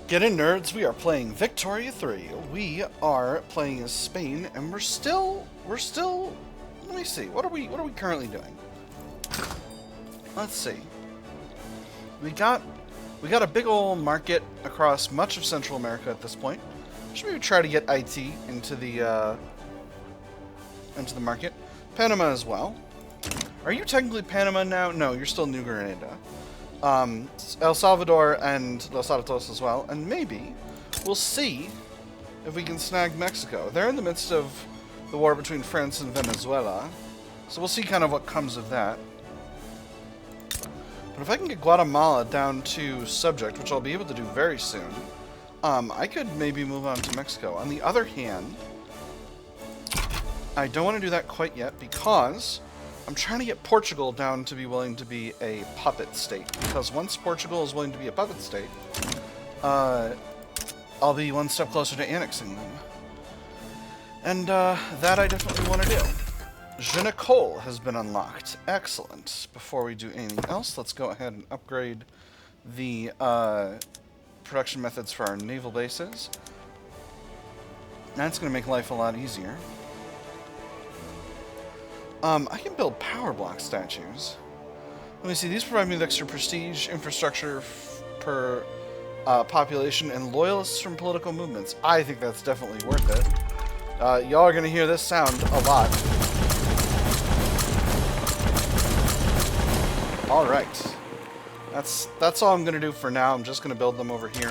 Get in, nerds. We are playing Victoria 3. We are playing as Spain, and we're still, let me see. What are we currently doing? Let's see. We got a big old market across much of Central America at this point. Should maybe try to get IT into the market. Panama as well. Are you technically Panama now? No, you're still New Granada. El Salvador and Los Altos as well, and maybe we'll see if we can snag Mexico. They're in the midst of the war between France and Venezuela, so we'll see kind of what comes of that. But if I can get Guatemala down to subject, which I'll be able to do very soon, I could maybe move on to Mexico. On the other hand, I don't want to do that quite yet because I'm trying to get Portugal down to be willing to be a puppet state, because once Portugal is willing to be a puppet state, I'll be one step closer to annexing them. And that I definitely want to do. Je ne Cole has been unlocked. Excellent. Before we do anything else, let's go ahead and upgrade the production methods for our naval bases. That's going to make life a lot easier. I can build power block statues. Let me see, these provide me with extra prestige, infrastructure per population, and loyalists from political movements. I think that's definitely worth it. Y'all are going to hear this sound a lot. Alright. That's all I'm going to do for now. I'm just going to build them over here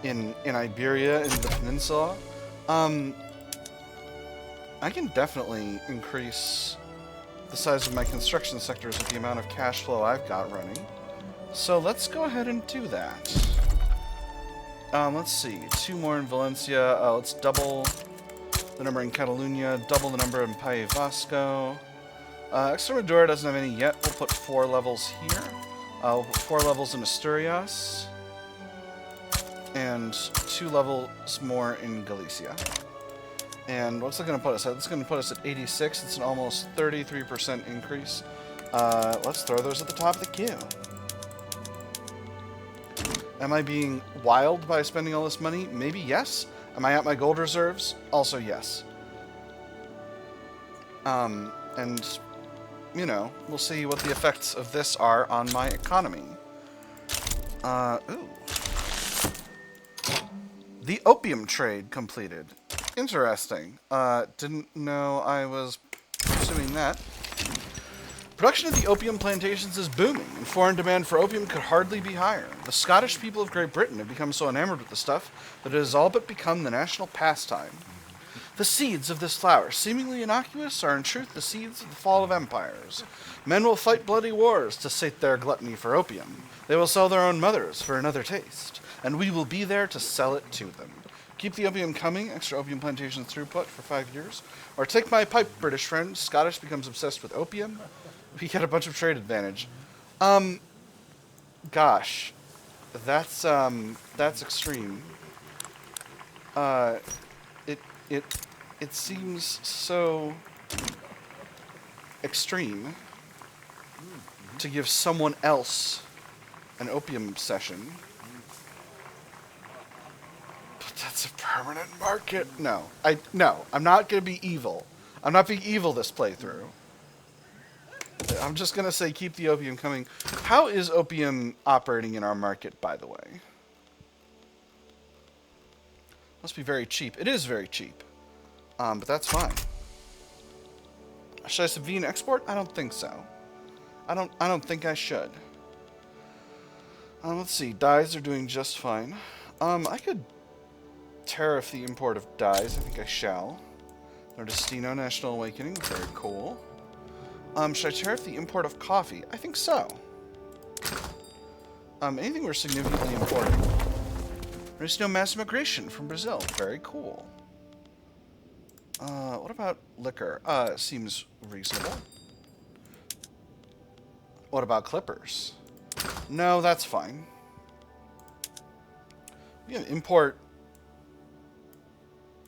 in Iberia, in the peninsula. I can definitely increase the size of my construction sectors with the amount of cash flow I've got running. So let's go ahead and do that. Let's see, 2 more in Valencia. Let's double the number in Catalonia, double the number in País Vasco. Extremadura doesn't have any yet. We'll put 4 levels here. We'll put 4 levels in Asturias. And 2 levels more in Galicia. And what's that going to put us at? It's going to put us at 86. It's an almost 33% increase. Let's throw those at the top of the queue. Am I being wild by spending all this money? Maybe yes. Am I at my gold reserves? Also yes. And, you know, we'll see what the effects of this are on my economy. Ooh. The opium trade completed. Interesting. Didn't know I was pursuing that. Production of the opium plantations is booming, and foreign demand for opium could hardly be higher. The Scottish people of Great Britain have become so enamored with the stuff that it has all but become the national pastime. The seeds of this flower, seemingly innocuous, are in truth the seeds of the fall of empires. Men will fight bloody wars to sate their gluttony for opium. They will sell their own mothers for another taste, and we will be there to sell it to them. Keep the opium coming, extra opium plantations throughput for 5 years. Or take my pipe, British friend. Scottish becomes obsessed with opium. We get a bunch of trade advantage. Gosh. That's extreme. It seems so extreme to give someone else an opium obsession. That's a permanent market. No, I'm not gonna be evil. I'm not being evil this playthrough. I'm just gonna say keep the opium coming. How is opium operating in our market, by the way? Must be very cheap. It is very cheap. But that's fine. Should I subvene export? I don't think so. I don't think I should. Let's see. Dyes are doing just fine. I could tariff the import of dyes. I think I shall. Nordestino National Awakening. Very cool. Should I tariff the import of coffee? I think so. Anything we're significantly importing. There's no mass immigration from Brazil. Very cool. What about liquor? Seems reasonable. What about clippers? No, that's fine. We can import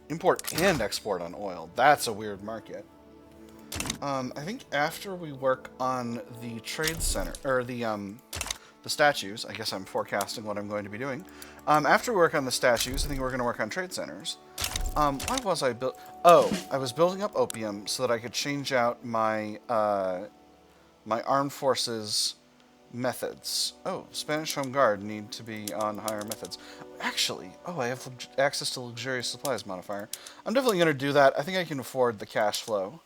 and export on oil. That's a weird market. I think after we work on the trade center, or the the statues. I guess I'm forecasting what I'm going to be doing. After we work on the statues, I think we're going to work on trade centers. Why was I built? Oh, I was building up opium so that I could change out my my armed forces methods. Oh, Spanish Home Guard need to be on higher methods. Actually, oh, I have access to luxurious supplies modifier. I'm definitely going to do that. I think I can afford the cash flow.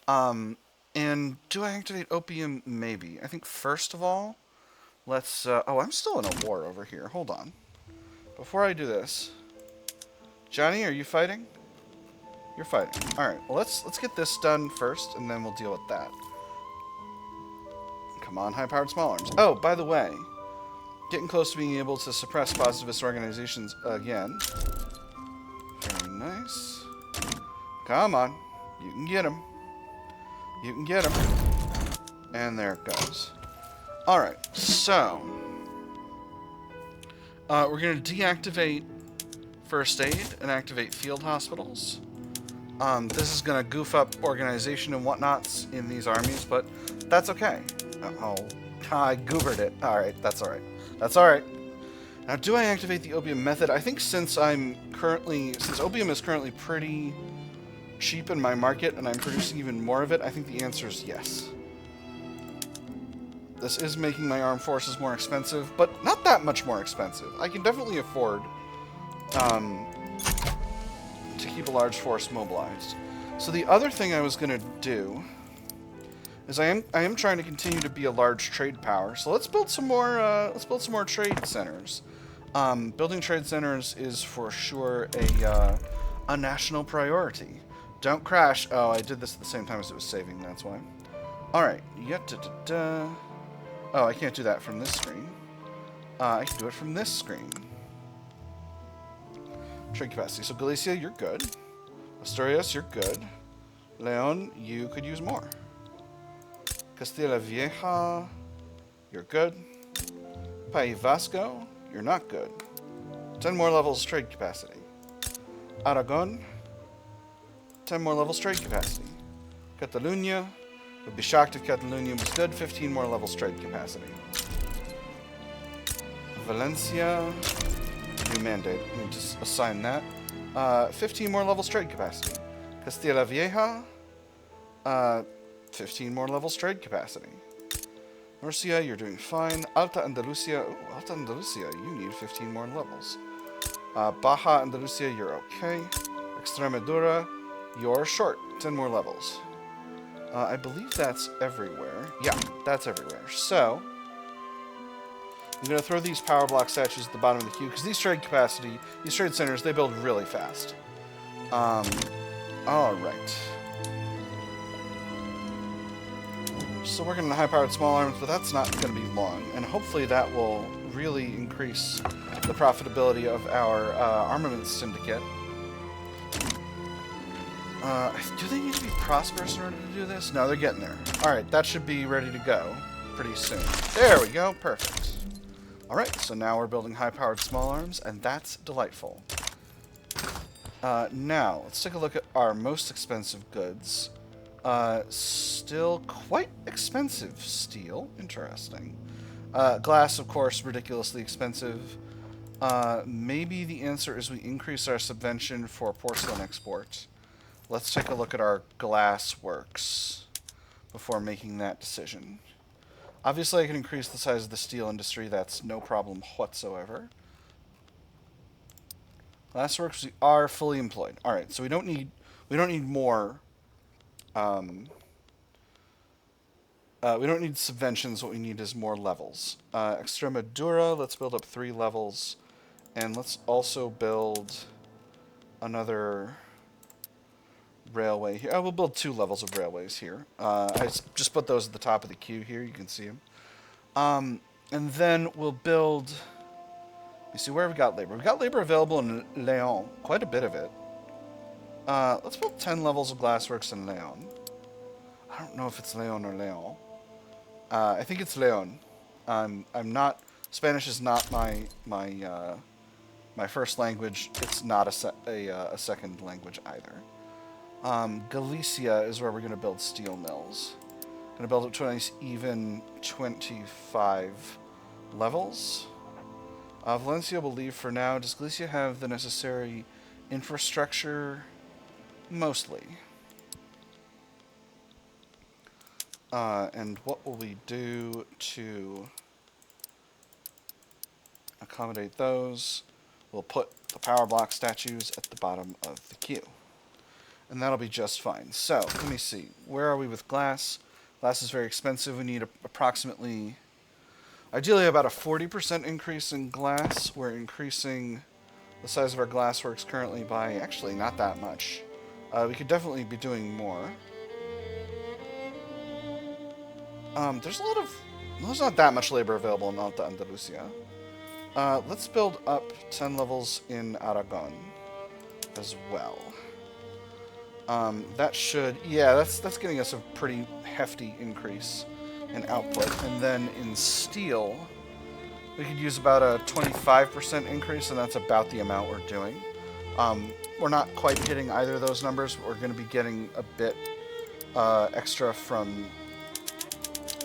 And do I activate opium? Maybe. I think first of all, let's... oh, I'm still in a war over here. Hold on. Before I do this... Johnny, are you fighting? You're fighting. Alright, well, let's get this done first, and then we'll deal with that. Come on, high-powered small arms. Oh, by the way, getting close to being able to suppress positivist organizations again. Very nice. Come on. You can get them. You can get them. And there it goes. Alright, so... we're going to deactivate first aid and activate field hospitals. This is going to goof up organization and whatnots in these armies, but that's okay. Oh, I goobered it. Alright, that's alright. That's alright. Now, do I activate the opium method? I think since opium is currently pretty cheap in my market and I'm producing even more of it, I think the answer is yes. This is making my armed forces more expensive, but not that much more expensive. I can definitely afford to keep a large force mobilized. So the other thing I was going to do is I am trying to continue to be a large trade power. So let's build some more trade centers. Building trade centers is for sure a national priority. Don't crash. Oh, I did this at the same time as it was saving. That's why. All right. Oh, I can't do that from this screen. I can do it from this screen. Trade capacity. So Galicia, you're good. Asturias, you're good. Leon, you could use more. Castilla Vieja, you're good. País Vasco, you're not good. 10 more levels trade capacity. Aragon, 10 more levels trade capacity. Catalunya, would be shocked if Catalunya was good. 15 more levels trade capacity. Valencia, new mandate. Let me just assign that. 15 more levels trade capacity. Castilla Vieja, 15 more levels trade capacity. Murcia, you're doing fine. Alta Andalusia, ooh, Alta Andalusia, you need 15 more levels. Baja Andalusia, you're okay. Extremadura, you're short. 10 more levels. I believe that's everywhere. Yeah, that's everywhere. So, I'm going to throw these power block statues at the bottom of the queue, because these trade centers, they build really fast. Alright. Still working on the high-powered small arms, but that's not going to be long. And hopefully that will really increase the profitability of our armaments syndicate. Do they need to be prosperous in order to do this? No, they're getting there. Alright, that should be ready to go pretty soon. There we go, perfect. Alright, so now we're building high-powered small arms, and that's delightful. Now, let's take a look at our most expensive goods. Still quite expensive steel. Interesting. Glass, of course, ridiculously expensive. Maybe the answer is we increase our subvention for porcelain export. Let's take a look at our glass works before making that decision. Obviously, I can increase the size of the steel industry. That's no problem whatsoever. Glassworks, we are fully employed. All right, so we don't need more. We don't need subventions. What we need is more levels. Extremadura, let's build up 3 levels, and let's also build another railway here. We'll build 2 levels of railways here. I just put those at the top of the queue here. You can see them. And then we'll build... You see, where have we got labor? We've got labor available in Leon. Quite a bit of it. Let's build 10 levels of glassworks in Leon. I don't know if it's Leon or Leon. I think it's Leon. I'm not... Spanish is not my first language. It's not a second language either. Galicia is where we're going to build steel mills. Going to build up to a nice even 25 Levels. Valencia will leave for now. Does Galicia have the necessary infrastructure? Mostly. And what will we do to accommodate those? We'll put the power block statues at the bottom of the queue. And that'll be just fine. So, let me see. Where are we with glass? Glass is very expensive. We need approximately, ideally about a 40% increase in glass. We're increasing the size of our glassworks currently by actually not that much. We could definitely be doing more. There's not that much labor available in Alta Andalusia. Let's build up 10 levels in Aragon as well. That should, yeah, that's getting us a pretty hefty increase in output. And then in steel, we could use about a 25% increase, and that's about the amount we're doing. We're not quite hitting either of those numbers. But we're going to be getting a bit extra from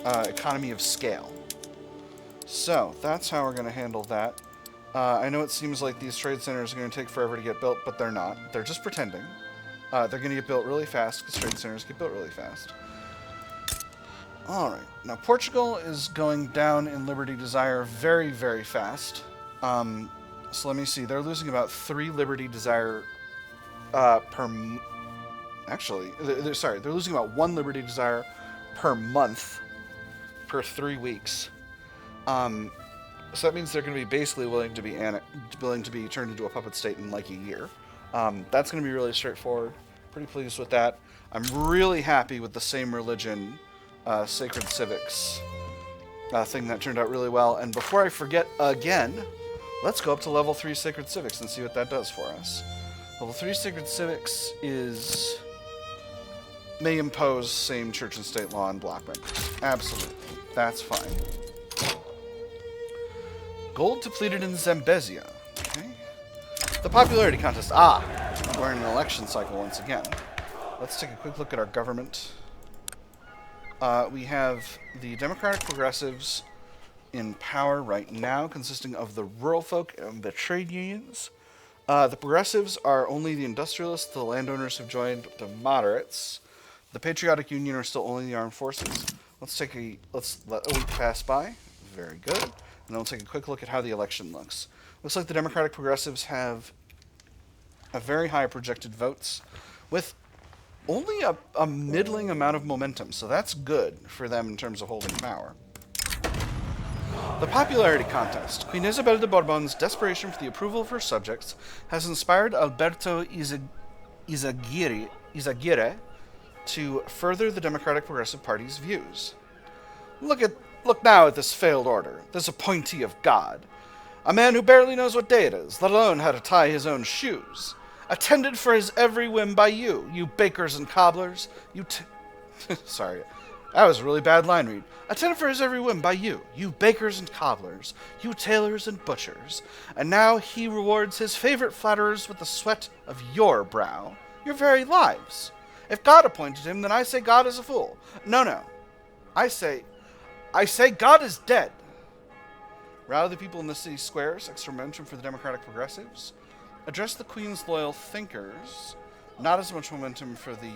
economy of scale. So that's how we're going to handle that. I know it seems like these trade centers are going to take forever to get built, but they're not. They're just pretending. They're going to get built really fast because trade centers get built really fast. Alright, now Portugal is going down in Liberty Desire very, very fast. So let me see, they're losing about 3 Liberty Desire actually, they're losing about 1 Liberty Desire per month per 3 weeks. So that means they're going to be basically willing to be turned into a puppet state in like a year. That's going to be really straightforward. Pretty pleased with that. I'm really happy with the same religion, Sacred Civics thing that turned out really well. And before I forget again, let's go up to level 3 Sacred Civics and see what that does for us. Level 3 Sacred Civics may impose same church and state law on bloc members. Absolutely. That's fine. Gold depleted in Zambezia. Okay. The popularity contest. We're in an election cycle once again. Let's take a quick look at our government. We have the Democratic Progressives in power right now, consisting of the rural folk and the trade unions. The Progressives are only the industrialists. The landowners have joined the moderates. The Patriotic Union are still only the armed forces. Let's let a week pass by. Very good. And then we'll take a quick look at how the election looks. Looks like the Democratic Progressives have a very high projected votes with only a middling amount of momentum, so that's good for them in terms of holding power. The popularity contest. Queen Isabel de Borbon's desperation for the approval of her subjects has inspired Alberto Izaguirre to further the Democratic Progressive Party's views. Look now at this failed order, this appointee of God. A man who barely knows what day it is, let alone how to tie his own shoes. Attended for his every whim by you bakers and cobblers, Sorry, that was a really bad line read. Attended for his every whim by you bakers and cobblers, you tailors and butchers. And now he rewards his favorite flatterers with the sweat of your brow, your very lives. If God appointed him, then I say God is a fool. No. I say God is dead. Rally the people in the city squares, extra momentum for the Democratic Progressives. Address the Queen's loyal thinkers. Not as much momentum for the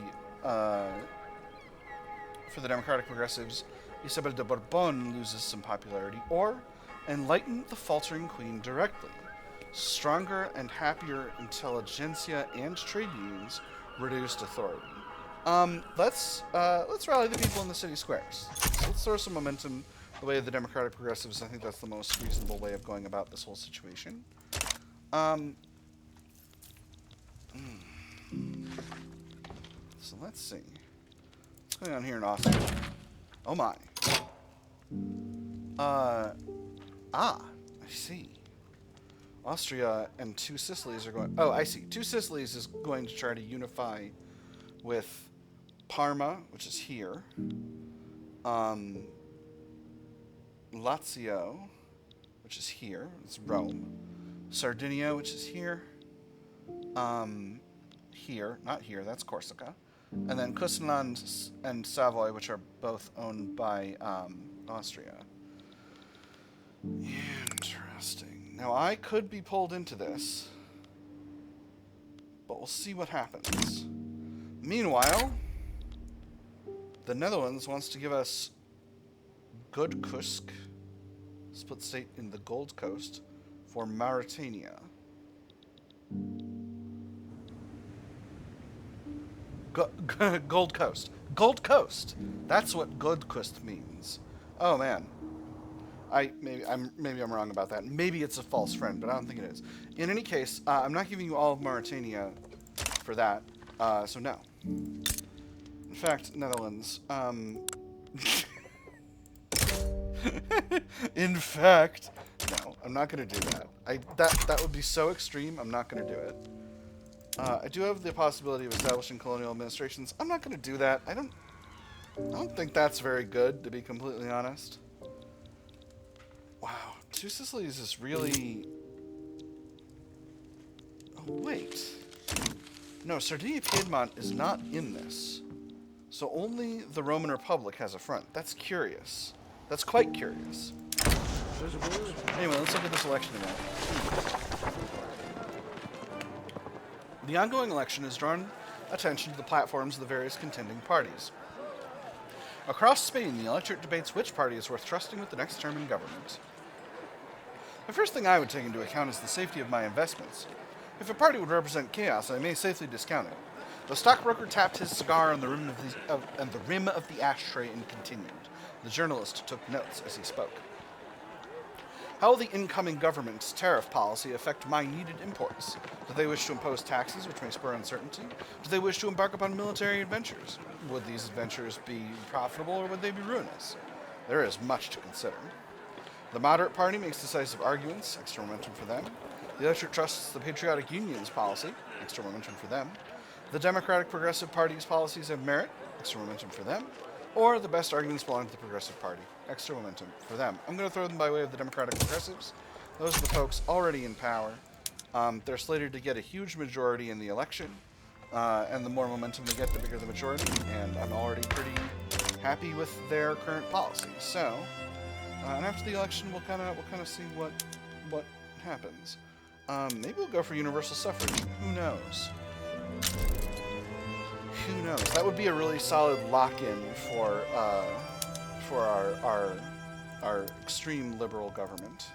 Democratic Progressives. Isabel de Borbon loses some popularity. Or enlighten the faltering Queen directly. Stronger and happier intelligentsia and trade unions, reduced authority. Let's rally the people in the city squares. Let's throw some momentum the way of the Democratic Progressives. I think that's the most reasonable way of going about this whole situation. So let's see. What's going on here in Austria? Oh my. I see. Austria and Two Sicilies are going... Oh, I see. Two Sicilies is going to try to unify with Parma, which is here. Lazio, which is here. It's Rome. Sardinia, which is here. Here. Not here. That's Corsica. And then Kusenland and Savoy, which are both owned by Austria. Interesting. Now, I could be pulled into this, but we'll see what happens. Meanwhile, the Netherlands wants to give us Good Kusk, split state in the Gold Coast, for Mauritania. Gold Coast. Gold Coast. That's what Gold Coast means. Oh man. Maybe I'm wrong about that. Maybe it's a false friend, but I don't think it is. In any case, I'm not giving you all of Mauritania for that. So no. In fact, Netherlands. In fact, no, I'm not gonna do that. That would be so extreme. I'm not gonna do it. I do have the possibility of establishing colonial administrations. I'm not gonna do that. I don't think that's very good, to be completely honest. Wow, Two Sicilies is really... Oh, wait. No, Sardinia-Piedmont is not in this. So only the Roman Republic has a front. That's curious. That's quite curious. Anyway, let's look at this election again. The ongoing election has drawn attention to the platforms of the various contending parties. Across Spain, the electorate debates which party is worth trusting with the next term in government. The first thing I would take into account is the safety of my investments. If a party would represent chaos, I may safely discount it. The stockbroker tapped his cigar on the rim of the ashtray and continued. The journalist took notes as he spoke. How will the incoming government's tariff policy affect my needed imports? Do they wish to impose taxes which may spur uncertainty? Do they wish to embark upon military adventures? Would these adventures be profitable or would they be ruinous? There is much to consider. The moderate party makes decisive arguments, extra momentum for them. The electorate trusts the Patriotic Union's policy, extra momentum for them. The Democratic Progressive Party's policies have merit, extra momentum for them. Or the best arguments belong to the Progressive Party, extra momentum for them. I'm going to throw them by way of the Democratic Progressives. Those are the folks already in power. They're slated to get a huge majority in the election, and the more momentum they get, the bigger the majority, and I'm already pretty happy with their current policy. So, and after the election, we'll kind of see what happens. Maybe we'll go for universal suffrage. Who knows? Who knows? That would be a really solid lock-in for our extreme liberal government.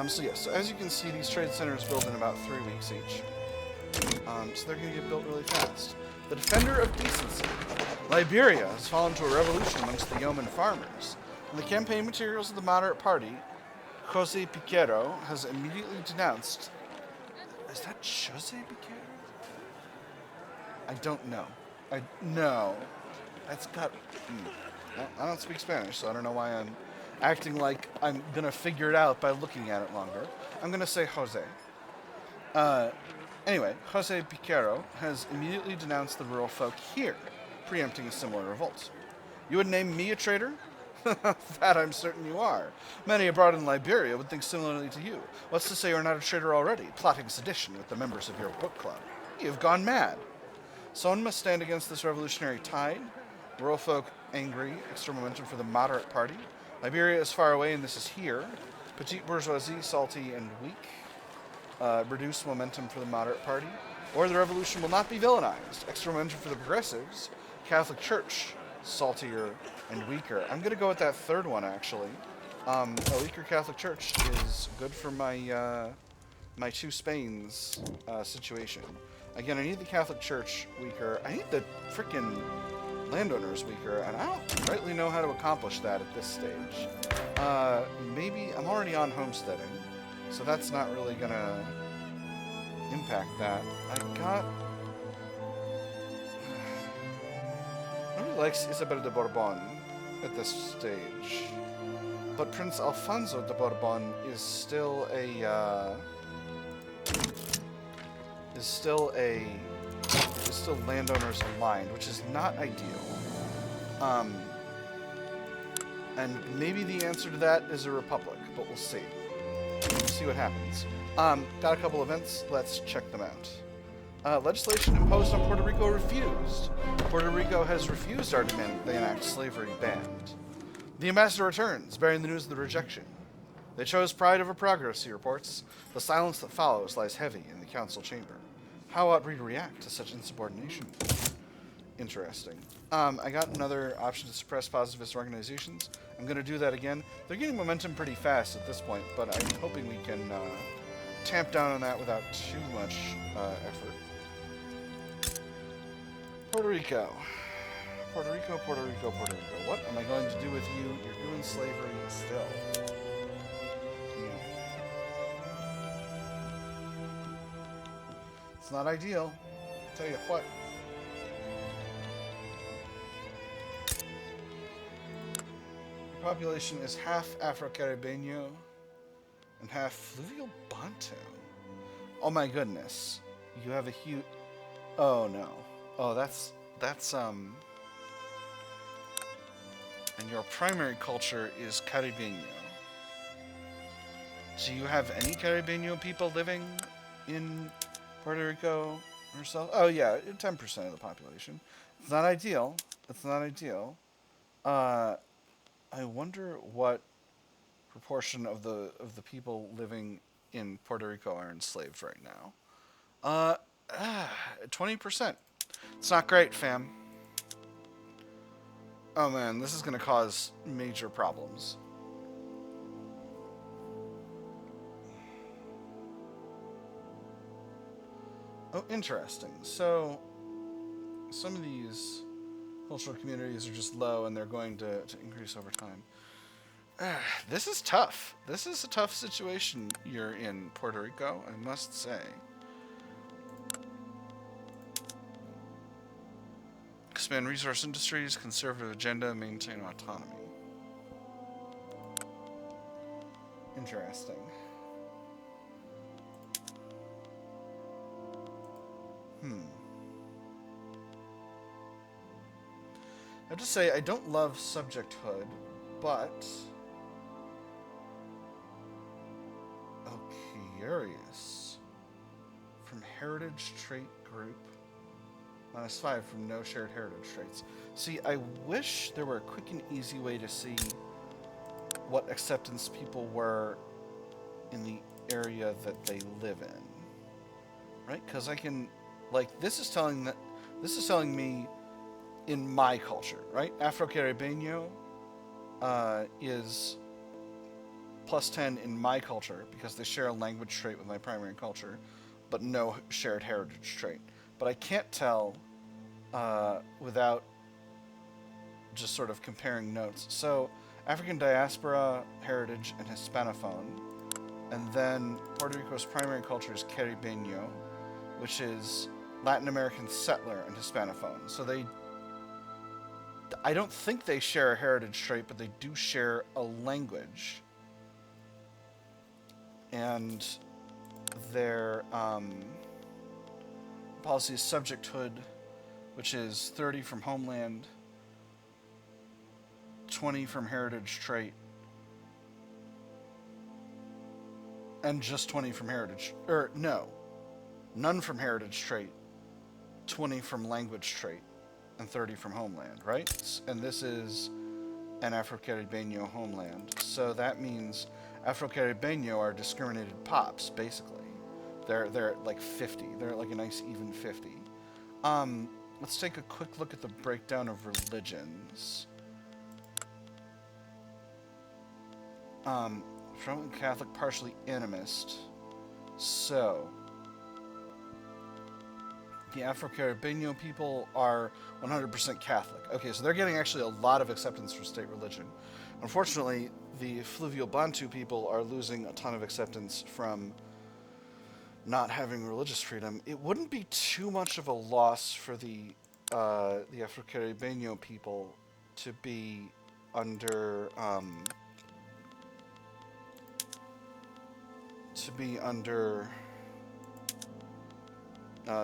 So yes, so as you can see, these trade centers build in about 3 weeks each. So they're going to get built really fast. The defender of decency. Liberia has fallen to a revolution amongst the yeoman farmers. In the campaign materials of the moderate party, Jose Piquero has immediately denounced... Is that Jose Piquero? I don't know. No. That's got... Well, I don't speak Spanish, so I don't know why I'm acting like I'm going to figure it out by looking at it longer. I'm going to say Jose. Anyway, Jose Piquero has immediately denounced the rural folk here, preempting a similar revolt. You would name me a traitor? That I'm certain you are. Many abroad in Liberia would think similarly to you. What's to say you're not a traitor already, plotting sedition with the members of your book club? You've gone mad. Someone must stand against this revolutionary tide. Rural folk angry, extra momentum for the moderate party. Liberia is far away and this is here. Petite bourgeoisie, salty and weak. Reduced momentum for the moderate party. Or the revolution will not be villainized. Extra momentum for the progressives. Catholic Church, saltier and weaker. I'm going to go with that third one, actually. A weaker Catholic Church is good for my my two Spains situation. Again, I need the Catholic Church weaker. I need the frickin' landowners weaker, and I don't rightly know how to accomplish that at this stage. Maybe I'm already on homesteading, so that's not really gonna impact that. Nobody likes Isabel de Borbon at this stage, but Prince Alfonso de Borbon is still landowners aligned, which is not ideal. And maybe the answer to that is a republic, but we'll see. We'll see what happens. Got a couple events. Let's check them out. Legislation imposed on Puerto Rico refused. Puerto Rico has refused our demand that they enact slavery banned. The ambassador returns, bearing the news of the rejection. They chose pride over progress, he reports. The silence that follows lies heavy in the council chamber. How ought we react to such insubordination? Interesting. I got another option to suppress positivist organizations. I'm going to do that again. They're getting momentum pretty fast at this point, but I'm hoping we can tamp down on that without too much effort. Puerto Rico. Puerto Rico, Puerto Rico, Puerto Rico. What am I going to do with you? You're doing slavery still. It's not ideal. I'll tell you what. Your population is half Afro-Caribeño and half fluvial Bantu. Oh my goodness. You have a huge... Oh no. Oh, that's and your primary culture is Caribeño. Do you have any Caribeño people living in Puerto Rico herself? Oh yeah, 10% of the population. It's not ideal. It's not ideal. I wonder what proportion of the people living in Puerto Rico are enslaved right now. 20%. It's not great, fam. Oh man, this is gonna cause major problems. Oh, interesting. So, some of these cultural communities are just low and they're going to increase over time. This is tough. This is a tough situation you're in, Puerto Rico, I must say. Expand resource industries, conservative agenda, maintain autonomy. Interesting. I have to say, I don't love subjecthood, but... Oh, curious. From heritage trait group. -5 from no shared heritage traits. See, I wish there were a quick and easy way to see what acceptance people were in the area that they live in. Right? Because I can... Like, this is telling me in my culture, right? Afro-Caribeño is +10 in my culture because they share a language trait with my primary culture, but no shared heritage trait. But I can't tell without just sort of comparing notes. So, African diaspora, heritage, and Hispanophone. And then Puerto Rico's primary culture is Caribeño, which is Latin American settler and Hispanophone. So I don't think they share a heritage trait, but they do share a language. And their policy is subjecthood, which is 30 from homeland, 20 from heritage trait, and just 20 from heritage. Or, no. None from heritage trait, 20 from language trait, and 30 from homeland, right? And this is an Afro-Caribeño homeland. So that means Afro-Caribeño are discriminated pops, basically. They're like 50. They're like a nice even 50. Let's take a quick look at the breakdown of religions. From Catholic, partially animist. So, the Afro-Caribeño people are 100% Catholic. Okay, so they're getting actually a lot of acceptance for state religion. Unfortunately, the Fluvial Bantu people are losing a ton of acceptance from not having religious freedom. It wouldn't be too much of a loss for the Afro-Caribeño people to be under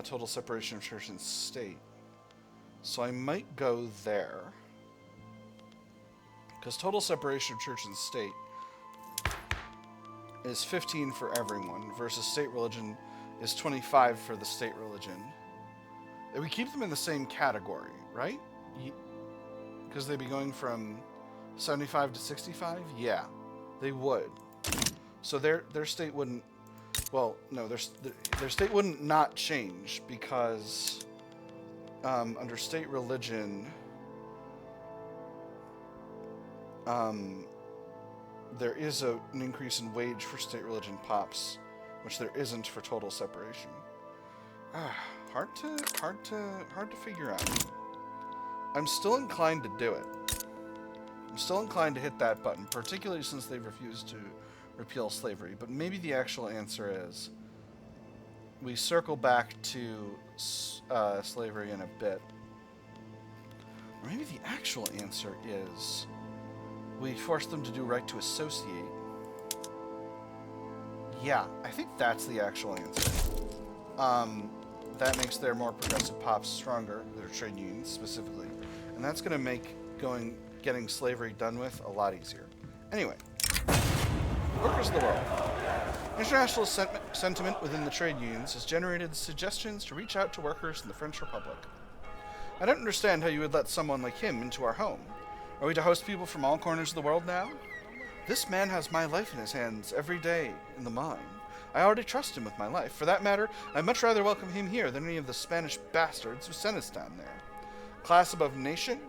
total separation of church and state. So I might go there. Because total separation of church and state is 15 for everyone, versus state religion is 25 for the state religion. And we keep them in the same category, right? Because they'd be going from 75 to 65? Yeah, they would. So their state wouldn't. Well, no, their state wouldn't not change because under state religion, there is an increase in wage for state religion pops, which there isn't for total separation. Hard to figure out. I'm still inclined to do it. I'm still inclined to hit that button, particularly since they've refused to repeal slavery. But maybe the actual answer is we circle back to slavery in a bit. Or maybe the actual answer is we force them to do right to associate. Yeah, I think that's the actual answer. That makes their more progressive pops stronger, their trade unions specifically, and that's going to make getting slavery done with a lot easier. Anyway, workers of the world. International sentiment within the trade unions has generated suggestions to reach out to workers in the French Republic. I don't understand how you would let someone like him into our home. Are we to host people from all corners of the world now? This man has my life in his hands every day in the mine. I already trust him with my life. For that matter, I'd much rather welcome him here than any of the Spanish bastards who sent us down there. Class above nation?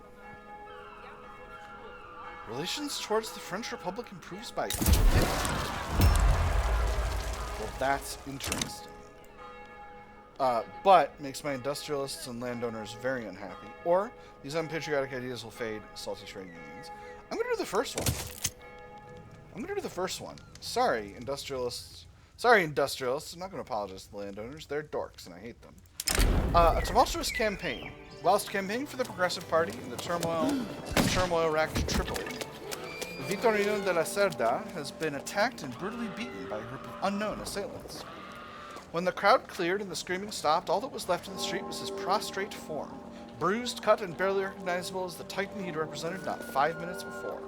Relations towards the French Republic improves by 50. Well, that's interesting. But makes my industrialists and landowners very unhappy. Or, these unpatriotic ideas will fade, salty trade unions. I'm going to do the first one. Sorry, industrialists. I'm not going to apologize to the landowners. They're dorks, and I hate them. A tumultuous campaign. Whilst campaigning for the Progressive Party in the turmoil-racked Tripoli, Victorino de la Cerda has been attacked and brutally beaten by a group of unknown assailants. When the crowd cleared and the screaming stopped, all that was left in the street was his prostrate form, bruised, cut, and barely recognizable as the titan he'd represented not 5 minutes before.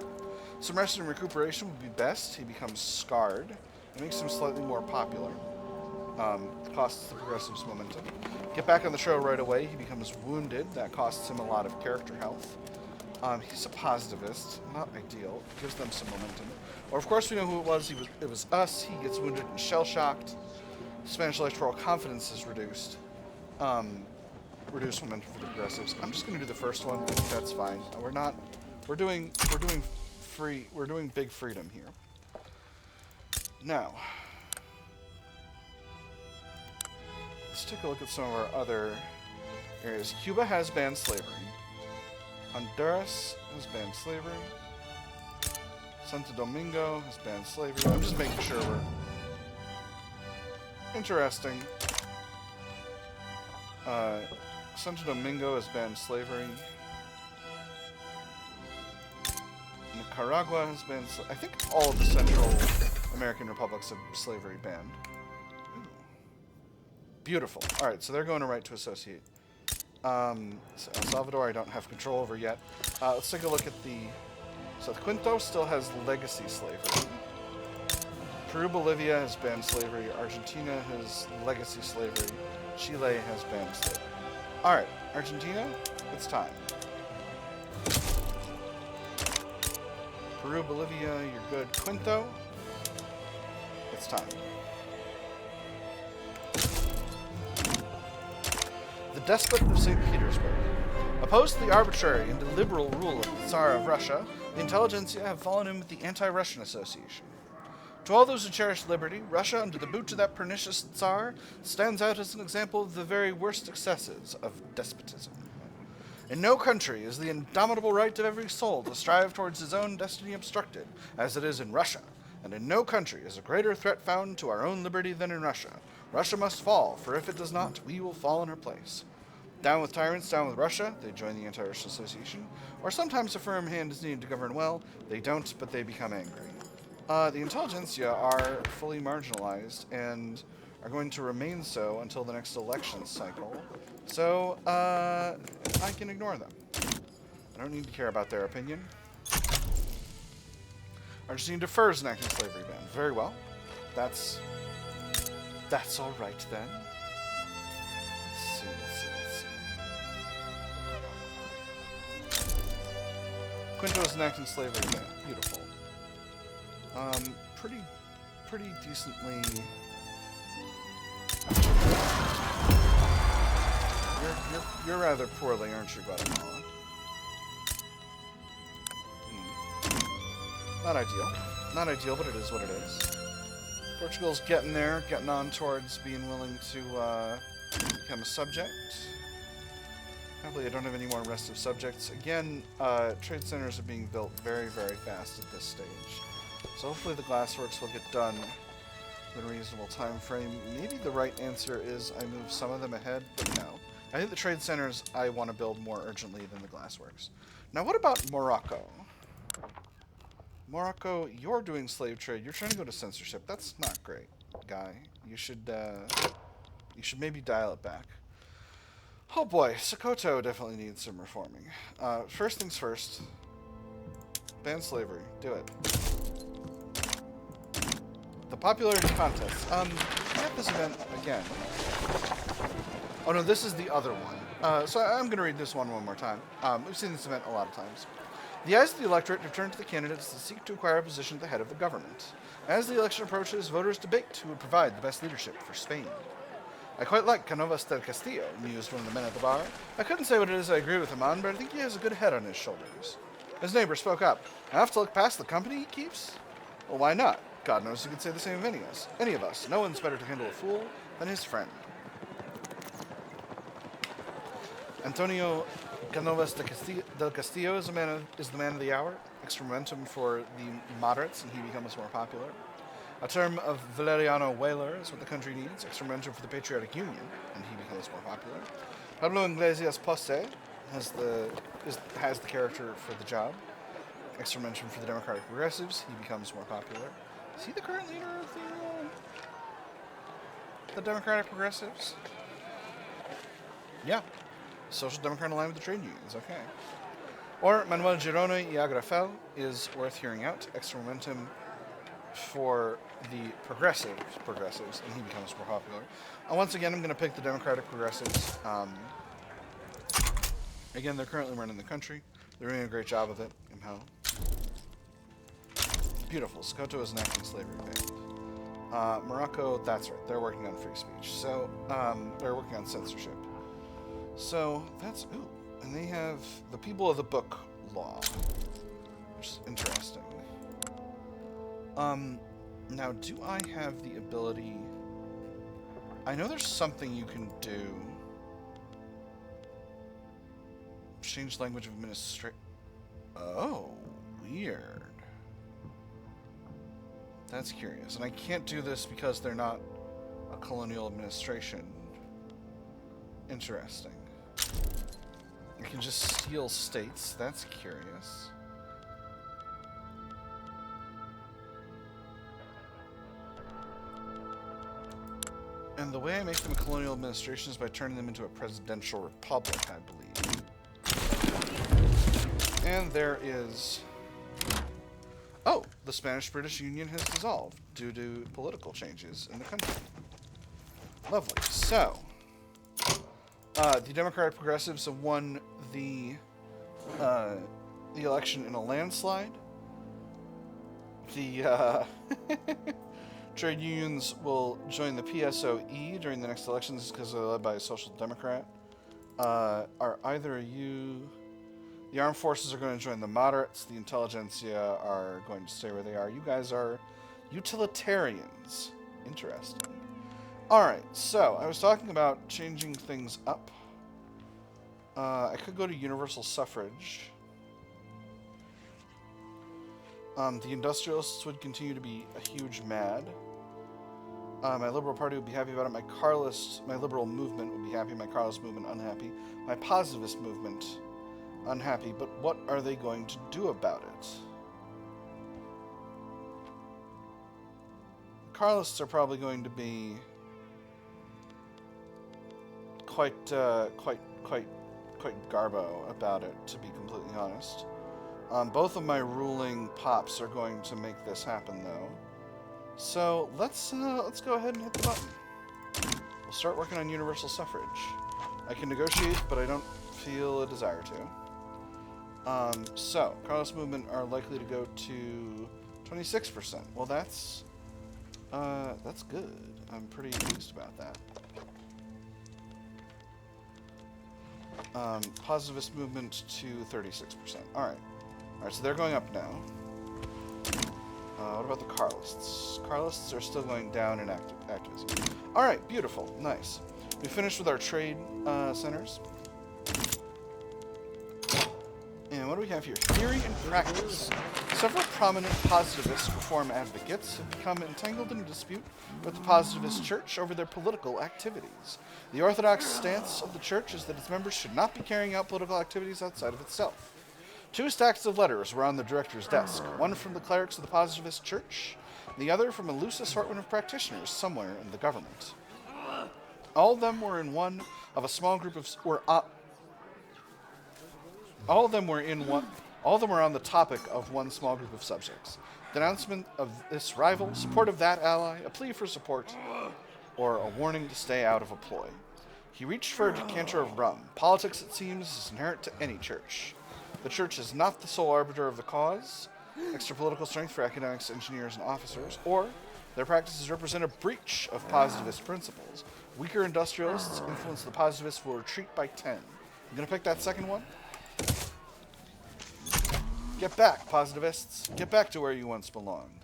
Some rest and recuperation would be best. He becomes scarred. It makes him slightly more popular. Costs the progressives momentum. Get back on the trail right away. He becomes wounded. That costs him a lot of character health. He's a positivist. Not ideal. Gives them some momentum. Or, of course, we know who it was. It was us. He gets wounded and shell-shocked. Spanish electoral confidence is reduced. Reduced momentum for the progressives. I'm just going to do the first one. I think that's fine. We're doing big freedom here. Now, let's take a look at some of our other areas. Cuba has banned slavery. Honduras has banned slavery. Santo Domingo has banned slavery. I'm just making sure we're... Interesting. Santo Domingo has banned slavery. Nicaragua has banned slavery. I think all of the Central American republics have slavery banned. Ooh. Beautiful. Alright, so they're going to right to associate. El Salvador I don't have control over yet. Let's take a look at the... So the Quinto still has legacy slavery. Peru, Bolivia has banned slavery. Argentina has legacy slavery. Chile has banned slavery. Alright, Argentina, it's time. Peru, Bolivia, you're good. Quinto, it's time. The despot of St. Petersburg. Opposed to the arbitrary and illiberal rule of the Tsar of Russia, the intelligentsia have fallen in with the Anti-Russian Association. To all those who cherish liberty, Russia, under the boot of that pernicious Tsar, stands out as an example of the very worst excesses of despotism. In no country is the indomitable right of every soul to strive towards his own destiny obstructed, as it is in Russia, and in no country is a greater threat found to our own liberty than in Russia. Russia must fall, for if it does not, we will fall in her place. Down with tyrants, down with Russia, they join the Anti-Russian Association, or sometimes a firm hand is needed to govern well, they don't, but they become angry. The intelligentsia are fully marginalized and are going to remain so until the next election cycle. So, I can ignore them. I don't need to care about their opinion. Argentina defers enacting slavery ban. Very well. That's all right then. Let's see. Quinto is enacting slavery ban. Beautiful. pretty decently. You're rather poorly, aren't you, Guatemala? Not ideal. Not ideal, but it is what it is. Portugal's getting there, getting on towards being willing to become a subject. Happily, I don't have any more restive subjects. Again, trade centers are being built very, very fast at this stage. So hopefully the glassworks will get done in a reasonable time frame. Maybe the right answer is I move some of them ahead, but no. I think the trade centers I want to build more urgently than the glassworks. Now, what about Morocco? Morocco, you're doing slave trade. You're trying to go to censorship. That's not great, guy. You should maybe dial it back. Oh boy, Sokoto definitely needs some reforming. First things first. Ban slavery. Do it. The popularity contest. At this event again. Oh no, this is the other one. So I'm going to read this one more time. We've seen this event a lot of times. The eyes of the electorate have turned to the candidates that seek to acquire a position at the head of the government. As the election approaches, voters debate who would provide the best leadership for Spain. I quite like Cánovas del Castillo, mused one of the men at the bar. I couldn't say what it is I agree with him on, but I think he has a good head on his shoulders. His neighbor spoke up. I have to look past the company he keeps? Well, why not? God knows he could say the same of any of us. No one's better to handle a fool than his friend. Antonio Cánovas del Castillo is the man of the hour. Extra momentum for the moderates, and he becomes more popular. A term of Valeriano Whaler is what the country needs. Extra momentum for the Patriotic Union, and he becomes more popular. Pablo Iglesias Posse has the character for the job. Extra momentum for the Democratic Progressives. He becomes more popular. Is he the current leader of the Democratic Progressives? Yeah. Social Democrat aligned with the trade unions. Okay. Or Manuel Girona y Agrafel is worth hearing out. Extra momentum for the progressives, and he becomes more popular. Once again, I'm going to pick the Democratic Progressives. Again, they're currently running the country. They're doing a great job of it. Beautiful. Sokoto is enacting slavery ban. Morocco, that's right. They're working on free speech. So, they're working on censorship. So, that's... Ooh. And they have the people of the book law, which is interesting. Now, do I have the ability... I know there's something you can do. Change language of administration. Oh, weird. That's curious. And I can't do this because they're not a colonial administration. Interesting. I can just steal states. That's curious. And the way I make them a colonial administration is by turning them into a presidential republic, I believe. And there is... Oh! The Spanish-British Union has dissolved due to political changes in the country. Lovely. So, the Democratic Progressives have won the election in a landslide. The trade unions will join the PSOE during the next elections because they're led by a social democrat. Are either of you... The armed forces are going to join the moderates. The intelligentsia are going to stay where they are. You guys are utilitarians. Interesting. Alright, so I was talking about changing things up. I could go to Universal Suffrage. The industrialists would continue to be a huge mad. My Liberal Party would be happy about it. My Liberal movement would be happy. My Carlist movement, unhappy. My Positivist movement, unhappy. But what are they going to do about it? Carlists are probably going to be quite garbo about it, to be completely honest. Both of my ruling pops are going to make this happen, though. So let's go ahead and hit the button. We'll start working on Universal Suffrage. I can negotiate, but I don't feel a desire to. So Carlist movement are likely to go to 26%. Well, that's good. I'm pretty pleased about that. Positivist movement to 36%. Alright. Alright, so they're going up now. What about the Carlists? Carlists are still going down in activism. Alright, beautiful. Nice. We finished with our trade centers. And what do we have here? Theory and practice. Several prominent positivist reform advocates have become entangled in a dispute with the positivist church over their political activities. The orthodox stance of the church is that its members should not be carrying out political activities outside of itself. 2 stacks of letters were on the director's desk, one from the clerics of the positivist church, and the other from a loose assortment of practitioners somewhere in the government. All of them were in one of a small group of all of them were on the topic of one small group of subjects. Denouncement of this rival, support of that ally, a plea for support, or a warning to stay out of a ploy. He reached for a decanter of rum. Politics, it seems, is inherent to any church. The church is not the sole arbiter of the cause, extra political strength for academics, engineers, and officers, or their practices represent a breach of positivist principles. Weaker industrialists influence the positivists will retreat by 10. You gonna pick that second one? Get back, positivists. Get back to where you once belonged.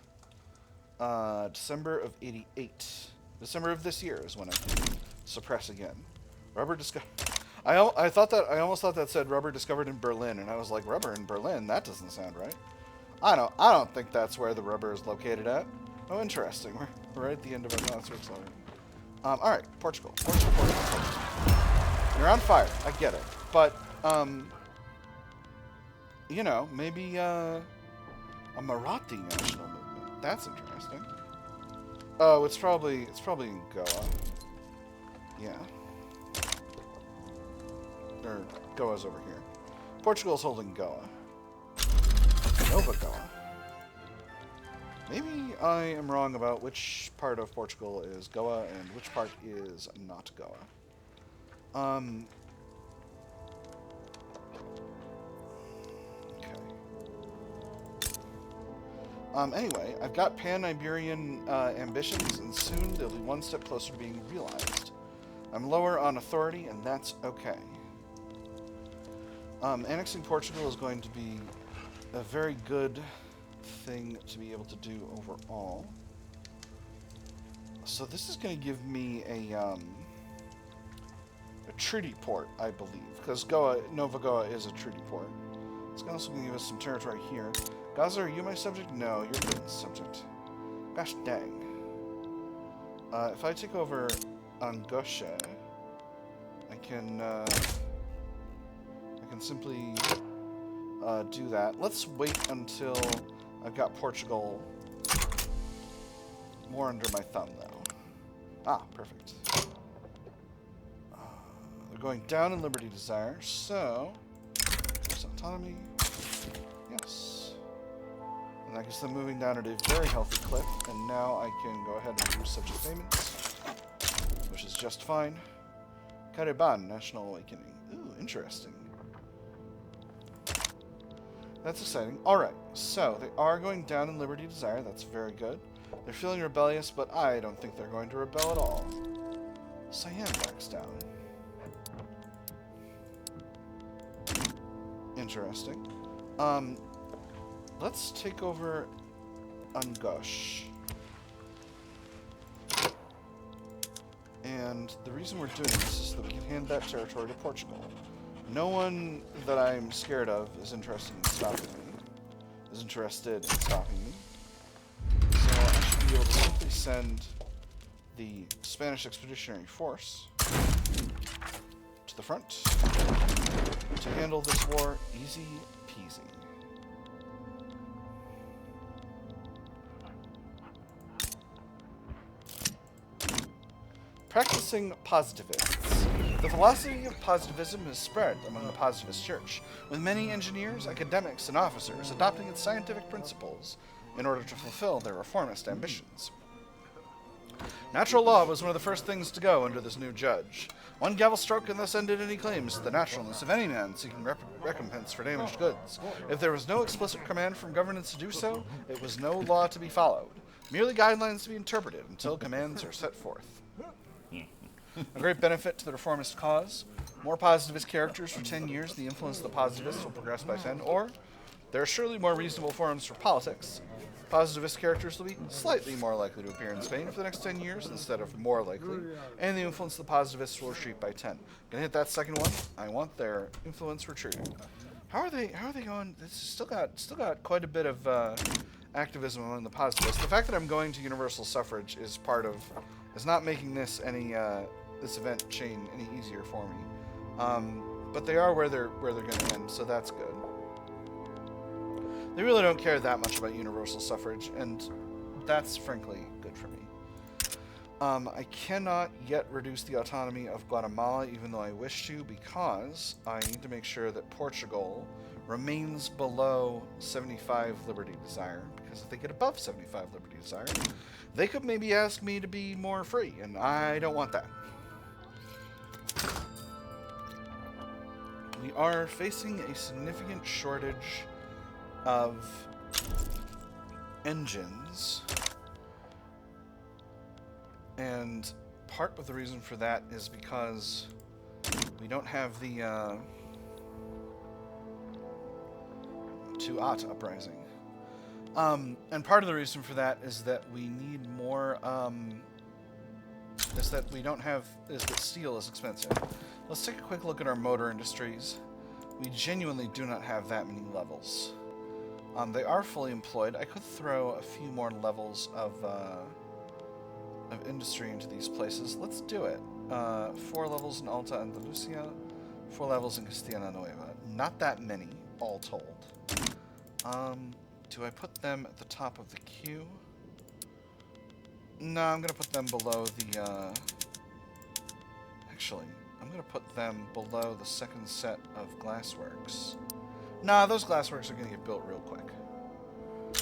December of 88. December of this year is when I can suppress again. Rubber discovered. I almost thought that said rubber discovered in Berlin, and I was like, rubber in Berlin? That doesn't sound right. I don't think that's where the rubber is located at. Oh, interesting. We're right at the end of our concert accelerator. All right, Portugal. Portugal. You're on fire. I get it, but you know, maybe a Marathi national movement. That's interesting. Oh, it's probably in Goa. Yeah. Or Goa's over here. Portugal's holding Goa. Nova Goa. Maybe I am wrong about which part of Portugal is Goa and which part is not Goa. Anyway, I've got pan-Iberian ambitions, and soon they'll be one step closer to being realized. I'm lower on authority, and that's okay. Annexing Portugal is going to be a very good thing to be able to do overall. So this is going to give me a treaty port, I believe, because Nova Goa is a treaty port. It's also going to give us some territory here. Gaza, are you my subject? No, you're Britain's subject. Gosh dang. If I take over Angoshe, I can simply do that. Let's wait until I've got Portugal more under my thumb, though. Ah, perfect. They're going down in Liberty Desire, so there's autonomy. Yes. And I guess they're moving down at a very healthy clip, and now I can go ahead and use subject payments, which is just fine. Cariban, National Awakening. Ooh, interesting. That's exciting. Alright, so they are going down in Liberty Desire. That's very good. They're feeling rebellious, but I don't think they're going to rebel at all. Siam backs down. Interesting. Let's take over Angosh. And the reason we're doing this is that we can hand that territory to Portugal. No one that I'm scared of is interested in stopping me. So I should be able to simply send the Spanish Expeditionary Force to the front to handle this war easy peasy. Practicing positivists. The philosophy of positivism has spread among the positivist church, with many engineers, academics, and officers adopting its scientific principles in order to fulfill their reformist ambitions. Natural law was one of the first things to go under this new judge. One gavel stroke and thus ended any claims to the naturalness of any man seeking recompense for damaged goods. If there was no explicit command from governance to do so, it was no law to be followed, merely guidelines to be interpreted until commands are set forth. A great benefit to the reformist cause. More positivist characters for 10 years, the influence of the positivists will progress by 10, or there are surely more reasonable forms for politics. Positivist characters will be slightly more likely to appear in Spain for the next 10 years instead of more likely, and the influence of the positivists will retreat by 10. Gonna hit that second one. I want their influence retreating. How are they going? This still got quite a bit of activism among the positivists. The fact that I'm going to Universal Suffrage is not making this this event chain any easier for me. But they are where they're going to end, so that's good. They really don't care that much about universal suffrage, and that's frankly good for me. I cannot yet reduce the autonomy of Guatemala, even though I wish to, because I need to make sure that Portugal remains below 75 liberty desire, because if they get above 75 liberty desire, they could maybe ask me to be more free, and I don't want that. We are facing a significant shortage of engines, and part of the reason for that is because we don't have the Tuat uprising. And part of the reason for that is that we need more, is that steel is expensive. Let's take a quick look at our motor industries. We genuinely do not have that many levels. They are fully employed. I could throw a few more levels of industry into these places. Let's do it. 4 levels in Alta Andalusia, 4 levels in Castilla Nueva. Not that many, all told. Do I put them at the top of the queue? No, I'm going to put them below the... Actually, I'm going to put them below the second set of glassworks. Nah, those glassworks are going to get built real quick.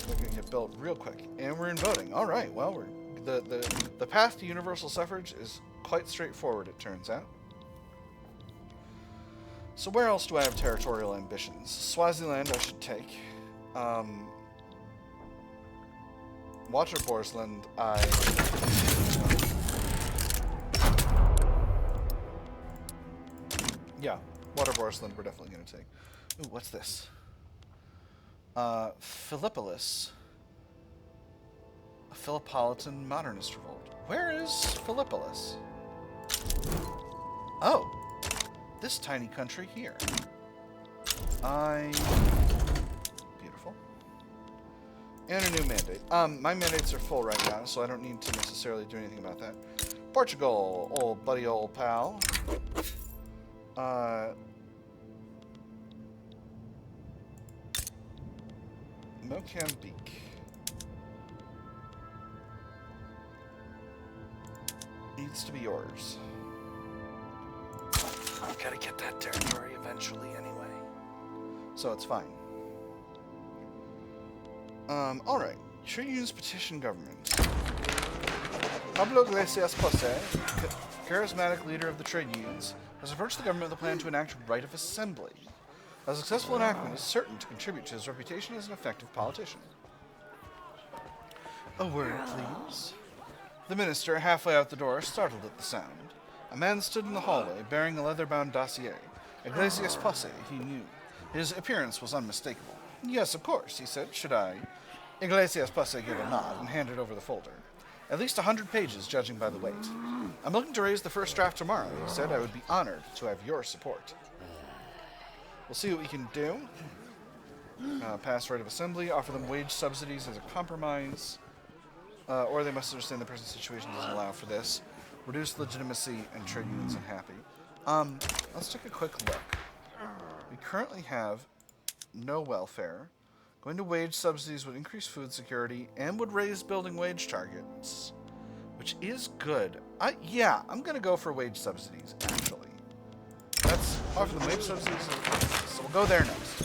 They're going to get built real quick. And we're in voting. Alright, well, the path to universal suffrage is quite straightforward, it turns out. So where else do I have territorial ambitions? Swaziland I should take. Waterborsland Yeah, Waterborsland we're definitely going to take. Ooh, what's this? Philippolis. A Philippolitan modernist revolt. Where is Philippolis? Oh, this tiny country here. Beautiful. And a new mandate. My mandates are full right now, so I don't need to necessarily do anything about that. Portugal, old buddy, old pal. Mozambique. Needs to be yours. I've got to get that territory eventually anyway. So it's fine. Alright. Trade unions petition government. Pablo Iglesias Posse, charismatic leader of the trade unions, has approached the government with a plan to enact right of assembly. A successful enactment is certain to contribute to his reputation as an effective politician. A word, please. The minister, halfway out the door, startled at the sound. A man stood in the hallway, bearing a leather-bound dossier. Iglesias Posse, he knew. His appearance was unmistakable. Yes, of course, he said. Should I? Iglesias Posse gave a nod and handed over the folder. At least 100 pages, judging by the weight. I'm looking to raise the first draft tomorrow, he said. I would be honored to have your support. We'll see what we can do. Pass right of assembly, offer them wage subsidies as a compromise, or they must understand the present situation doesn't allow for this. Reduce legitimacy and trade unions unhappy. Let's take a quick look. We currently have no welfare. Going to wage subsidies would increase food security and would raise building wage targets, which is good. Yeah, I'm going to go for wage subsidies, actually. Let's offer them wage subsidies, so we'll go there next.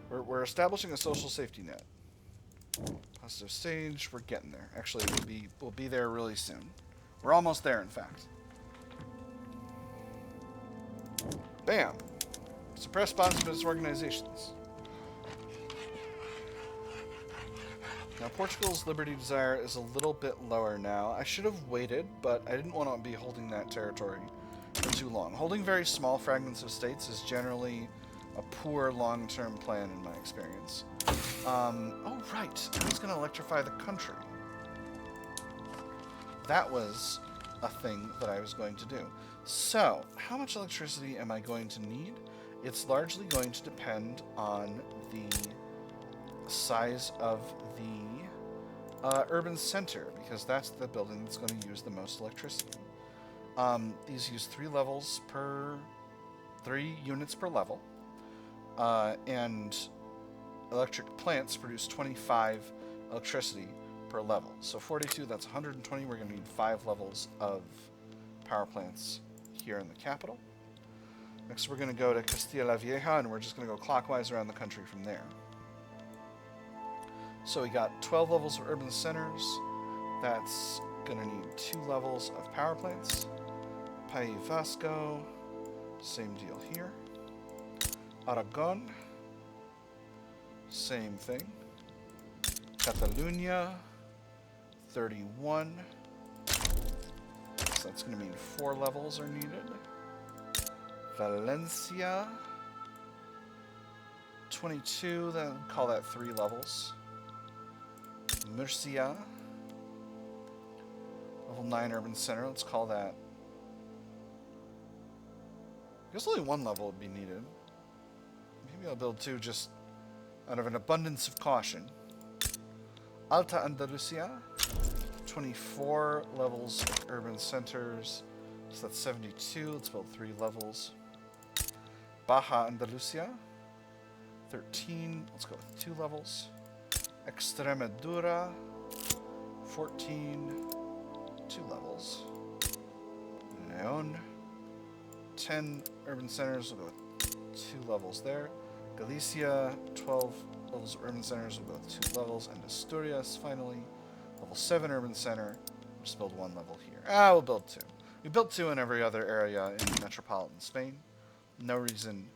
We're establishing a social safety net. Positive stage, we're getting there. Actually, we'll be there really soon. We're almost there, in fact. Bam. Suppress sponsorship organizations. Now, Portugal's liberty desire is a little bit lower now. I should have waited, but I didn't want to be holding that territory for too long. Holding very small fragments of states is generally a poor long-term plan in my experience. Oh, right. I was going to electrify the country. That was a thing that I was going to do. So, how much electricity am I going to need? It's largely going to depend on the size of the urban center, because that's the building that's going to use the most electricity. These use 3 units per level, and electric plants produce 25 electricity per level. So 42, that's 120. We're going to need 5 levels of power plants here in the capital. Next, we're going to go to Castilla la Vieja, and we're just going to go clockwise around the country from there. So we got 12 levels of urban centers. That's going to need 2 levels of power plants. País Vasco, same deal here. Aragon, same thing. Catalunya, 31. So that's going to mean 4 levels are needed. Valencia, 22, then call that 3 levels. Murcia, level 9 urban center, let's call that. I guess only 1 level would be needed. Maybe I'll build 2 just out of an abundance of caution. Alta Andalusia, 24 levels of urban centers, so that's 72, let's build 3 levels. Baja Andalusia, 13, let's go with 2 levels. Extremadura, 14, 2 levels. Leon, 10 urban centers, we'll go with 2 levels there. Galicia, 12 levels of urban centers, we'll go with 2 levels. And Asturias, finally, level 7 urban center, just build 1 level here. We'll build 2. We built 2 in every other area in metropolitan Spain. No reason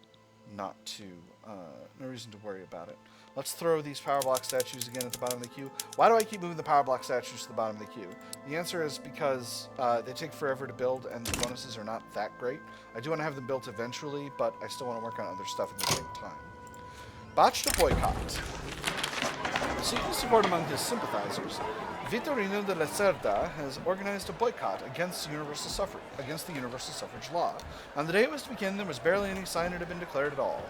not to, no reason to worry about it. Let's throw these power block statues again at the bottom of the queue. Why do I keep moving the power block statues to the bottom of the queue? The answer is because they take forever to build and the bonuses are not that great. I do want to have them built eventually, but I still want to work on other stuff at the same time. Botched a boycott. Seeking support among his sympathizers, Vitorino de la Cerda has organized a boycott against the Universal Suffrage law. On the day it was to begin, there was barely any sign it had been declared at all.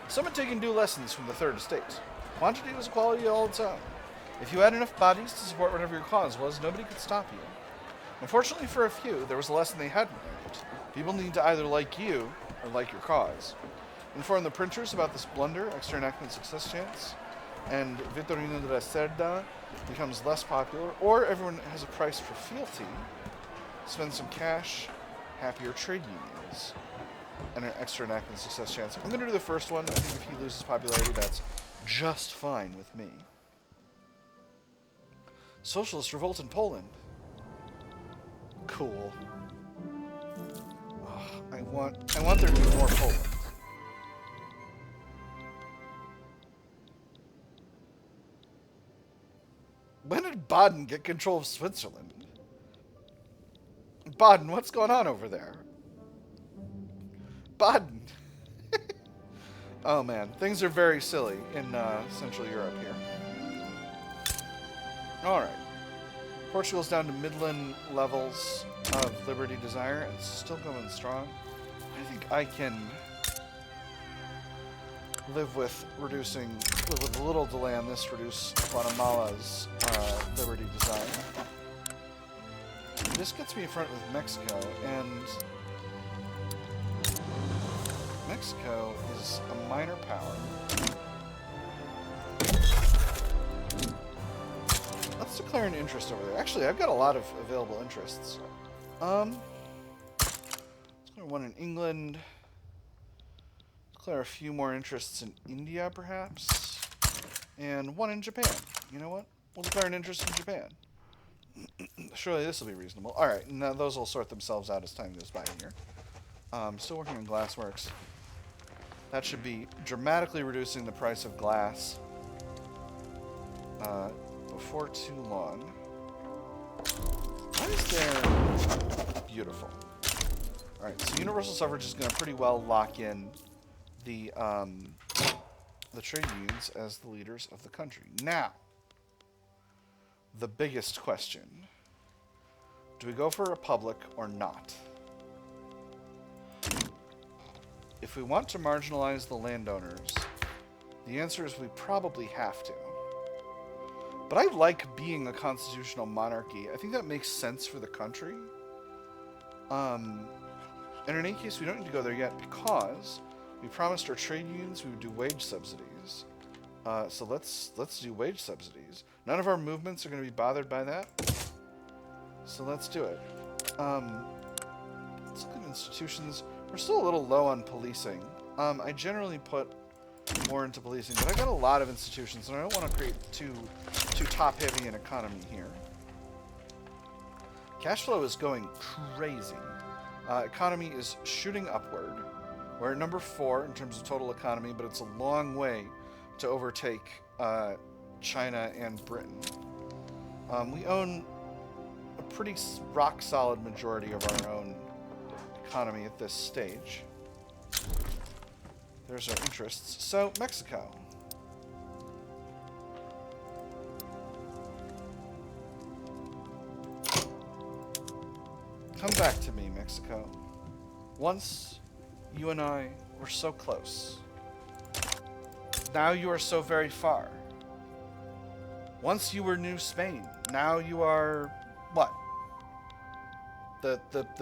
Some had taken due lessons from the Third Estate. Quantity was a quality all its own. If you had enough bodies to support whatever your cause was, nobody could stop you. Unfortunately for a few, there was a lesson they hadn't learned. People need to either like you or like your cause. Inform the printers about this blunder, extra enactment success chance, and Vitorino de la Cerda becomes less popular, or everyone has a price for fealty. Spend some cash, happier trade unions, and an extra enactment success chance. I'm going to do the first one. I think if he loses popularity, that's just fine with me. Socialist revolt in Poland. Cool. Oh, I want there to be more Poland. When did Baden get control of Switzerland? Baden, what's going on over there? Baden. Oh man, things are very silly in Central Europe here. Alright. Portugal's down to Midland levels of liberty desire. It's still going strong. I think I can live with a little delay on this, reduce Guatemala's liberty desire. This gets me in front with Mexico, and Mexico is a minor power. Let's declare an interest over there. Actually, I've got a lot of available interests. Let's declare one in England. Declare a few more interests in India, perhaps. and 1 in Japan. You know what? We'll declare an interest in Japan. Surely this will be reasonable. Alright, now those will sort themselves out as time goes by here. Still working on glassworks. That should be dramatically reducing the price of glass before too long. Why is there... Beautiful. Alright, so universal suffrage is going to pretty well lock in the trade unions as the leaders of the country. Now, the biggest question. Do we go for a republic or not? If we want to marginalize the landowners, the answer is we probably have to. But I like being a constitutional monarchy. I think that makes sense for the country. And in any case, we don't need to go there yet because we promised our trade unions we would do wage subsidies. So let's do wage subsidies. None of our movements are going to be bothered by that. So let's do it. Let's look at institutions. We're still a little low on policing. I generally put more into policing, but I've got a lot of institutions, and I don't want to create too top-heavy an economy here. Cash flow is going crazy. Economy is shooting upward. We're at number 4 in terms of total economy, but it's a long way to overtake China and Britain. We own a pretty rock-solid majority of our own economy at this stage. There's our interests. So, Mexico. Come back to me, Mexico. Once, you and I were so close. Now you are so very far. Once you were New Spain. Now you are... what? The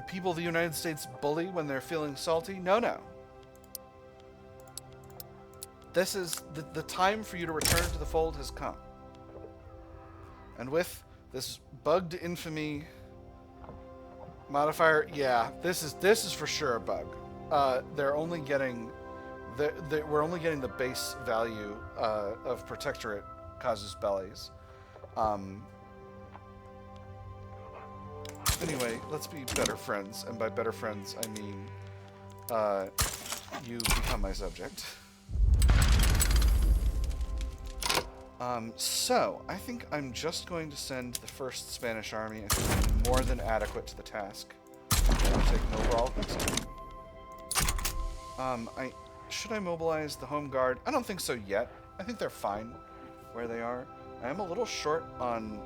people of the United States bully when they're feeling salty? No, no. This is... the time for you to return to the fold has come. And with this bugged infamy modifier, yeah, this is for sure a bug. They're only getting... we're only getting the base value of protectorate casus bellis. Anyway, let's be better friends, and by better friends I mean you become my subject. So I think I'm just going to send the first Spanish army. I think I'm more than adequate to the task. I'm taking over all of Mexico. Should I mobilize the Home Guard? I don't think so yet. I think they're fine where they are. I am a little short on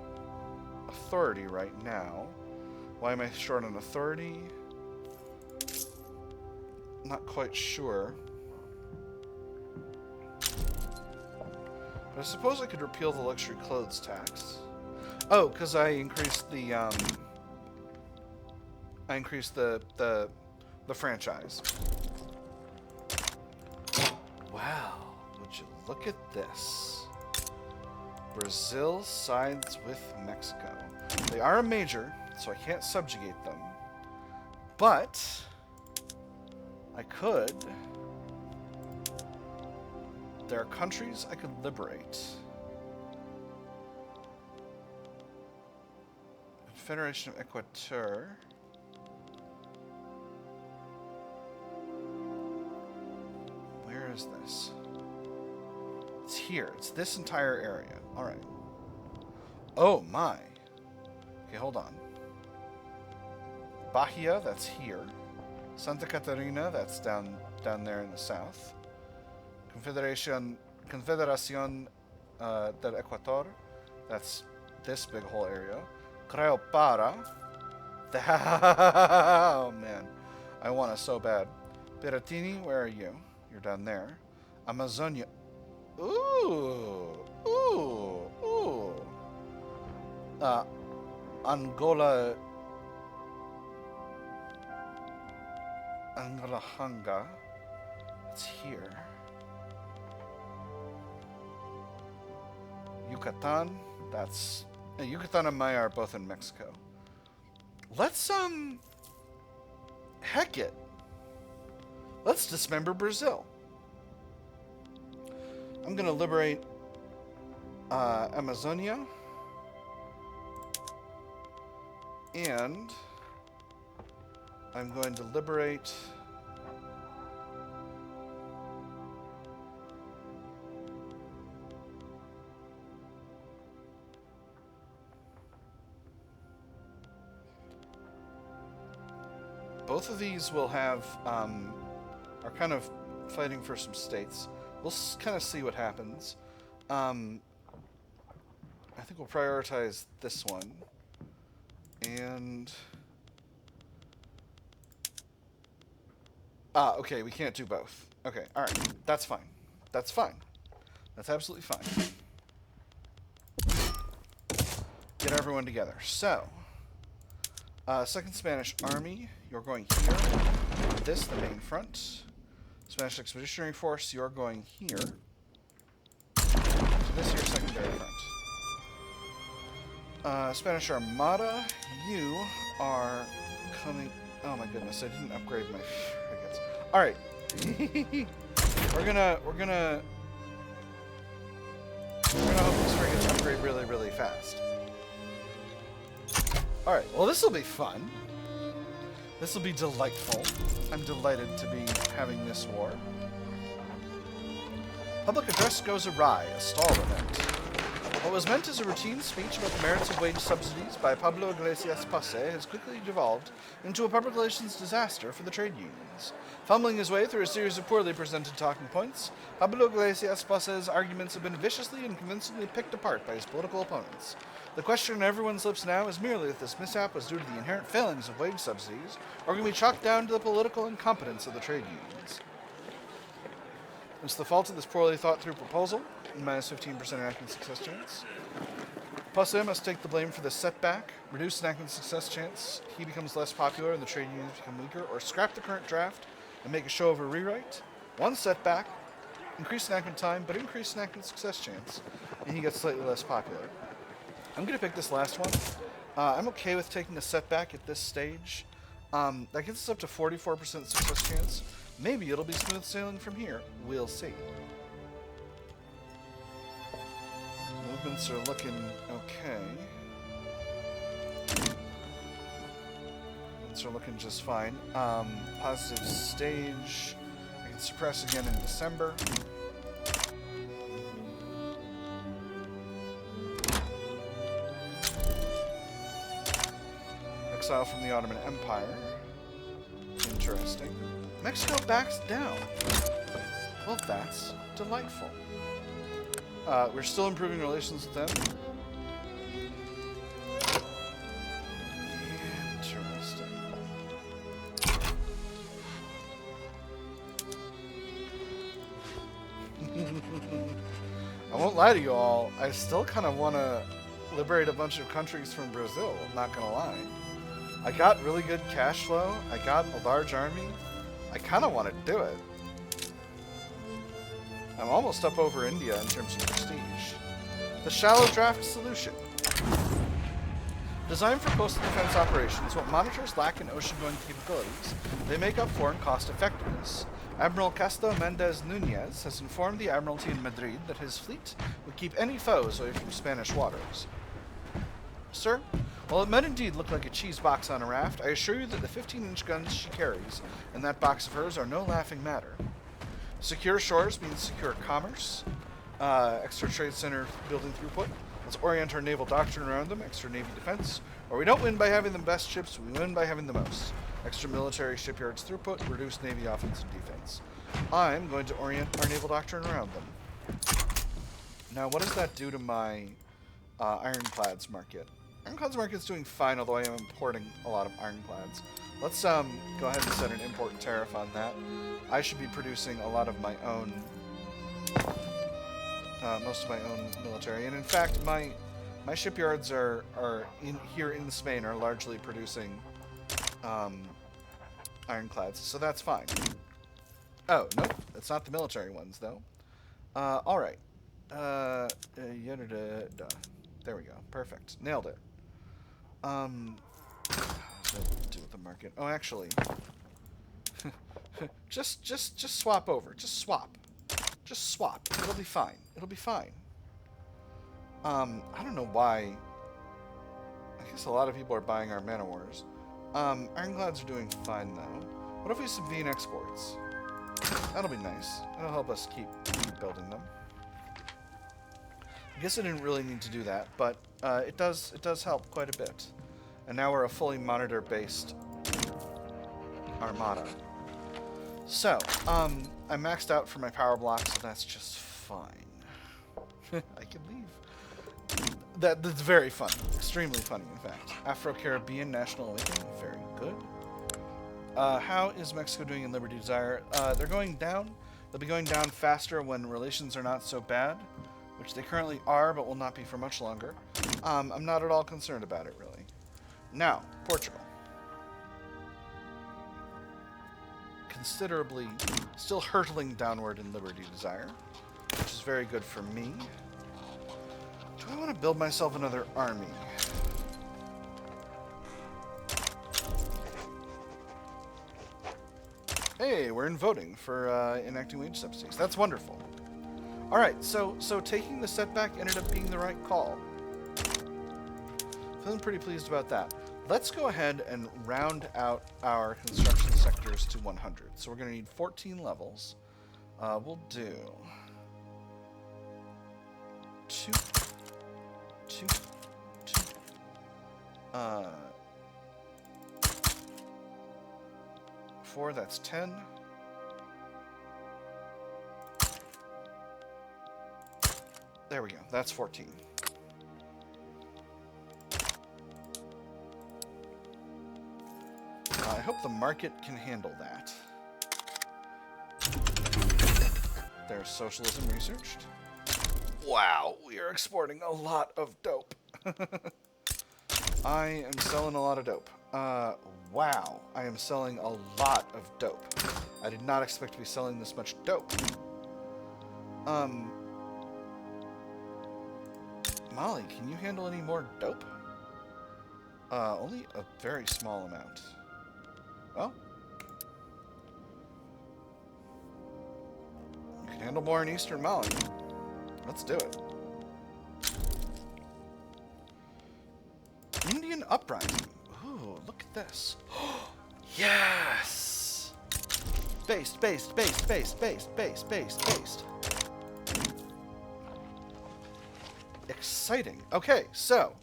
authority right now. Why am I short on authority? Not quite sure. But I suppose I could repeal the luxury clothes tax. Oh, because I increased the franchise. Wow, would you look at this? Brazil sides with Mexico. They are a major, so I can't subjugate them. But I could. There are countries I could liberate. Confederation of Equateur. Where is this? It's here. It's this entire area. Alright. Oh my. Okay, hold on. Bahia, that's here. Santa Catarina, that's down there in the south. Confederación del Ecuador, that's this big whole area. Creo para. Oh man, I want it so bad. Piratini, where are you? You're down there. Amazonia. Ooh, ooh, ooh. Angola. Angalahanga. It's here. Yucatan. That's... Yucatan and Maya are both in Mexico. Let's, heck it. Let's dismember Brazil. I'm gonna liberate Amazonia. And I'm going to liberate both of these will have are kind of fighting for some states. We'll kind of see what happens. I think we'll prioritize this one. And okay, we can't do both. Okay, all right, that's fine. That's fine. That's absolutely fine. Get everyone together. So, Second Spanish Army, you're going here. This, the main front. Spanish Expeditionary Force, you're going here. So this here, secondary front. Spanish Armada, you are coming... Oh my goodness, I didn't upgrade my frigates. Alright. We're gonna hope these frigates upgrade really, really fast. Alright, well this will be fun. This will be delightful. I'm delighted to be having this war. Public address goes awry, a stall event. What was meant as a routine speech about the merits of wage subsidies by Pablo Iglesias Pace has quickly devolved into a public relations disaster for the trade unions. Fumbling his way through a series of poorly presented talking points, Pablo Iglesias Pace's arguments have been viciously and convincingly picked apart by his political opponents. The question on everyone's lips now is merely if this mishap was due to the inherent failings of wage subsidies, or can be chalked down to the political incompetence of the trade unions. It's the fault of this poorly thought-through proposal, minus 15% enactment success chance. Pace must take the blame for this setback, reduce enactment success chance, he becomes less popular and the trade unions become weaker, or scrap the current draft and make a show of a rewrite. One setback, increase enactment time, but increase enactment success chance, and he gets slightly less popular. I'm going to pick this last one. I'm okay with taking a setback at this stage. That gets us up to 44% success chance. Maybe it'll be smooth sailing from here. We'll see. Movements are looking okay. Movements are looking just fine. Positive stage. I can suppress again in December. Exile from the Ottoman Empire. Interesting. Mexico backs down. Well, that's delightful. We're still improving relations with them. Interesting. I won't lie to you all, I still kind of want to liberate a bunch of countries from Brazil, I'm not going to lie. I got really good cash flow, I got a large army, I kind of want to do it. I'm almost up over India in terms of prestige. The shallow draft solution. Designed for coastal defense operations, what monitors lack in ocean-going capabilities, they make up for in cost effectiveness. Admiral Castro Mendez Nunez has informed the Admiralty in Madrid that his fleet would keep any foes away from Spanish waters. Sir, while it might indeed look like a cheese box on a raft, I assure you that the 15-inch guns she carries in that box of hers are no laughing matter. Secure shores means secure commerce. Extra trade center building throughput. Let's orient our naval doctrine around them. Extra navy defense. Or we don't win by having the best ships, we win by having the most. Extra military shipyards throughput. Reduce navy offense and defense. I'm going to orient our naval doctrine around them. Now, what does that do to my ironclads market? Ironclads market's doing fine, although I am importing a lot of ironclads. Let's go ahead and set an import tariff on that. I should be producing a lot of my own, most of my own military. And in fact, my shipyards are here in Spain are largely producing ironclads, so that's fine. Oh, nope, that's not the military ones, though. All right. There we go. Perfect. Nailed it. What does that do with the market? Oh, actually, just swap over. Just swap. It'll be fine. It'll be fine. I don't know why. I guess a lot of people are buying our man o' wars. Ironclads are doing fine, though. What if we subvene exports? That'll be nice. That'll help us keep building them. I guess I didn't really need to do that, but it does help quite a bit. And now we're a fully monitor-based armada. So, I maxed out for my power block, so that's just fine. I can leave. That's very funny. Extremely funny, in fact. Afro-Caribbean National Awakening. Very good. How is Mexico doing in Liberty Desire? They're going down. They'll be going down faster when relations are not so bad, which they currently are, but will not be for much longer. I'm not at all concerned about it, really. Now, Portugal. Considerably, still hurtling downward in Liberty Desire, which is very good for me. Do I want to build myself another army? Hey, we're in voting for enacting wage subsidies. That's wonderful. All right, so taking the setback ended up being the right call. Feeling pretty pleased about that. Let's go ahead and round out our construction sectors to 100. So we're going to need 14 levels. We'll do 2, 2, 2. 4, that's 10. There we go. That's 14. I hope the market can handle that. There's socialism researched. Wow, we are exporting a lot of dope. I am selling a lot of dope. Wow, I am selling a lot of dope. I did not expect to be selling this much dope. Molly, can you handle any more dope? Only a very small amount. Well, you can handle more in Eastern Mali. Let's do it. Indian Uprising. Ooh, look at this. Yes! Based. Exciting. Okay, so.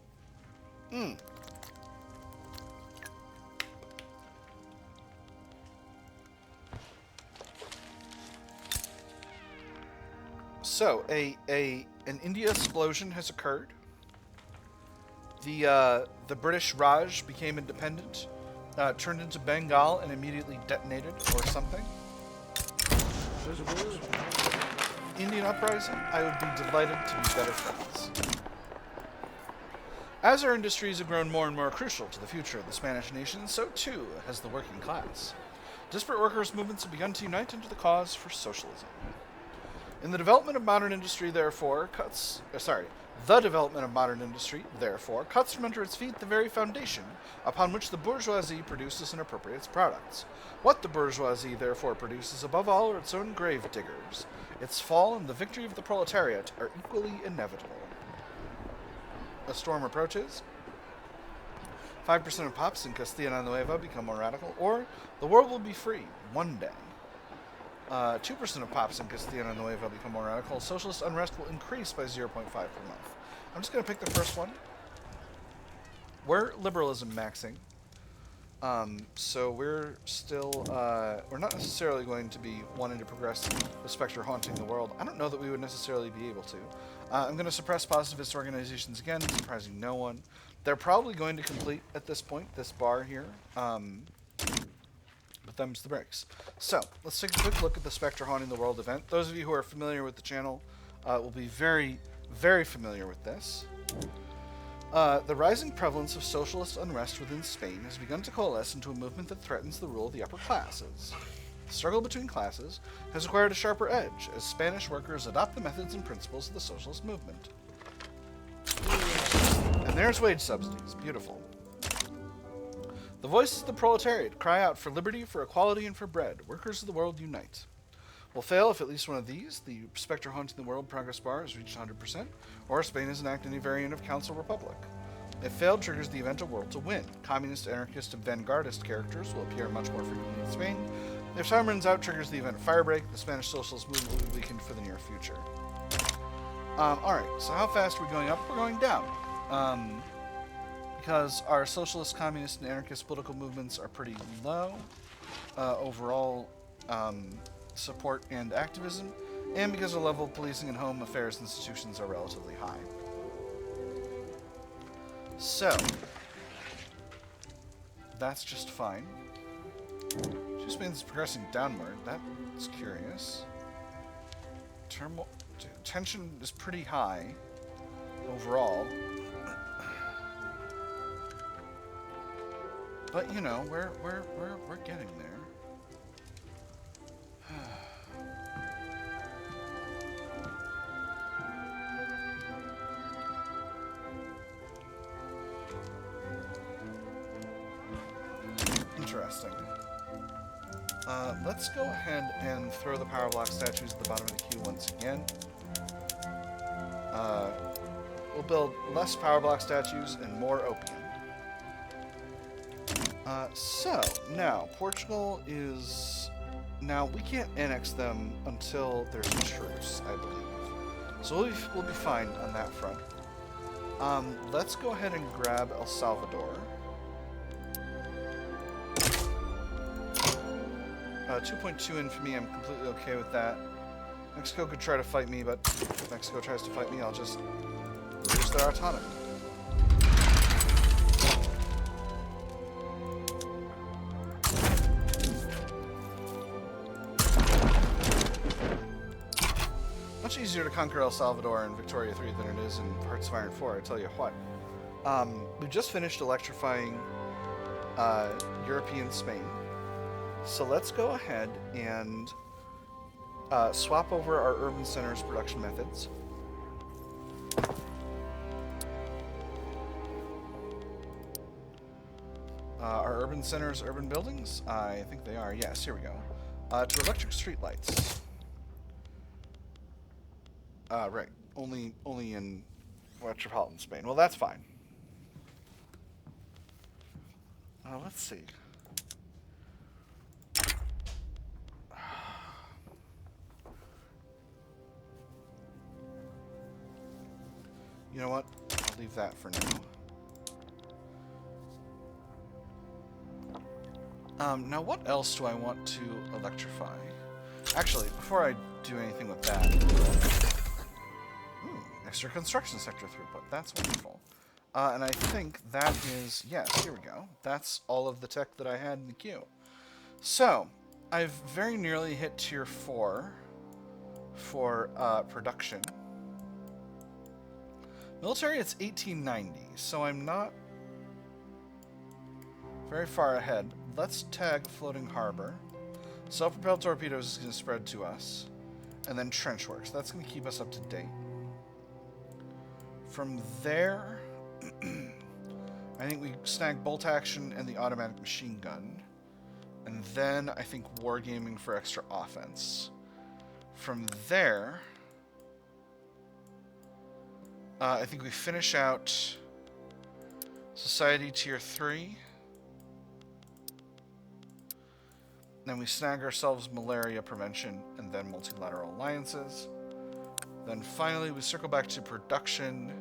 So, an India explosion has occurred. The British Raj became independent, turned into Bengal, and immediately detonated, or something. Indian uprising, I would be delighted to be better friends. As our industries have grown more and more crucial to the future of the Spanish nation, so too has the working class. Disparate workers' movements have begun to unite into the cause for socialism. In the development of modern industry, therefore, cuts from under its feet the very foundation upon which the bourgeoisie produces and appropriates products. What the bourgeoisie, therefore, produces above all are its own grave diggers. Its fall and the victory of the proletariat are equally inevitable. A storm approaches. 5% of pops in Castilla and Nueva become more radical, or the world will be free one day. 2% of pops in Castilla and Nueva become more radical. Socialist unrest will increase by 0.5 per month. I'm just going to pick the first one. We're liberalism maxing. So we're still, we're not necessarily going to be wanting to progress the specter haunting the world. I don't know that we would necessarily be able to. I'm going to suppress positivist organizations again, surprising no one. They're probably going to complete at this point, this bar here. But them's the breaks. So, let's take a quick look at the Spectre Haunting the World event. Those of you who are familiar with the channel will be very, very familiar with this. The rising prevalence of socialist unrest within Spain has begun to coalesce into a movement that threatens the rule of the upper classes. The struggle between classes has acquired a sharper edge as Spanish workers adopt the methods and principles of the socialist movement. And there's wage subsidies. Beautiful. The voices of the proletariat cry out for liberty, for equality, and for bread. Workers of the world unite. will fail if at least one of these, the spectre haunting the world progress bar, is reached 100%, or Spain is enacted a variant of Council Republic. If failed, triggers the event of world to win. Communist, anarchist, and vanguardist characters will appear much more frequently in Spain. If time runs out, triggers the event of firebreak. The Spanish socialist movement will be weakened for the near future. Alright, so how fast are we going up? We're going down. Because our socialist, communist, and anarchist political movements are pretty low. Overall support and activism. And because the level of policing and home affairs institutions are relatively high. So, that's just fine. Just means it's progressing downward. That's curious. Tension is pretty high overall. But you know, we're getting there. Interesting. Let's go ahead and throw the power block statues at the bottom of the queue once again. We'll build less power block statues and more opium. So, now, Portugal is... Now, we can't annex them until there's a truce, I believe. So we'll be fine on that front. Let's go ahead and grab El Salvador. 2.2 infamy, I'm completely okay with that. Mexico could try to fight me, but if Mexico tries to fight me, I'll just reduce their autonomy. Much easier to conquer El Salvador in Victoria 3 than it is in Hearts of Iron 4, I tell you what. We just finished electrifying European Spain. So let's go ahead and swap over our urban centers production methods. Our urban centers, urban buildings? I think they are. Yes, here we go. To electric streetlights. Right. Only in metropolitan Spain. Well, that's fine. Let's see. You know what? I'll leave that for now. Now what else do I want to electrify? Actually, before I do anything with that... Ooh, extra construction sector throughput. That's wonderful. And I think that is... Yes, here we go. That's all of the tech that I had in the queue. So, I've very nearly hit tier 4 for production. Military, it's 1890, so I'm not very far ahead. Let's tag floating harbor. Self-propelled torpedoes is going to spread to us. And then trench works. That's going to keep us up to date. From there, I think we snag bolt action and the automatic machine gun. And then I think wargaming for extra offense. From there... I think we finish out Society Tier 3. Then we snag ourselves malaria prevention and then multilateral alliances. Then finally we circle back to production.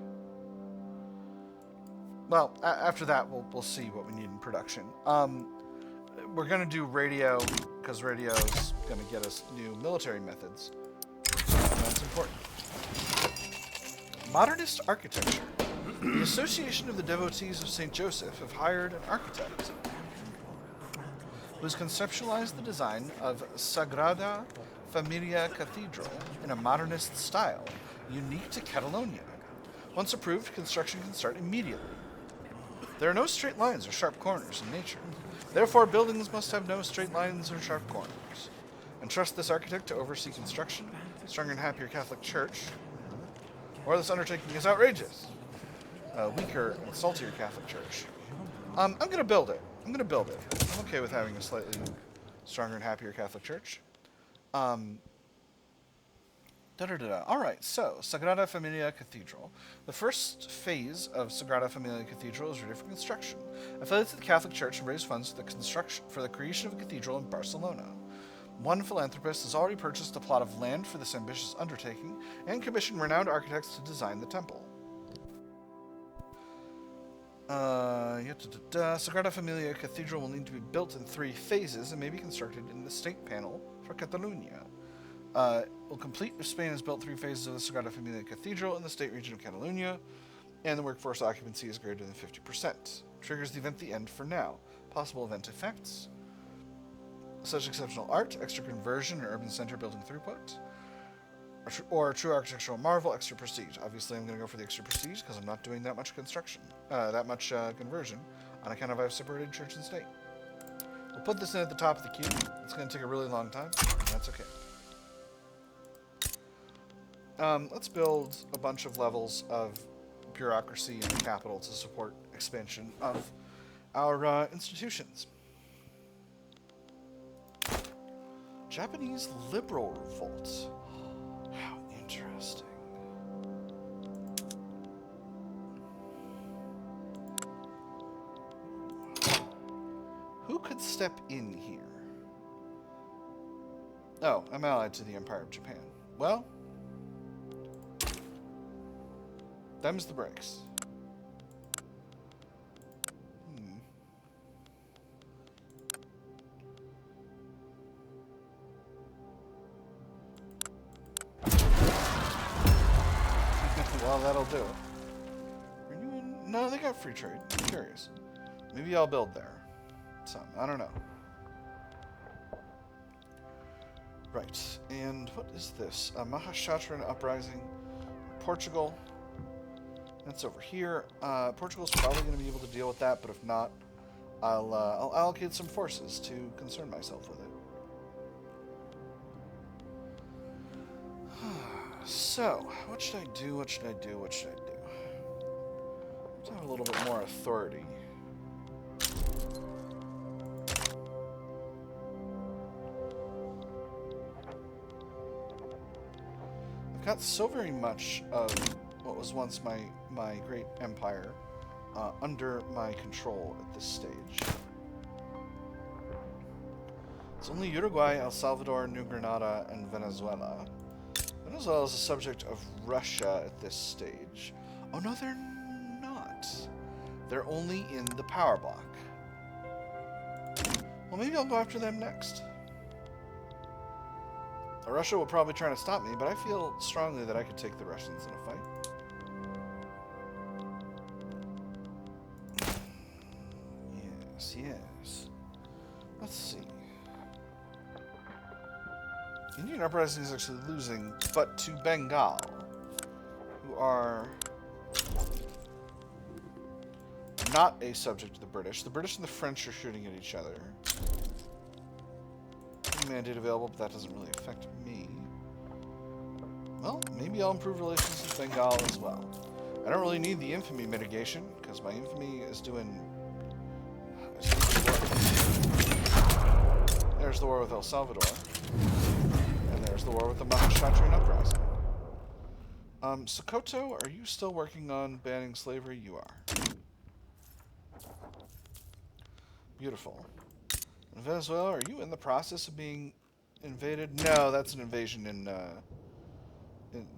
Well, after that we'll see what we need in production. We're going to do radio because radio is going to get us new military methods. That's important. Modernist architecture. The Association of the Devotees of St. Joseph have hired an architect who has conceptualized the design of Sagrada Familia Cathedral in a modernist style, unique to Catalonia. Once approved, construction can start immediately. There are no straight lines or sharp corners in nature. Therefore, buildings must have no straight lines or sharp corners. Entrust this architect to oversee construction, stronger and happier Catholic Church, or this undertaking is outrageous. A weaker and saltier Catholic Church. I'm going to build it. I'm okay with having a slightly stronger and happier Catholic Church. Alright, so, Sagrada Familia Cathedral. The first phase of Sagrada Familia Cathedral is ready for construction. Affiliates of the Catholic Church have raised funds for the creation of a cathedral in Barcelona. One philanthropist has already purchased a plot of land for this ambitious undertaking and commissioned renowned architects to design the temple. Sagrada Familia Cathedral will need to be built in 3 phases and may be constructed in the state panel for Catalonia. Will complete if Spain has built 3 phases of the Sagrada Familia Cathedral in the state region of Catalonia, and the workforce occupancy is greater than 50%. Triggers the event the end for now. Possible event effects: such exceptional art, extra conversion, and urban center building throughput, or true architectural marvel, extra prestige. Obviously, I'm going to go for the extra prestige because I'm not doing that much construction, conversion, on account of I've separated church and state. We'll put this in at the top of the queue. It's going to take a really long time, and that's okay. Let's build a bunch of levels of bureaucracy in the capital to support expansion of our institutions. Japanese liberal revolt. How interesting. Who could step in here? Oh, I'm allied to the Empire of Japan. Well, them's the breaks. Well, that'll do it. No, they got free trade. I'm curious. Maybe I'll build there. Some. I don't know. Right. And what is this? A Mahashatran uprising. Portugal. That's over here. Portugal's probably going to be able to deal with that, but if not, I'll allocate some forces to concern myself with it. So, what should I do? What should I do? What should I do? Let's have a little bit more authority. I've got so very much of what was once my great empire under my control at this stage. It's only Uruguay, El Salvador, New Granada, and Venezuela. Venezuela is a subject of Russia at this stage. Oh no, they're not. They're only in the power bloc. Well, maybe I'll go after them next. Russia will probably try to stop me, but I feel strongly that I could take the Russians in a fight. Yes. Let's see. Indian Uprising is actually losing, but to Bengal, who are not a subject of the British. The British and the French are shooting at each other. Mandate available, but that doesn't really affect me. Well, maybe I'll improve relations with Bengal as well. I don't really need the infamy mitigation, because my infamy is doing... There's the war with El Salvador. And there's the war with the Mahashatran uprising. Sokoto, are you still working on banning slavery? You are. Beautiful. In Venezuela, are you in the process of being invaded? No, that's an invasion in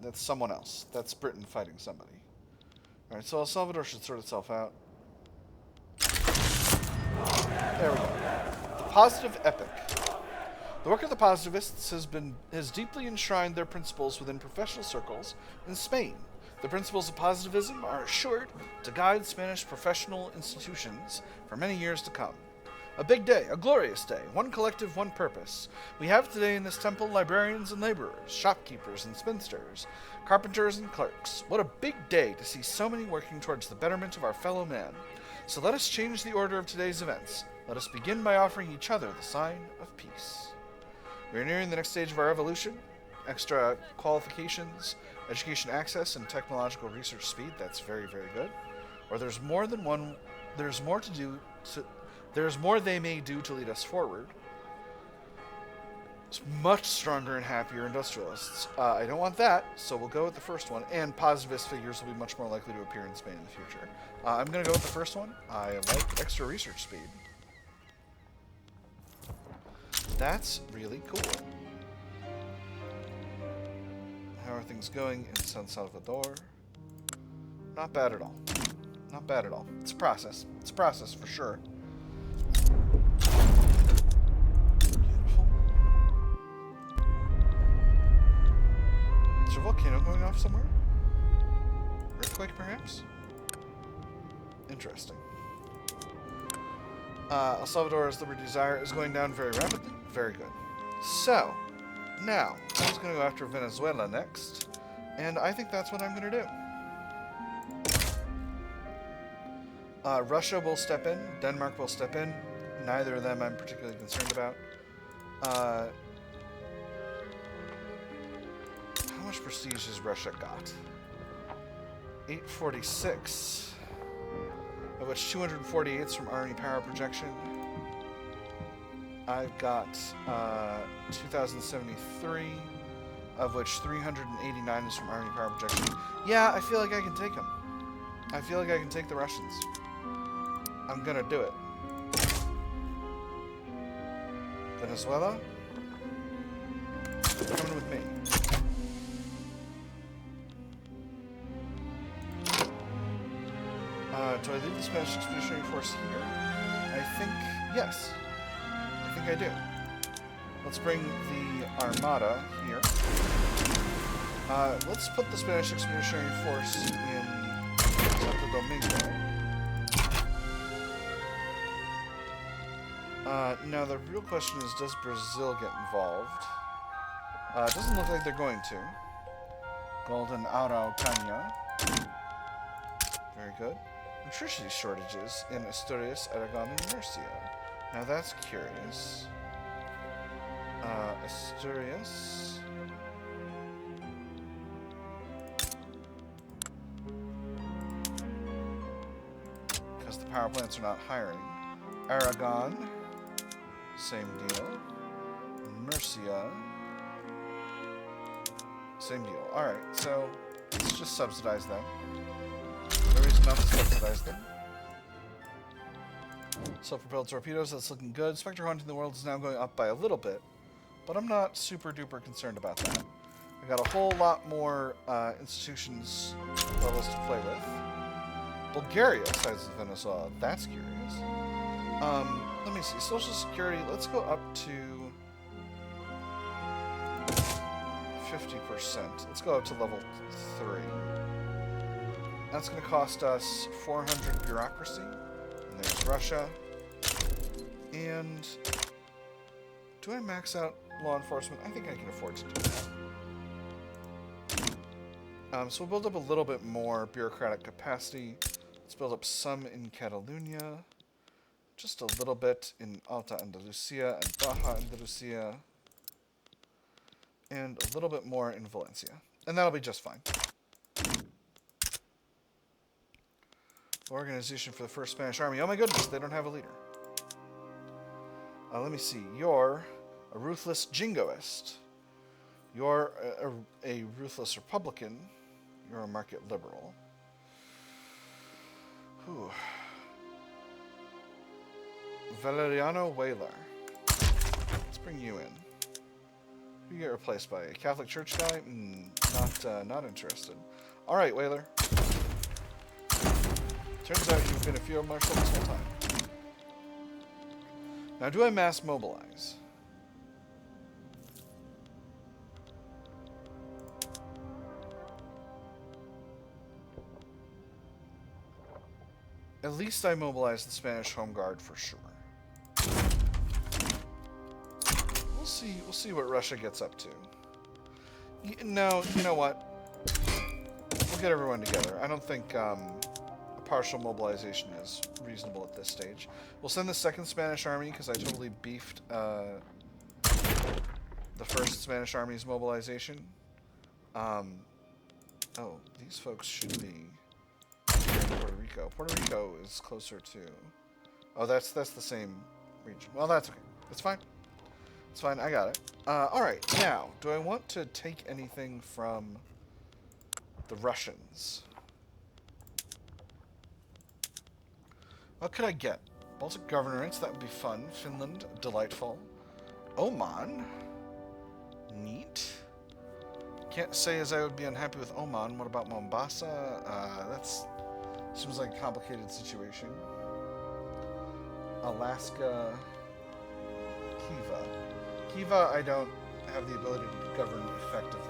that's someone else. That's Britain fighting somebody. Alright, so El Salvador should sort itself out. There we go. The positive epic. The work of the positivists has deeply enshrined their principles within professional circles in Spain. The principles of positivism are assured to guide Spanish professional institutions for many years to come. A big day, a glorious day, one collective, one purpose. We have today in this temple librarians and laborers, shopkeepers and spinsters, carpenters and clerks. What a big day to see so many working towards the betterment of our fellow man. So let us change the order of today's events. Let us begin by offering each other the sign of peace. We are nearing the next stage of our evolution. Extra qualifications, education access, and technological research speed. That's very, very good. Or there's more than one. There's more to do. There's more they may do to lead us forward. It's much stronger and happier industrialists. I don't want that, so we'll go with the first one. And positivist figures will be much more likely to appear in Spain in the future. I'm going to go with the first one. I like extra research speed. That's really cool. How are things going in San Salvador? Not bad at all. Not bad at all. It's a process. It's a process for sure. Beautiful. Is there a volcano going off somewhere? Earthquake, perhaps? Interesting. El Salvador's Liberty Desire is going down very rapidly. Very good. So, now, I was going to go after Venezuela next, and I think that's what I'm going to do. Russia will step in. Denmark will step in. Neither of them I'm particularly concerned about. How much prestige has Russia got? 846. Of which 248 is from Army Power Projection. I've got 2,073, of which 389 is from Army Power Projection. Yeah, I feel like I can take them. I feel like I can take the Russians. I'm gonna do it. Venezuela? You're coming with me. Do I leave the Spanish Expeditionary Force here? I think, yes. I think I do. Let's bring the Armada here. Let's put the Spanish Expeditionary Force in Santo Domingo. Now the real question is, does Brazil get involved? It doesn't look like they're going to. Golden Araucania. Very good. Electricity shortages in Asturias, Aragon, and Murcia. Now that's curious. Asturias. Because the power plants are not hiring. Aragon. Same deal. Murcia. Same deal. Alright, so let's just subsidize them. No reason not to subsidize them. Self-propelled torpedoes, that's looking good. Spectre hunting in the world is now going up by a little bit, but I'm not super duper concerned about that. I got a whole lot more institutions levels to play with. Bulgaria sides of Venezuela, that's curious. Let me see, Social Security, let's go up to 50%. Let's go up to level 3. That's going to cost us 400 bureaucracy. And there's Russia. And do I max out law enforcement? I think I can afford to do that. So we'll build up a little bit more bureaucratic capacity. Let's build up some in Catalonia. Just a little bit in Alta Andalusia and Baja Andalusia. And a little bit more in Valencia. And that'll be just fine. Organization for the First Spanish Army. Oh my goodness, they don't have a leader. Let me see. You're a ruthless jingoist. You're a ruthless Republican. You're a market liberal. Whew. Valeriano Whaler. Let's bring you in. You get replaced by a Catholic Church guy? Not interested. Alright, Whaler. Turns out you've been a field marshal this whole time. Now, do I mass mobilize? At least I mobilize the Spanish Home Guard for sure. We'll see what Russia gets up to. No, you know what? We'll get everyone together. I don't think partial mobilization is reasonable at this stage. We'll send the second Spanish army because I totally beefed the first Spanish army's mobilization. Oh, these folks should be in Puerto Rico. Puerto Rico is closer to... Oh, that's the same region. Well, that's okay. It's fine. It's fine, I got it. Alright, now, do I want to take anything from the Russians? What could I get? Baltic governorates, that would be fun. Finland, delightful. Oman? Neat. Can't say as I would be unhappy with Oman. What about Mombasa? That's... seems like a complicated situation. Alaska... Kiva. Kiva, I don't have the ability to govern effectively.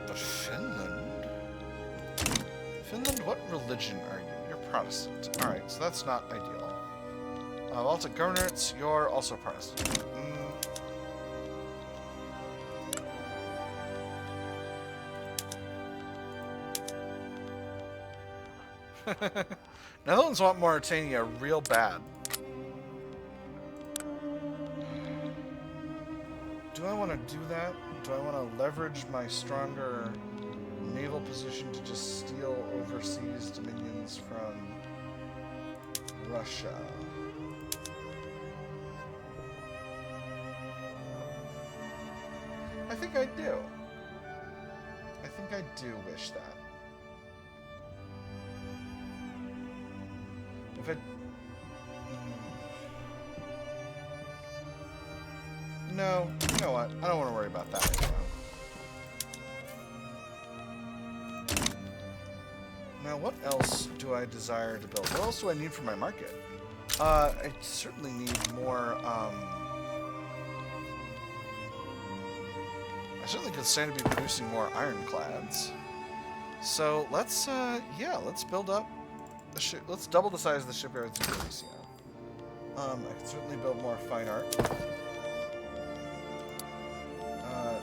But Finland? Finland, what religion are you? You're Protestant. Alright, so that's not ideal. Baltic governorates, you're also Protestant. Netherlands want Mauritania real bad. Do I want to do that? Do I want to leverage my stronger naval position to just steal overseas dominions from Russia? I think I do. I think I do wish that. If I... No, you know what? I don't want to worry about that right now. Now, what else do I desire to build? What else do I need for my market? I certainly need more, I certainly could stand to be producing more ironclads. So, let's, yeah, let's build up the ship. Let's double the size of the shipyards in Galicia. I can certainly build more fine art.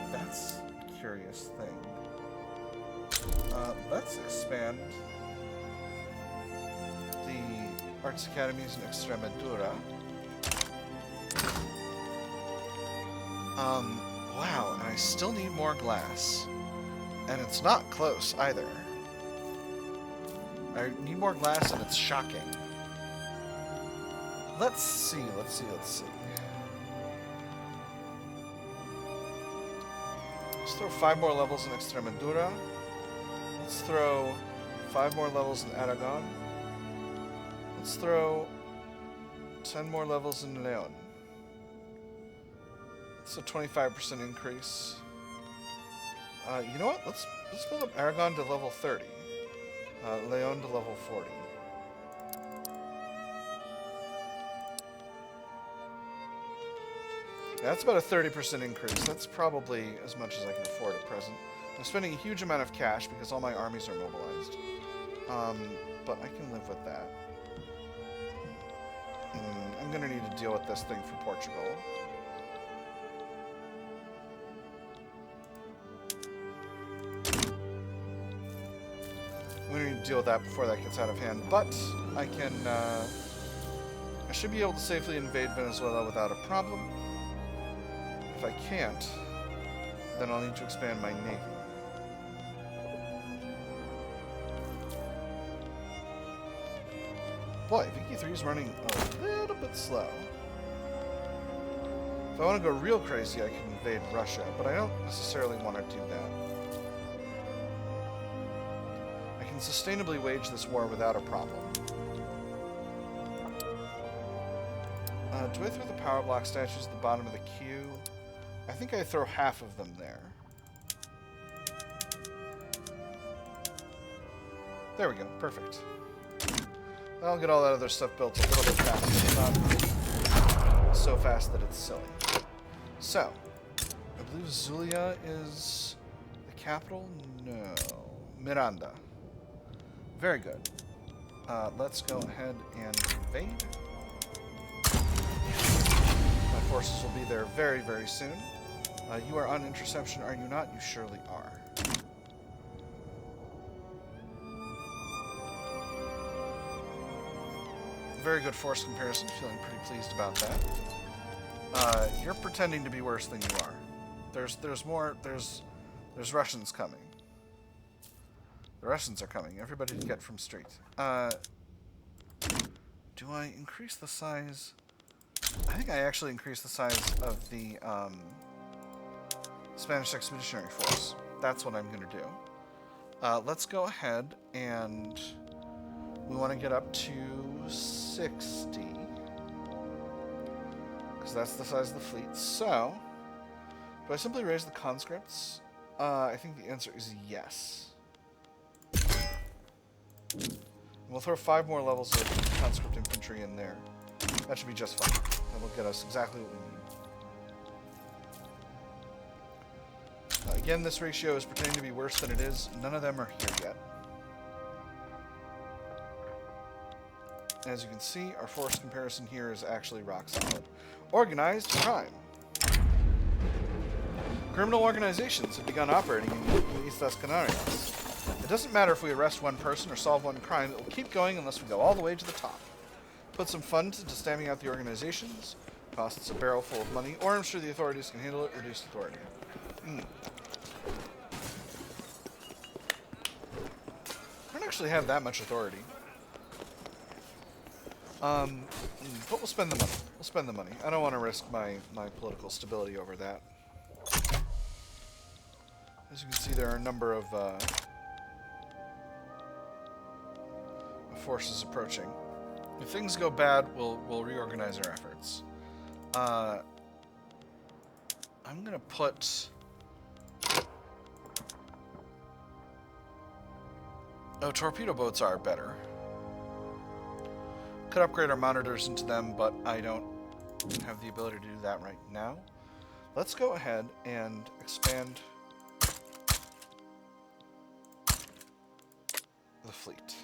That's a curious thing. Let's expand the Arts Academies in Extremadura. Wow, and I still need more glass. And it's not close, either. I need more glass, and it's shocking. Let's see. Let's throw 5 more levels in Extremadura. Let's throw 5 more levels in Aragon. Let's throw 10 more levels in Leon. It's a 25% increase. You know what? Let's build up Aragon to level 30. Leon to level 40. That's about a 30% increase. That's probably as much as I can afford at present. I'm spending a huge amount of cash because all my armies are mobilized. But I can live with that. I'm going to need to deal with this thing for Portugal. I'm going to need to deal with that before that gets out of hand. But I can... I should be able to safely invade Venezuela without a problem. If I can't, then I'll need to expand my navy. Boy, VK3 is running a little bit slow. If I want to go real crazy, I can invade Russia, but I don't necessarily want to do that. I can sustainably wage this war without a problem. Do I throw the power block statues at the bottom of the queue? I think I throw half of them there. There we go. Perfect. I'll get all that other stuff built a little bit faster. Not so fast that it's silly. So, I believe Zulia is the capital? No. Miranda. Very good. Let's go ahead and invade. My forces will be there very, very soon. You are on interception, are you not? You surely are. Very good force comparison, feeling pretty pleased about that. You're pretending to be worse than you are. There's Russians coming. The Russians are coming. Everybody to get from street. Do I increase the size? I think I actually increased the size of the Spanish Expeditionary Force. That's what I'm going to do. Let's go ahead and we want to get up to 60. Because that's the size of the fleet. So, do I simply raise the conscripts? I think the answer is yes. We'll throw 5 more levels of conscript infantry in there. That should be just fine. That will get us exactly what we need. Again, this ratio is pretending to be worse than it is. None of them are here yet. As you can see, our force comparison here is actually rock solid. Organized crime. Criminal organizations have begun operating in East Canarias. It doesn't matter if we arrest one person or solve one crime, it will keep going unless we go all the way to the top. Put some funds into stamping out the organizations, costs a barrel full of money, or I'm sure the authorities can handle it, reduced authority. I don't actually have that much authority. But we'll spend the money. We'll spend the money. I don't want to risk my political stability over that. As you can see, there are a number of forces approaching. If things go bad, we'll reorganize our efforts. I'm gonna put. Oh, torpedo boats are better. Could upgrade our monitors into them, but I don't have the ability to do that right now. Let's go ahead and expand the fleet.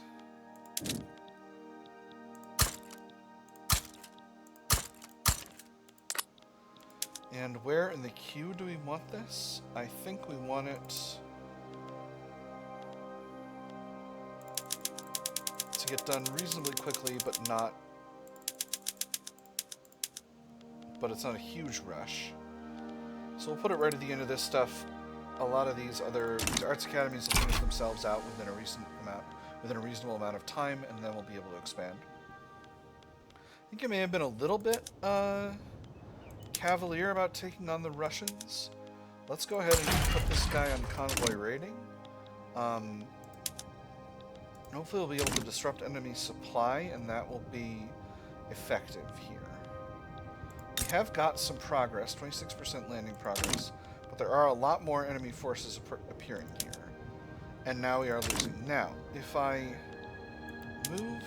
And where in the queue do we want this? I think we want it to get done reasonably quickly, but it's not a huge rush. So we'll put it right at the end of this stuff. A lot of these arts academies will finish themselves out within a reasonable amount of time, and then we'll be able to expand. I think it may have been a little bit cavalier about taking on the Russians. Let's go ahead and put this guy on convoy raiding. Hopefully we'll be able to disrupt enemy supply, and that will be effective here. We have got some progress, 26% landing progress, but there are a lot more enemy forces appearing here. And now we are losing. Now, if I move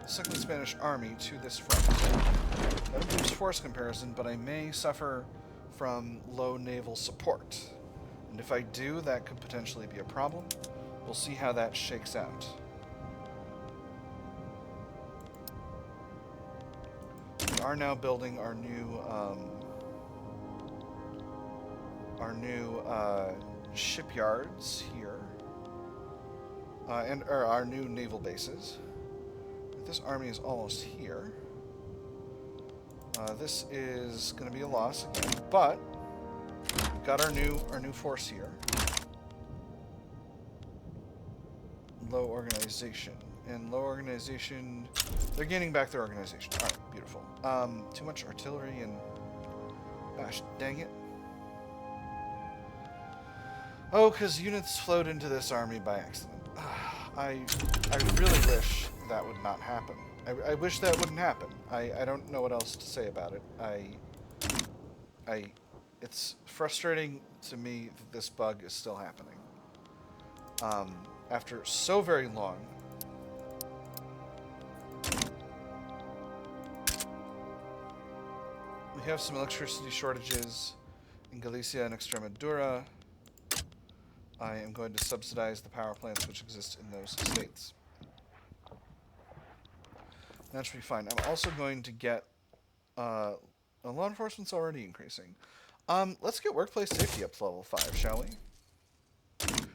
the 2nd Spanish Army to this front, that improves force comparison, but I may suffer from low naval support. And if I do, that could potentially be a problem. We'll see how that shakes out. We are now building our new shipyards here, and our new naval bases. This army is almost here. This is going to be a loss again, but we've got our new force here. Low organization. And low organization, they're gaining back their organization. Alright, beautiful. Too much artillery and gosh dang it. Oh, because units flowed into this army by accident. I really wish that would not happen. I wish that wouldn't happen. I don't know what else to say about it. It's frustrating to me that this bug is still happening. After so very long. We have some electricity shortages in Galicia and Extremadura. I am going to subsidize the power plants which exist in those states. That should be fine. I'm also going to get law enforcement's already increasing. Let's get workplace safety up to level 5, shall we?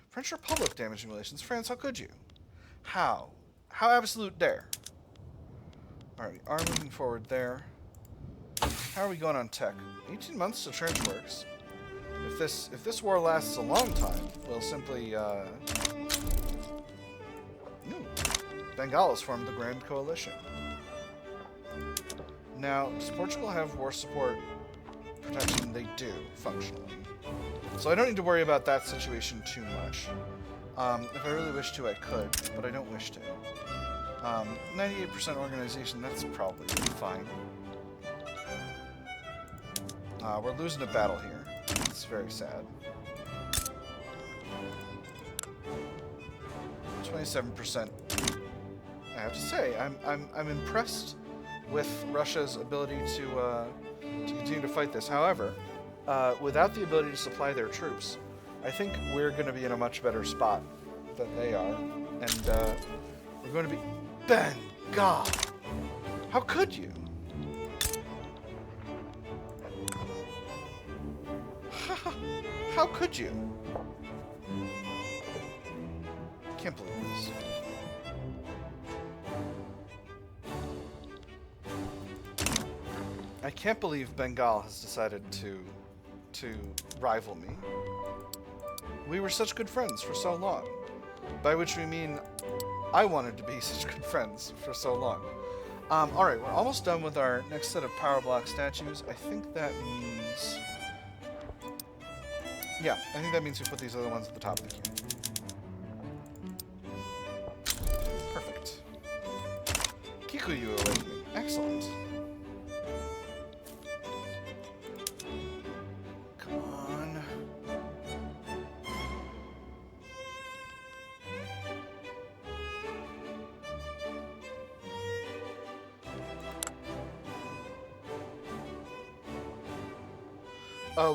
French Republic damaging relations. France, how could you? How? How absolute dare? Alright, we are moving forward there. How are we going on tech? 18 months to trench works. If this war lasts a long time, we'll simply Bengal has formed the Grand Coalition. Now, does Portugal have war support protection? They do, functionally. So I don't need to worry about that situation too much. If I really wish to, I could, but I don't wish to. 98% organization, that's probably fine. We're losing a battle here. It's very sad. 27%. I have to say, I'm impressed with Russia's ability to continue to fight this. However, without the ability to supply their troops, I think we're going to be in a much better spot than they are, and we're going to be... Bengal! How could you? How could you? Can't believe this. I can't believe Bengal has decided to rival me. We were such good friends for so long. By which we mean I wanted to be such good friends for so long. Alright, we're almost done with our next set of power block statues. I think that means... Yeah, I think that means we put these other ones at the top of the queue. Perfect. Kikuyu awakening. Excellent. Come on.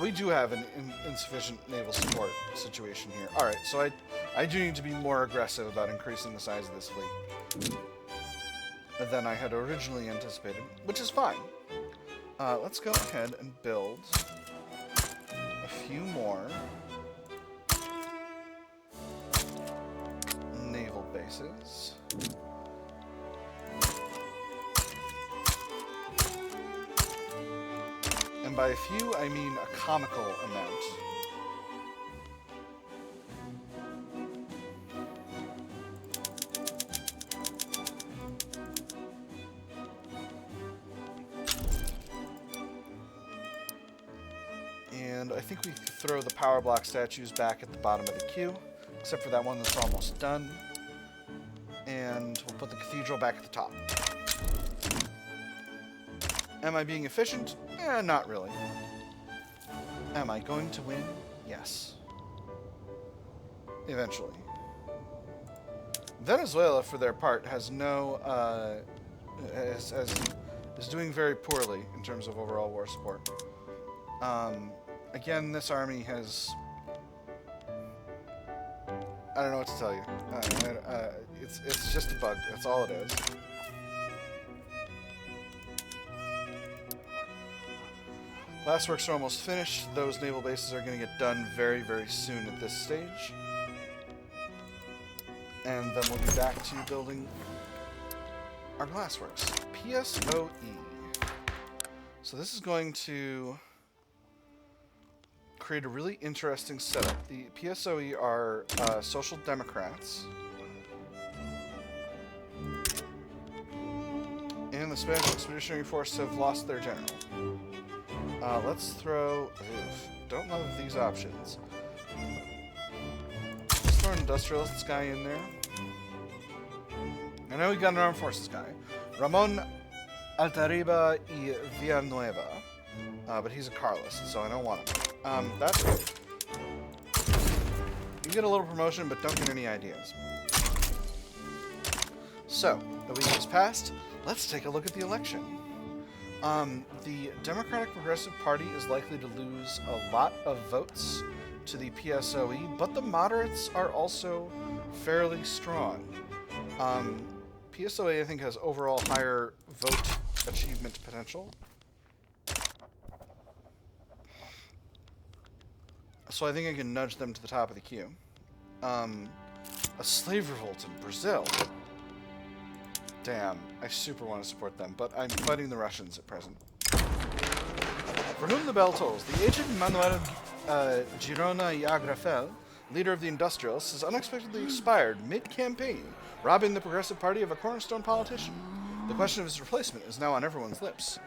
We do have an insufficient naval support situation here. Alright, so I do need to be more aggressive about increasing the size of this fleet than I had originally anticipated, which is fine. Let's go ahead and build a few more naval bases. And by a few, I mean a comical amount. And I think we throw the power block statues back at the bottom of the queue, except for that one that's almost done. And we'll put the cathedral back at the top. Am I being efficient? Not really. Am I going to win? Yes. Eventually. Venezuela, for their part, has no... is doing very poorly in terms of overall war support. Again, this army has... I don't know what to tell you. It's just a bug. That's all it is. Last works are almost finished. Those naval bases are going to get done very, very soon at this stage. And then we'll be back to building our glassworks. PSOE. So this is going to create a really interesting setup. The PSOE are social democrats. And the Spanish Expeditionary Force have lost their general. Let's throw... don't love these options. Let's throw an industrialist guy in there. I know we got an armed forces guy. Ramon Altarriba y Villanueva. But he's a Carlist, so I don't want him. That's good. You get a little promotion, but don't get any ideas. So, the week has passed. Let's take a look at the election. The Democratic Progressive Party is likely to lose a lot of votes to the PSOE, but the moderates are also fairly strong. PSOE, I think, has overall higher vote achievement potential. So I think I can nudge them to the top of the queue. A slave revolt in Brazil. Damn, I super want to support them, but I'm fighting the Russians at present. For whom the bell tolls, the aged Manuel Girona y Agrafel, leader of the Industrialists, has unexpectedly expired mid-campaign, robbing the Progressive Party of a cornerstone politician. The question of his replacement is now on everyone's lips.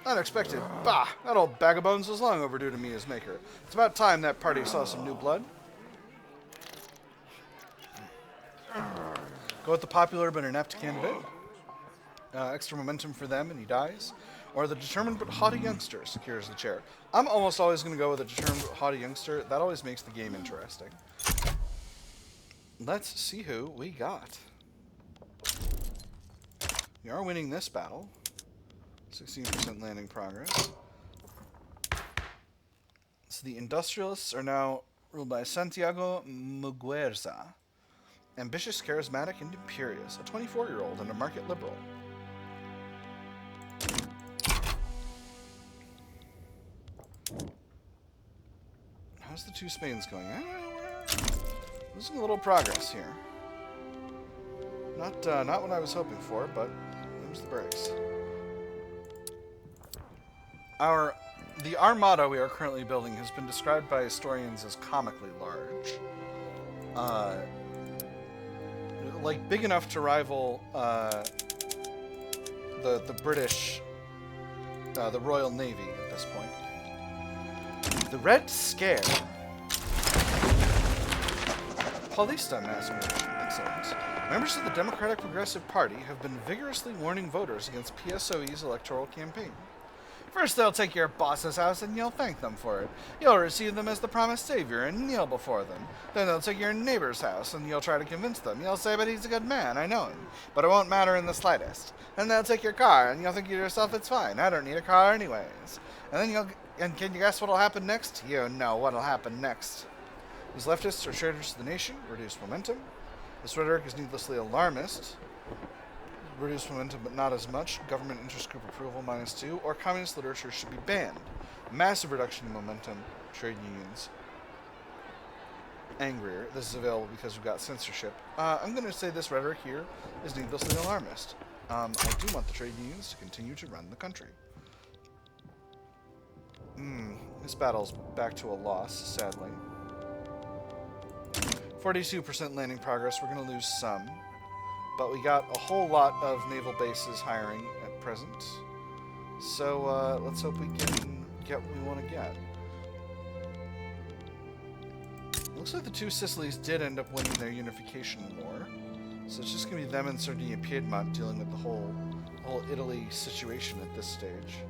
Unexpected. Bah! That old bag of bones was long overdue to me as maker. It's about time that party saw some new blood. Go with the popular but inept candidate. Extra momentum for them and he dies. Or the determined but haughty youngster secures the chair. I'm almost always going to go with a determined but haughty youngster. That always makes the game interesting. Let's see who we got. We are winning this battle. 16% landing progress. So the industrialists are now ruled by Santiago Muguerza. Ambitious, charismatic, and imperious. A 24-year-old and a market liberal. How's the two Spains going? We're losing a little progress here. Not what I was hoping for, but there's the breaks. The armada we are currently building has been described by historians as comically large. Like big enough to rival the British, the Royal Navy at this point. The Red Scare. Paulista mass militia. Excellent. Members of the Democratic Progressive Party have been vigorously warning voters against PSOE's electoral campaign. First, they'll take your boss's house and you'll thank them for it. You'll receive them as the promised savior and kneel before them. Then they'll take your neighbor's house and you'll try to convince them. You'll say, but he's a good man, I know him. But it won't matter in the slightest. Then they'll take your car and you'll think to yourself, it's fine, I don't need a car anyways. And can you guess what'll happen next? You know what'll happen next. These leftists are traitors to the nation, reduce momentum. This rhetoric is needlessly alarmist. Reduce momentum, but not as much. Government interest group approval -2, or communist literature should be banned. Massive reduction in momentum. Trade unions. Angrier. This is available because we've got censorship. I'm going to say this rhetoric here is needlessly alarmist. I do want the trade unions to continue to run the country. This battle's back to a loss, sadly. 42% landing progress. We're going to lose some. But we got a whole lot of naval bases hiring at present. So let's hope we can get what we want to get. Looks like the two Sicilies did end up winning their unification war. So it's just going to be them and Sardinia-Piedmont dealing with the whole Italy situation at this stage.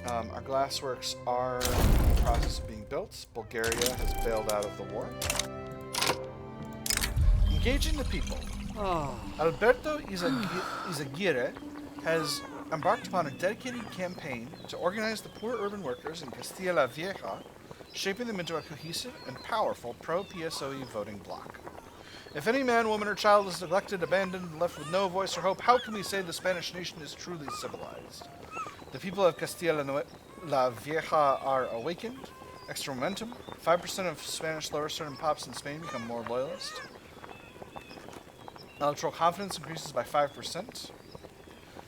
Our glassworks are in the process of being built. Bulgaria has bailed out of the war. Engaging the people. Alberto Izaguirre has embarked upon a dedicated campaign to organize the poor urban workers in Castilla la Vieja, shaping them into a cohesive and powerful pro-PSOE voting bloc. If any man, woman, or child is neglected, abandoned, and left with no voice or hope, how can we say the Spanish nation is truly civilized? The people of Castilla la Vieja are awakened. Extra momentum. 5% of Spanish lower stern pops in Spain become more loyalist. Electoral confidence increases by 5%.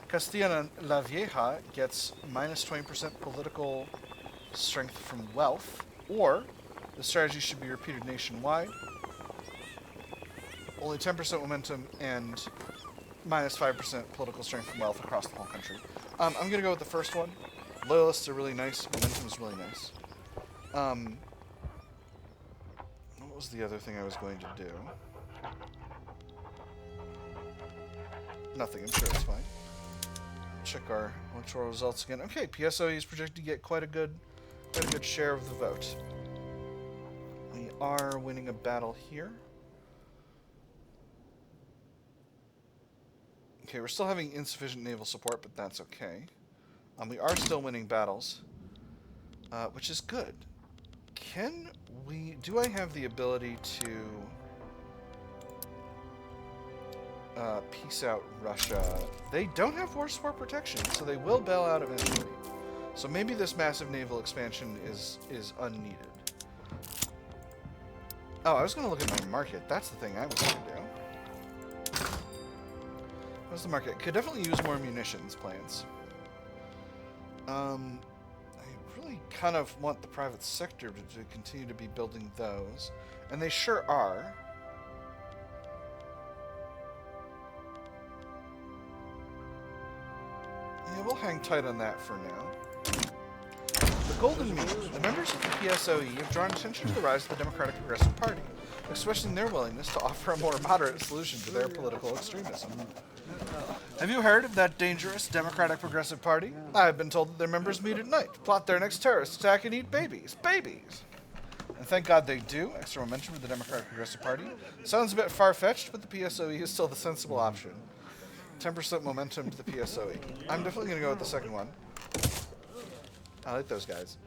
Castilla la Vieja gets -20% political strength from wealth, or the strategy should be repeated nationwide. Only 10% momentum and -5% political strength from wealth across the whole country. I'm going to go with the first one. Loyalists are really nice. Momentum is really nice. What was the other thing I was going to do? Nothing, I'm sure it's fine. Check our electoral results again. Okay, PSOE is projected to get quite a good share of the vote. We are winning a battle here. Okay, we're still having insufficient naval support, but that's okay. We are still winning battles, which is good. Do I have the ability to peace out Russia? They don't have war support protection, so they will bail out eventually. So maybe this massive naval expansion is unneeded. Oh, I was going to look at my market. That's the thing I was going to do. What's the market? Could definitely use more munitions plants. I really kind of want the private sector to continue to be building those. And they sure are. Yeah, we'll hang tight on that for now. The Golden Mean. The members of the PSOE have drawn attention to the rise of the Democratic Progressive Party, expressing their willingness to offer a more moderate solution to their political extremism. Have you heard of that dangerous Democratic Progressive Party? I've been told that their members meet at night, plot their next terrorist attack, and eat babies. Babies! And thank God they do. Extra momentum for the Democratic Progressive Party. Sounds a bit far-fetched, but the PSOE is still the sensible option. 10% momentum to the PSOE. I'm definitely going to go with the second one. I like those guys.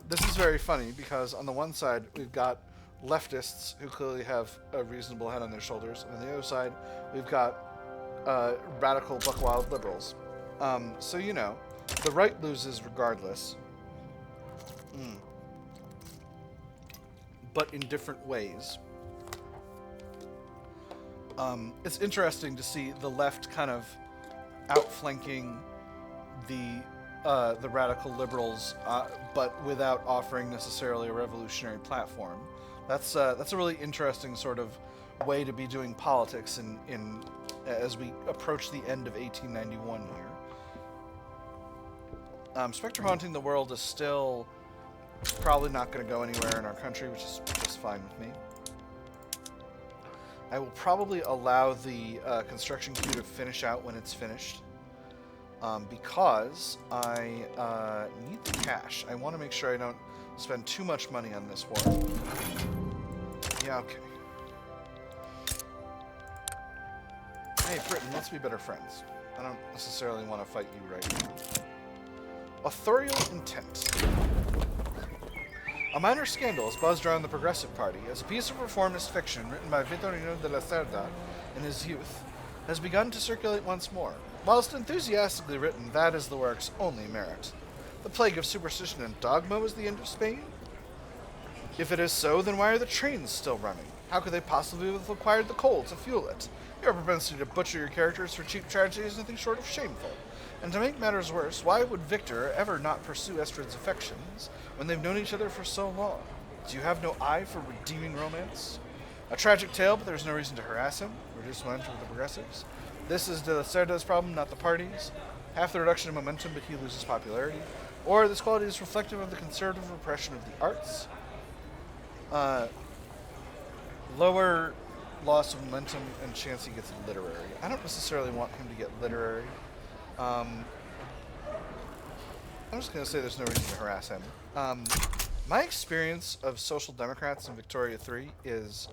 This is very funny because on the one side we've got leftists who clearly have a reasonable head on their shoulders, and on the other side we've got radical buck-wild liberals. So you know, the right loses regardless, but in different ways. It's interesting to see the left kind of outflanking the radical liberals, but without offering necessarily a revolutionary platform. That's a really interesting sort of way to be doing politics in as we approach the end of 1891 here. Spectre haunting the world is still probably not going to go anywhere in our country, which is just fine with me. I will probably allow the construction queue to finish out when it's finished. Because I need the cash. I want to make sure I don't spend too much money on this war. Yeah, okay. Hey, Britain, let's be better friends. I don't necessarily want to fight you right now. Authorial intent. A minor scandal has buzzed around the Progressive Party as a piece of reformist fiction written by Vitorino de la Cerda in his youth has begun to circulate once more. Whilst enthusiastically written, that is the work's only merit. The plague of superstition and dogma was the end of Spain? If it is so, then why are the trains still running? How could they possibly have acquired the coal to fuel it? Your propensity to butcher your characters for cheap tragedy is nothing short of shameful. And to make matters worse, why would Victor ever not pursue Estrid's affections when they've known each other for so long? Do you have no eye for redeeming romance? A tragic tale, but there's no reason to harass him. Reduce momentum with the progressives. This is de la Cerda's problem, not the party's. Half the reduction in momentum, but he loses popularity. Or this quality is reflective of the conservative repression of the arts. Lower loss of momentum and chance he gets literary. I don't necessarily want him to get literary. I'm just going to say there's no reason to harass him. My experience of Social Democrats in Victoria 3 is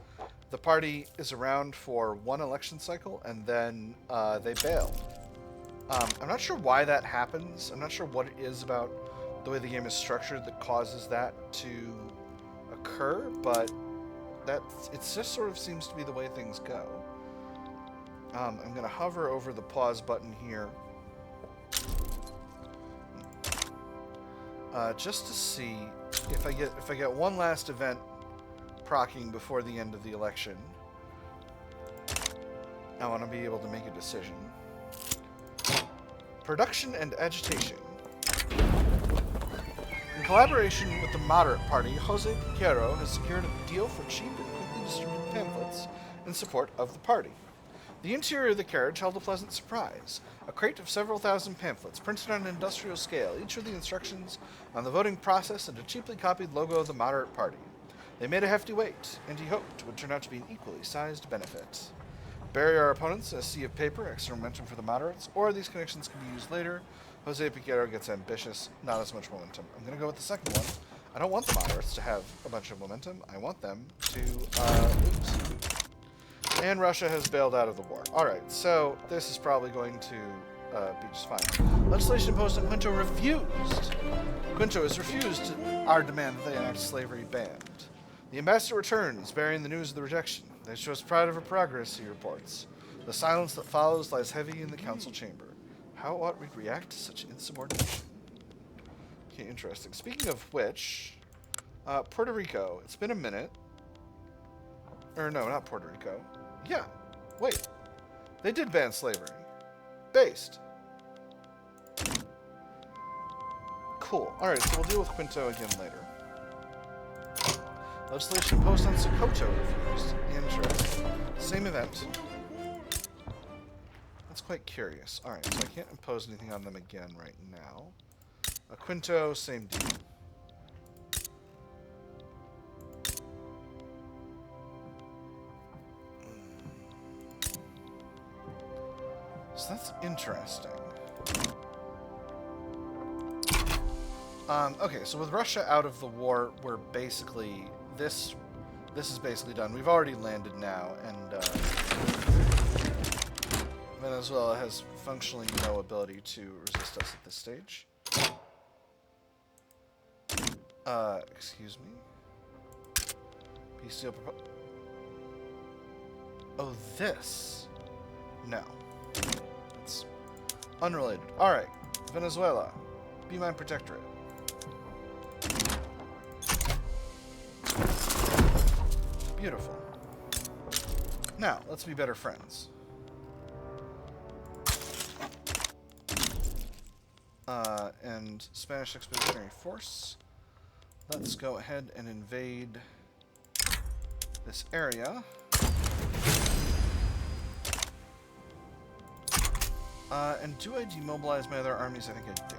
the party is around for one election cycle and then they bail. I'm not sure why that happens. I'm not sure what it is about the way the game is structured that causes that to occur, but it just sort of seems to be the way things go. I'm going to hover over the pause button here just to see if I get one last event proccing before the end of the election. I want to be able to make a decision. Production and agitation. In collaboration with the moderate party, Jose Piquero has secured a deal for cheap and quickly distributed pamphlets in support of the party. The interior of the carriage held a pleasant surprise. A crate of several thousand pamphlets printed on an industrial scale, each with the instructions on the voting process and a cheaply copied logo of the moderate party. They made a hefty weight, and he hoped would turn out to be an equally sized benefit. Bury our opponents in a sea of paper, extra momentum for the moderates, or these connections can be used later. Jose Piquero gets ambitious, not as much momentum. I'm going to go with the second one. I don't want the moderates to have a bunch of momentum. I want them to lose. And Russia has bailed out of the war. Alright, so this is probably going to be just fine. Legislation imposed on Quinto refused. Quinto has refused our demand that they enact slavery banned. The ambassador returns, bearing the news of the rejection. They show us pride of her progress, he reports. The silence that follows lies heavy in the council chamber. How ought we react to such insubordination? Okay, interesting. Speaking of which, Puerto Rico. It's been a minute. Or no, not Puerto Rico. Yeah. Wait. They did ban slavery. Based. Cool. Alright, so we'll deal with Quinto again later. Legislation imposed on Sokoto refused. Interesting. Same event. That's quite curious. Alright, so I can't impose anything on them again right now. A Quinto, same deal. So that's interesting. Okay, so with Russia out of the war, we're basically... This is basically done. We've already landed now, and Venezuela has functionally no ability to resist us at this stage. Excuse me? Peace deal Oh, this? No. It's unrelated. Alright, Venezuela. Be my protectorate. Beautiful. Now, let's be better friends. And Spanish Expeditionary Force. Let's go ahead and invade this area. And do I demobilize my other armies? I think I do.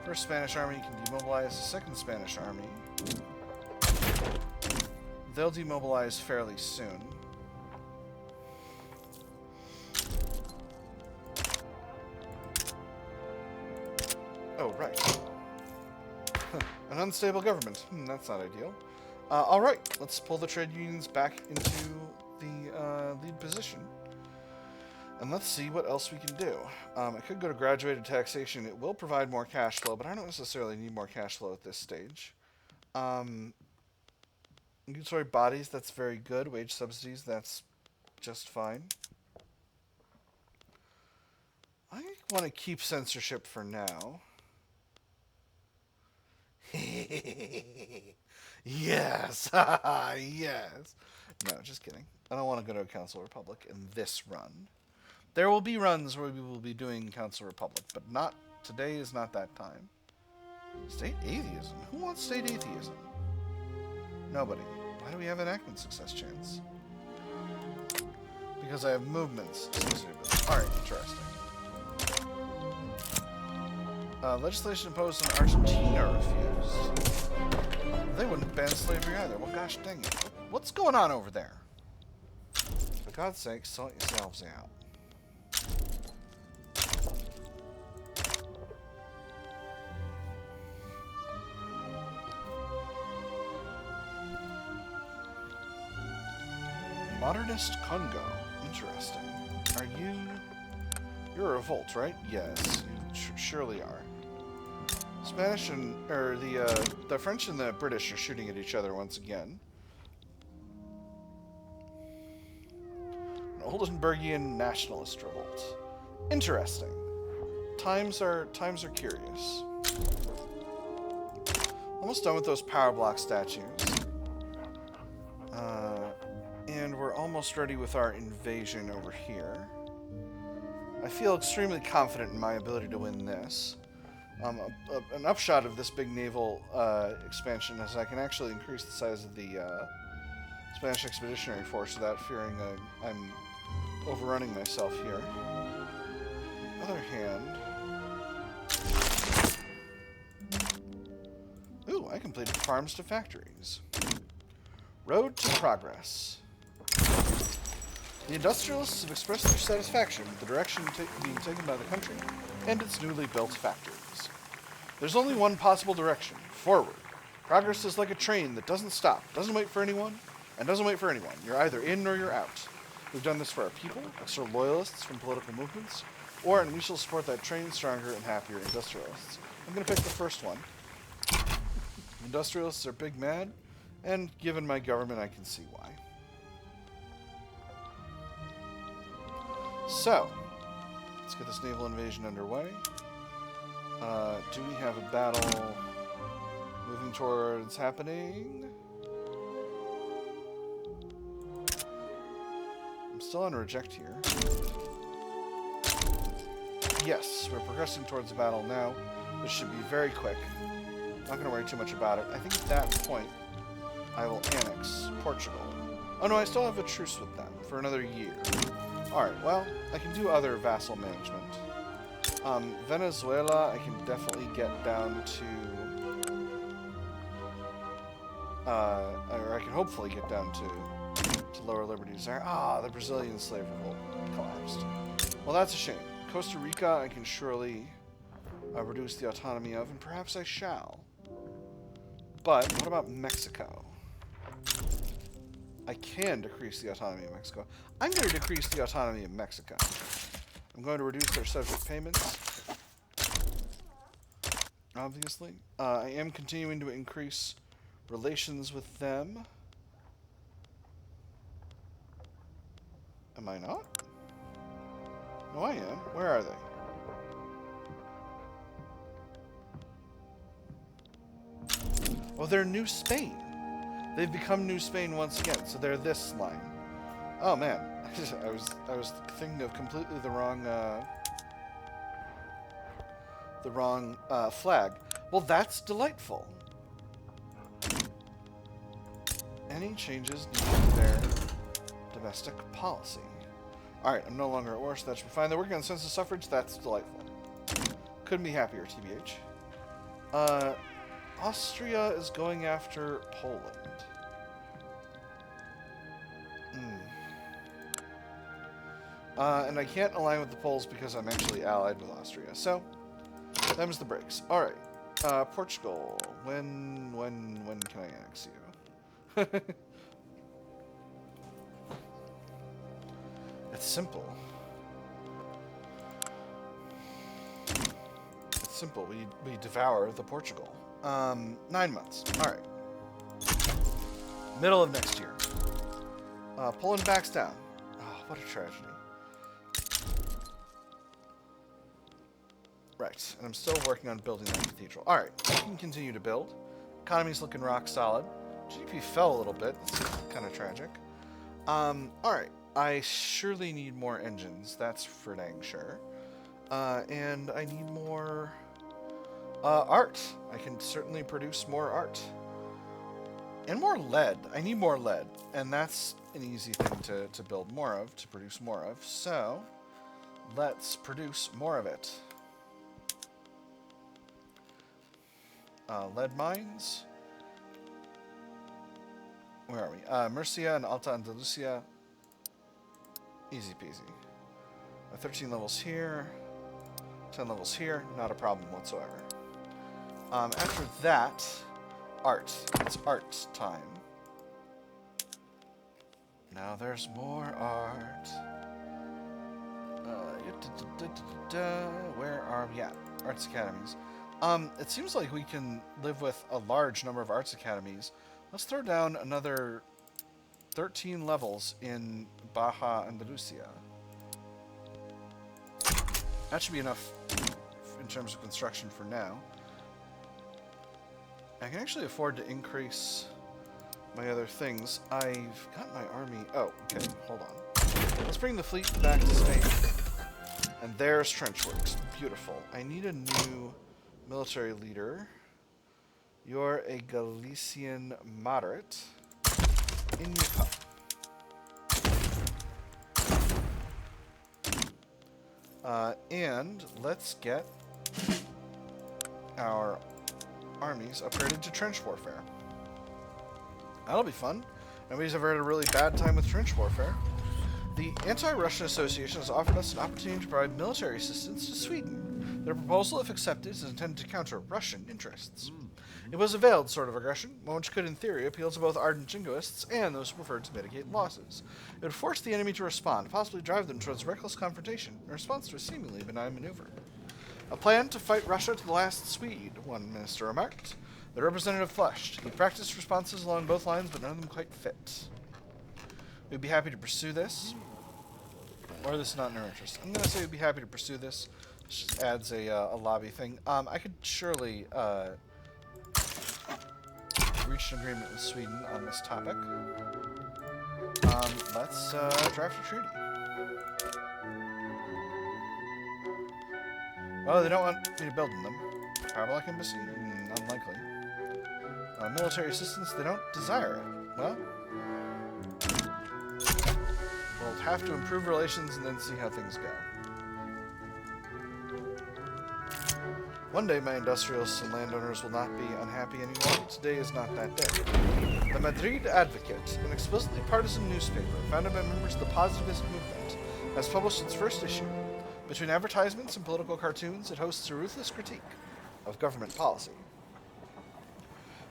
First Spanish army can demobilize the second Spanish army. They'll demobilize fairly soon. Oh, right. An unstable government. That's not ideal. Alright, let's pull the trade unions back into the lead position. And let's see what else we can do. I could go to graduated taxation. It will provide more cash flow, but I don't necessarily need more cash flow at this stage. Regulatory bodies, that's very good. Wage subsidies, that's just fine. I want to keep censorship for now. Yes! Yes! No, just kidding. I don't want to go to a Council Republic in this run. There will be runs where we will be doing Council Republic, but not today is not that time. State atheism? Who wants state atheism? Nobody. Why do we have enactment success chance? Because I have movements associated with it. Alright, interesting. Legislation imposed on Argentina refused. They wouldn't ban slavery either. Well, gosh dang it. What's going on over there? For God's sake, sort yourselves out. Modernist Congo. Interesting. Are you... You're a revolt, right? Yes, you surely are. Spanish and... or the French and the British are shooting at each other once again. An Oldenburgian nationalist revolt. Interesting. Times are curious. Almost done with those power block statues. And we're almost ready with our invasion over here. I feel extremely confident in my ability to win this. An upshot of this big naval expansion is I can actually increase the size of the Spanish Expeditionary Force without fearing I'm overrunning myself here. On the other hand... Ooh, I completed farms to factories. Road to progress. The industrialists have expressed their satisfaction with the direction being taken by the country and its newly built factories. There's only one possible direction, forward. Progress is like a train that doesn't stop, doesn't wait for anyone, and doesn't wait for anyone. You're either in or you're out. We've done this for our people, extra loyalists from political movements, and we shall support that trained, stronger, and happier industrialists. I'm going to pick the first one. Industrialists are big mad, and given my government, I can see why. So, let's get this naval invasion underway. Do we have a battle moving towards happening? I'm still on reject here. Yes, we're progressing towards a battle now. This should be very quick. Not going to worry too much about it. I think at that point, I will annex Portugal. Oh no, I still have a truce with them for another year. Alright, well, I can do other vassal management. Venezuela, I can definitely get down to... or I can hopefully get down to lower liberties there. Ah, the Brazilian slave revolt collapsed. Well, that's a shame. Costa Rica, I can surely reduce the autonomy of, and perhaps I shall. But what about Mexico? I can decrease the autonomy of Mexico. I'm going to decrease the autonomy of Mexico. I'm going to reduce their subject payments. Obviously. I am continuing to increase relations with them. Am I not? No, I am. Where are they? Oh, they're New Spain. They've become New Spain once again, so they're this line. Oh man, I was thinking of completely the wrong flag. Well, that's delightful. Any changes needed to their domestic policy? All right, I'm no longer at war, so that should be fine. They're working on census suffrage. That's delightful. Couldn't be happier, TBH. Austria is going after Poland. And I can't align with the Poles because I'm actually allied with Austria. So, them's the breaks. All right, Portugal. When can I annex you? It's simple. It's simple. We devour the Portugal. 9 months. All right. Middle of next year. Poland backs down. Oh, what a tragedy. Right, and I'm still working on building that cathedral. All right, I can continue to build. Economy's looking rock solid. GDP fell a little bit. That's kind of tragic. All right, I surely need more engines. That's for dang sure. And I need more art. I can certainly produce more art. And more lead. I need more lead. And that's an easy thing to build more of, to produce more of. So, let's produce more of it. Lead mines. Where are we? Murcia and Alta Andalusia. Easy peasy. 13 levels here. 10 levels here. Not a problem whatsoever. After that, art. It's art time. Now there's more art. Where are we at? Arts academies. It seems like we can live with a large number of arts academies. Let's throw down another 13 levels in Baja Andalusia. That should be enough in terms of construction for now. I can actually afford to increase my other things. I've got my army... Oh, okay, hold on. Let's bring the fleet back to Spain. And there's Trenchworks. Beautiful. I need a new military leader. You're a Galician moderate. In you come. And let's get our armies upgraded to trench warfare. That'll be fun. Nobody's ever had a really bad time with trench warfare. The Anti-Russian Association has offered us an opportunity to provide military assistance to Sweden. Their proposal, if accepted, is intended to counter Russian interests. It was a veiled sort of aggression, one which could, in theory, appeal to both ardent jingoists and those who preferred to mitigate losses. It would force the enemy to respond, possibly drive them towards reckless confrontation, in response to a seemingly benign maneuver. A plan to fight Russia to the last Swede, one minister remarked. The representative flushed. He practiced responses along both lines, but none of them quite fit. We'd be happy to pursue this. Or this is not in our interest. I'm going to say we'd be happy to pursue this. This just adds a lobby thing. I could surely reach an agreement with Sweden on this topic. Let's draft a treaty. Oh, they don't want me to build in them. Power embassy? Unlikely. Military assistance, they don't desire it. Well, We'll have to improve relations and then see how things go. One day my industrialists and landowners will not be unhappy anymore. Today is not that day. The Madrid Advocate, an explicitly partisan newspaper founded by members of the positivist movement, has published its first issue. Between advertisements and political cartoons, it hosts a ruthless critique of government policy.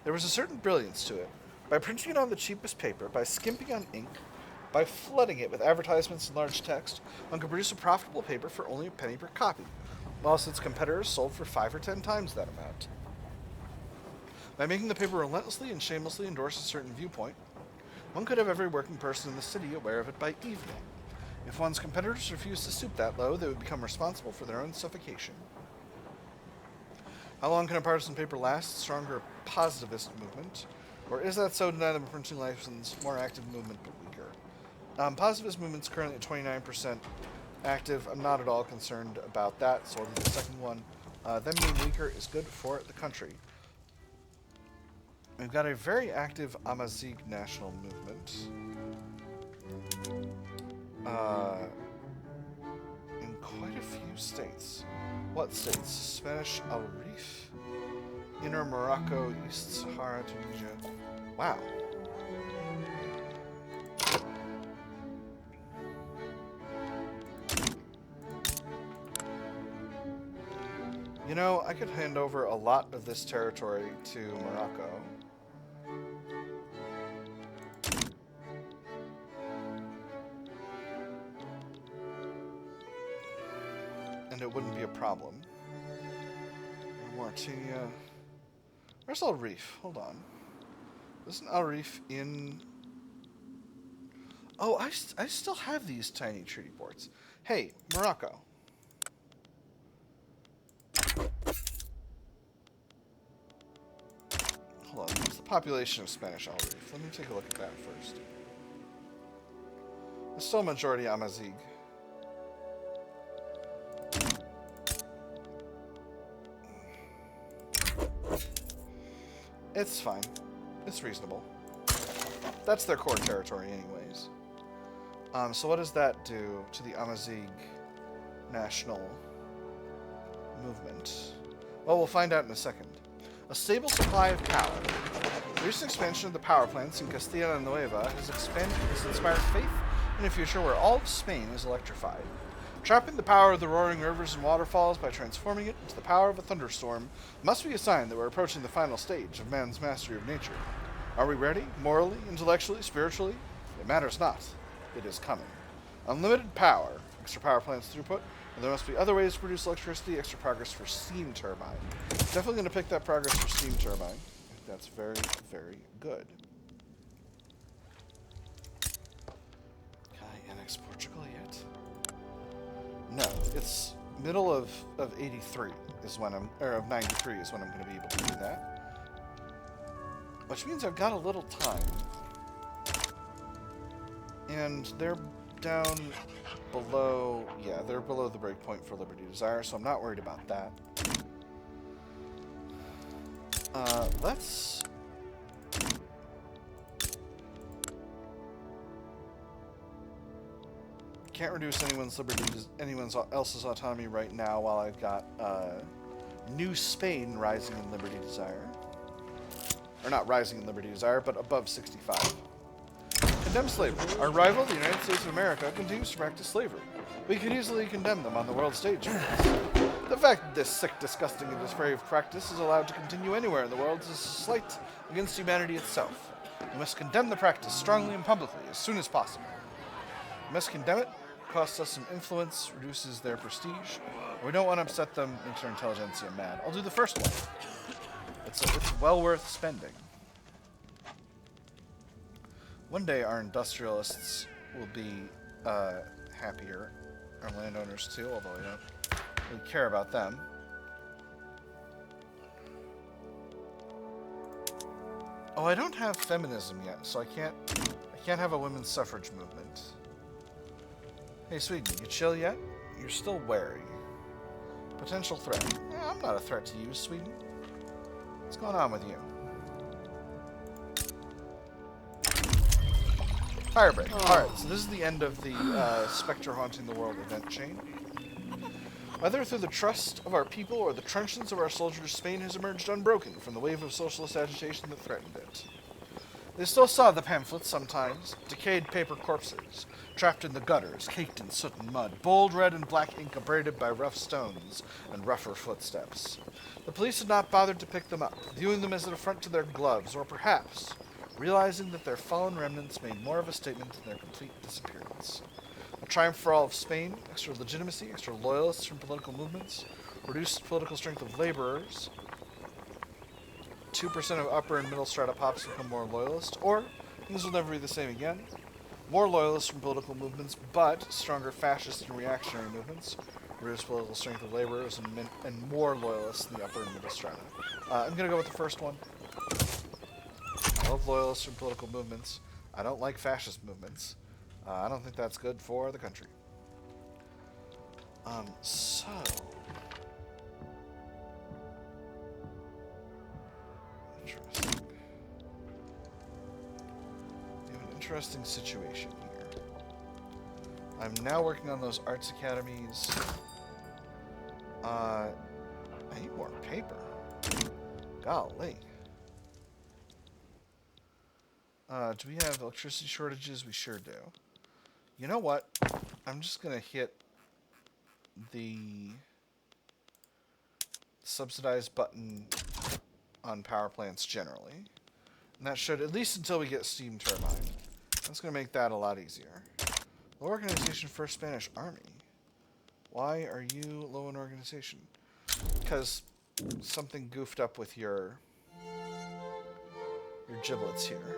There was a certain brilliance to it. By printing it on the cheapest paper, by skimping on ink, by flooding it with advertisements and large text, one could produce a profitable paper for only a penny per copy, whilst its competitors sold for 5 or 10 times that amount. By making the paper relentlessly and shamelessly endorse a certain viewpoint, one could have every working person in the city aware of it by evening. If one's competitors refused to stoop that low, they would become responsible for their own suffocation. How long can a partisan paper last? Stronger positivist movement? Or is that so deny them a printing license, more active movement but weaker? Positivist movement's currently at 29% active. I'm not at all concerned about that, so I'll do the second one. Them being weaker is good for the country. We've got a very active Amazigh national movement. In quite a few states. What states? Spanish Al Rif, Inner Morocco, East Sahara, Tunisia. Wow. You know, I could hand over a lot of this territory to Morocco. And it wouldn't be a problem. Mauritania. Where's Al Rif? Hold on. Isn't Al Rif in... Oh, I still have these tiny treaty ports. Hey, Morocco. Hold on, what's the population of Spanish Al Rif? Let me take a look at that first. There's still a majority Amazigh. It's fine. It's reasonable. That's their core territory anyways. So what does that do to the Amazigh national movement? Well, we'll find out in a second. A stable supply of power. The recent expansion of the power plants in Castilla and Nueva has inspired faith in a future where all of Spain is electrified. Trapping the power of the roaring rivers and waterfalls by transforming it into the power of a thunderstorm must be a sign that we're approaching the final stage of man's mastery of nature. Are we ready? Morally, intellectually, spiritually? It matters not. It is coming. Unlimited power, extra power plants throughput, and there must be other ways to produce electricity, extra progress for steam turbine. Definitely going to pick that progress for steam turbine. I think that's very, very good. Can I annex Portugal yet? No, it's middle of 83 is when I'm, or of 93 is when I'm going to be able to do that. Which means I've got a little time. And they're down below, yeah, they're below the breakpoint for Liberty Desire, so I'm not worried about that. Let's... Can't reduce anyone's liberty, anyone else's autonomy right now while I've got New Spain rising in Liberty Desire. Or not rising in Liberty Desire, but above 65. Condemn slavery. Our rival, the United States of America, continues to practice slavery. We could easily condemn them on the world stage. The fact that this sick, disgusting, and depraved practice is allowed to continue anywhere in the world is a slight against humanity itself. We must condemn the practice strongly and publicly as soon as possible. We must condemn it. Costs us some influence, reduces their prestige. We don't want to upset them, makes our intelligentsia mad. I'll do the first one. It's well worth spending. One day our industrialists will be happier. Our landowners too, although I don't really care about them. Oh, I don't have feminism yet, so I can't have a women's suffrage movement. Hey, Sweden, you chill yet? You're still wary. Potential threat. I'm not a threat to you, Sweden. What's going on with you? Fire break. Alright, so this is the end of the Spectre Haunting the World event chain. Whether through the trust of our people or the truncheons of our soldiers, Spain has emerged unbroken from the wave of socialist agitation that threatened it. They still saw the pamphlets sometimes, decayed paper corpses, trapped in the gutters, caked in soot and mud, bold red and black ink abraded by rough stones and rougher footsteps. The police had not bothered to pick them up, viewing them as an affront to their gloves, or perhaps realizing that their fallen remnants made more of a statement than their complete disappearance. A triumph for all of Spain, extra legitimacy, extra loyalists from political movements, reduced political strength of laborers, 2% of upper and middle strata pops become more loyalist, or, things will never be the same again, more loyalists from political movements, but stronger fascist and reactionary movements, reduced political strength of laborers, and more loyalists in the upper and middle strata. I'm going to go with the first one. I love loyalists from political movements. I don't like fascist movements. I don't think that's good for the country. So... interesting. We have an interesting situation here. I'm now working on those arts academies. I need more paper. Golly. Do we have electricity shortages? We sure do. You know what? I'm just going to hit the subsidized button on power plants generally. And that should, at least until we get steam turbine. That's going to make that a lot easier. Low organization for Spanish Army. Why are you low in organization? Because something goofed up with your giblets here.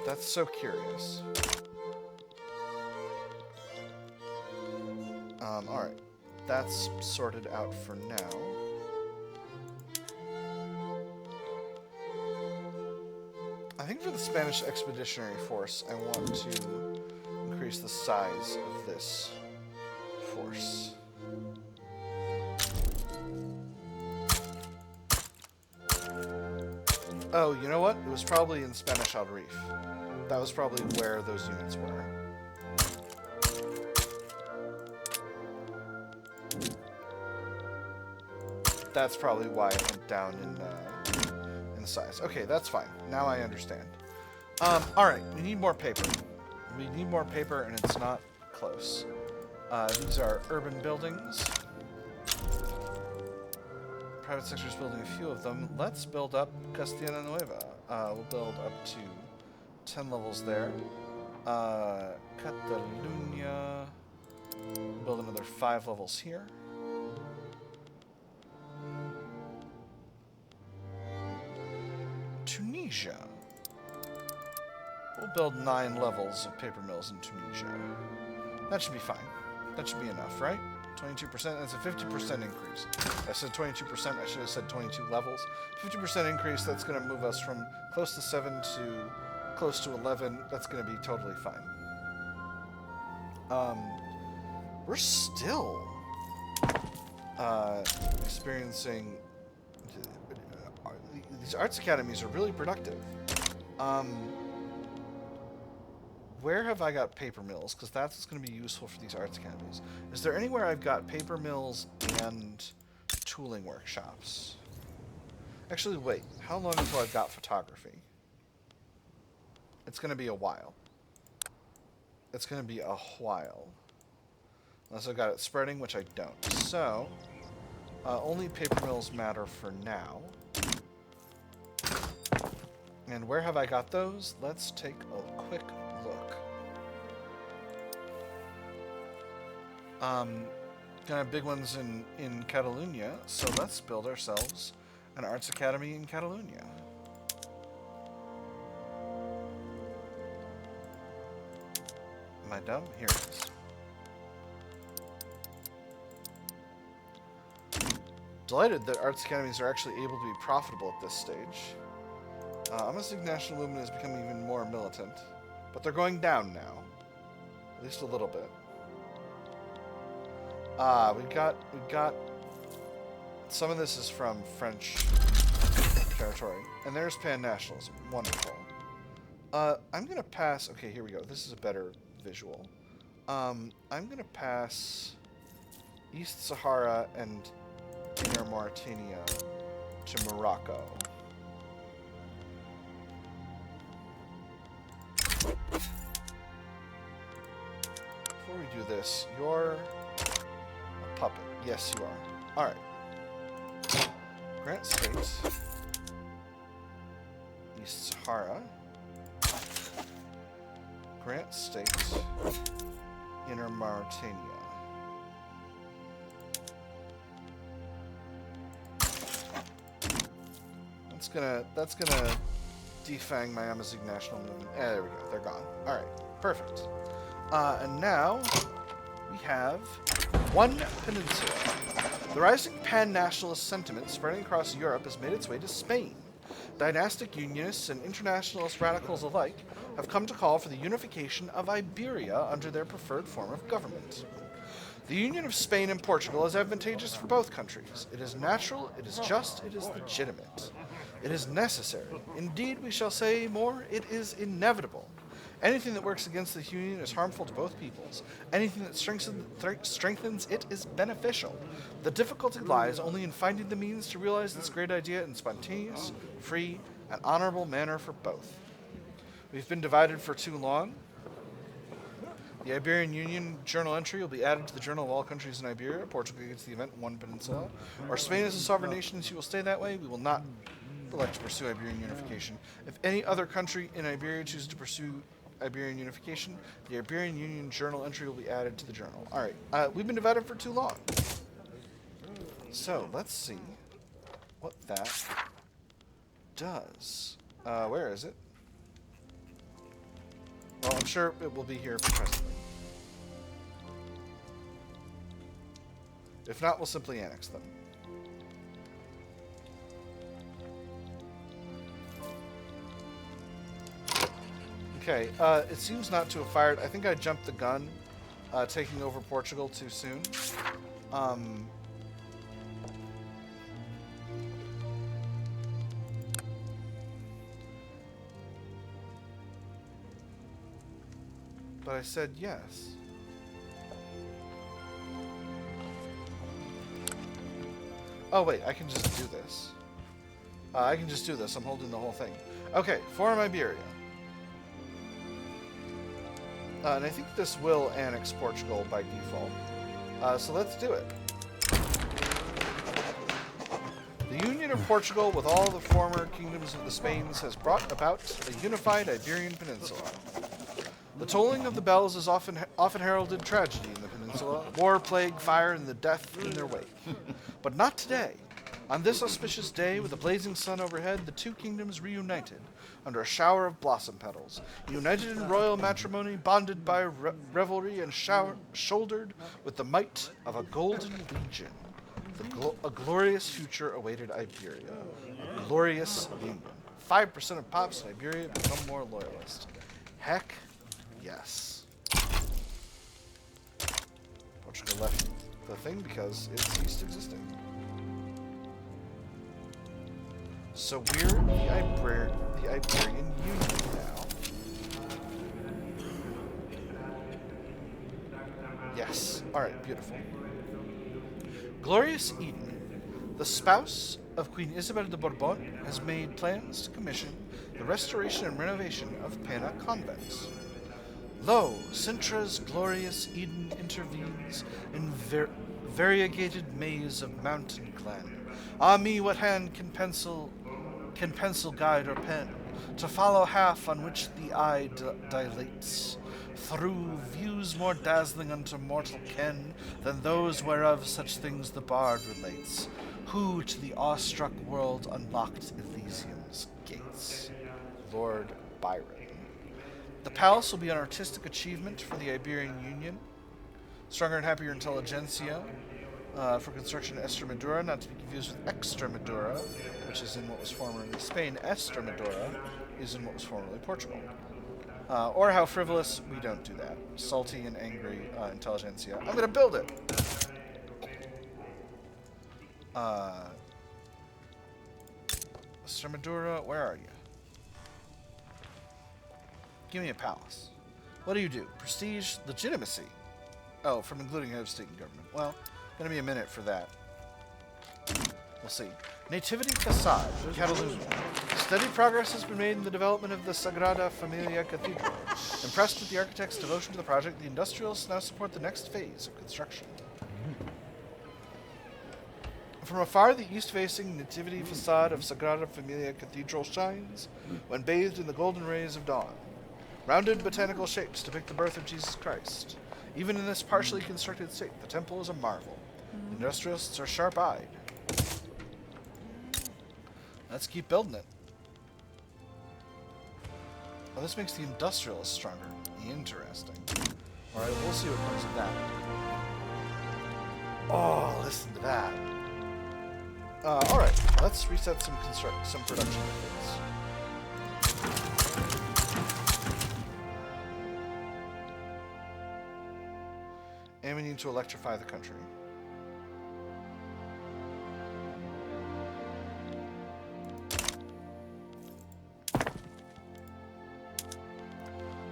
That's so curious. Alright. That's sorted out for now. I think for the Spanish Expeditionary Force, I want to increase the size of this force. Oh, you know what? It was probably in Spanish Al Reef. That was probably where those units were. That's probably why it went down in size. Okay, that's fine. Now I understand. Alright, we need more paper. We need more paper, and it's not close. These are urban buildings. Private sector is building a few of them. Let's build up Castilla Nueva. We'll build up to 10 levels there. Catalunya. Build another 5 levels here. Tunisia. We'll build 9 levels of paper mills in Tunisia. That should be fine. That should be enough, right? 22%, that's a 50% increase. I said 22%, I should have said 22 levels. 50% increase, that's going to move us from close to 7 to close to 11. That's going to be totally fine. We're still experiencing... these arts academies are really productive. Where have I got paper mills? Because that's what's going to be useful for these arts academies. Is there anywhere I've got paper mills and tooling workshops? Actually, wait. How long until I've got photography? It's going to be a while. It's going to be a while. Unless I've got it spreading, which I don't. So, only paper mills matter for now. And where have I got those? Let's take a quick look. Gonna have big ones in Catalonia, so let's build ourselves an arts academy in Catalonia. Am I dumb? Here it is. Delighted that arts academies are actually able to be profitable at this stage. I'm gonna think national movement has become even more militant, but they're going down now, at least a little bit. We got some of this is from French territory, and there's pan-nationalism. Wonderful. I'm gonna pass. Okay, here we go. This is a better visual. I'm gonna pass East Sahara and Inner Mauritania to Morocco. Before we do this, you're a puppet. Yes, you are. Alright. Grant states. East Sahara. Grant states. Inner Mauritania. That's gonna defang my Amazigh national movement. There we go. They're gone. Alright. Perfect. And now we have one peninsula. The rising pan-nationalist sentiment spreading across Europe has made its way to Spain. Dynastic unionists and internationalist radicals alike have come to call for the unification of Iberia under their preferred form of government. The union of Spain and Portugal is advantageous for both countries. It is natural, it is just, it is legitimate. It is necessary. Indeed, we shall say more, it is inevitable. Anything that works against the union is harmful to both peoples. Anything that strengthens it is beneficial. The difficulty lies only in finding the means to realize this great idea in spontaneous, free, and honorable manner for both. We've been divided for too long. The Iberian Union journal entry will be added to the journal of all countries in Iberia. Portugal gets the event in one peninsula. Or Spain is a sovereign nation and she will stay that way. We will not elect to pursue Iberian unification. If any other country in Iberia chooses to pursue Iberian unification, the Iberian Union journal entry will be added to the journal. Alright, we've been divided for too long. So, let's see what that does. Where is it? Well, I'm sure it will be here presently. If not, we'll simply annex them. Okay, it seems not to have fired. I think I jumped the gun, taking over Portugal too soon. But I said yes. Oh wait, I can just do this. I can just do this. I'm holding the whole thing. Okay, form Iberia. And I think this will annex Portugal by default. So let's do it. The union of Portugal with all the former kingdoms of the Spains has brought about a unified Iberian peninsula. The tolling of the bells is often heralded tragedy in the peninsula, war, plague, fire, and the death in their wake. But not today. On this auspicious day, with the blazing sun overhead, the two kingdoms reunited under a shower of blossom petals, united in royal matrimony, bonded by revelry, and shouldered with the might of a golden legion. A glorious future awaited Iberia. A glorious union. 5% of pops in Iberia become more loyalist. Heck yes. Portugal left the thing because it ceased existing. So we're the Iberian Union now. Yes. Alright, beautiful. Glorious Eden, the spouse of Queen Isabel de Borbon, has made plans to commission the restoration and renovation of Pena convents. Lo, Sintra's glorious Eden intervenes in variegated maze of mountain glen. Ah me, what hand can pencil guide or pen, to follow half on which the eye dilates, through views more dazzling unto mortal ken than those whereof such things the bard relates, who to the awestruck world unlocked Elysium's gates. Lord Byron. The palace will be an artistic achievement for the Iberian Union. Stronger and happier intelligentsia for construction in Extremadura, not to be confused with Extremadura, which is in what was formerly Spain. Extremadura is in what was formerly Portugal. Or how frivolous, we don't do that. Salty and angry intelligentsia. I'm gonna build it! Extremadura, where are you? Give me a palace. What do you do? Prestige, legitimacy. Oh, from including head of state and government. Well, gonna be a minute for that. We'll see. Nativity facade, Catalunya. Steady progress has been made in the development of the Sagrada Familia Cathedral. Impressed with the architect's devotion to the project, the industrialists now support the next phase of construction. From afar, the east-facing nativity facade of Sagrada Familia Cathedral shines when bathed in the golden rays of dawn. Rounded botanical shapes depict the birth of Jesus Christ. Even in this partially constructed state, the temple is a marvel. Industrialists are sharp-eyed. Let's keep building it. Oh, this makes the industrialists stronger. Interesting. Alright, we'll see what comes of that. Oh, listen to that. Alright, let's reset some production methods. And we need to electrify the country.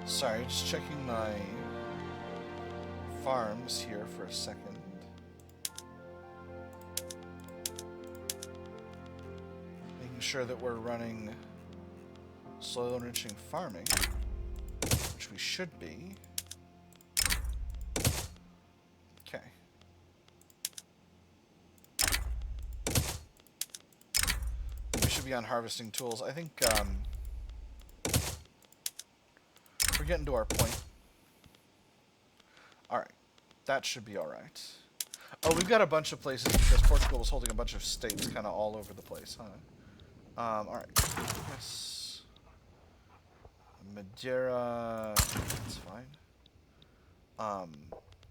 Sorry, just checking my farms here for a second. Making sure that we're running soil enriching farming, which we should be. Okay. We should be on harvesting tools. I think we're getting to our point. Alright. That should be alright. Oh, we've got a bunch of places because Portugal was holding a bunch of states kind of all over the place, huh? Alright. Yes. Madeira. That's fine.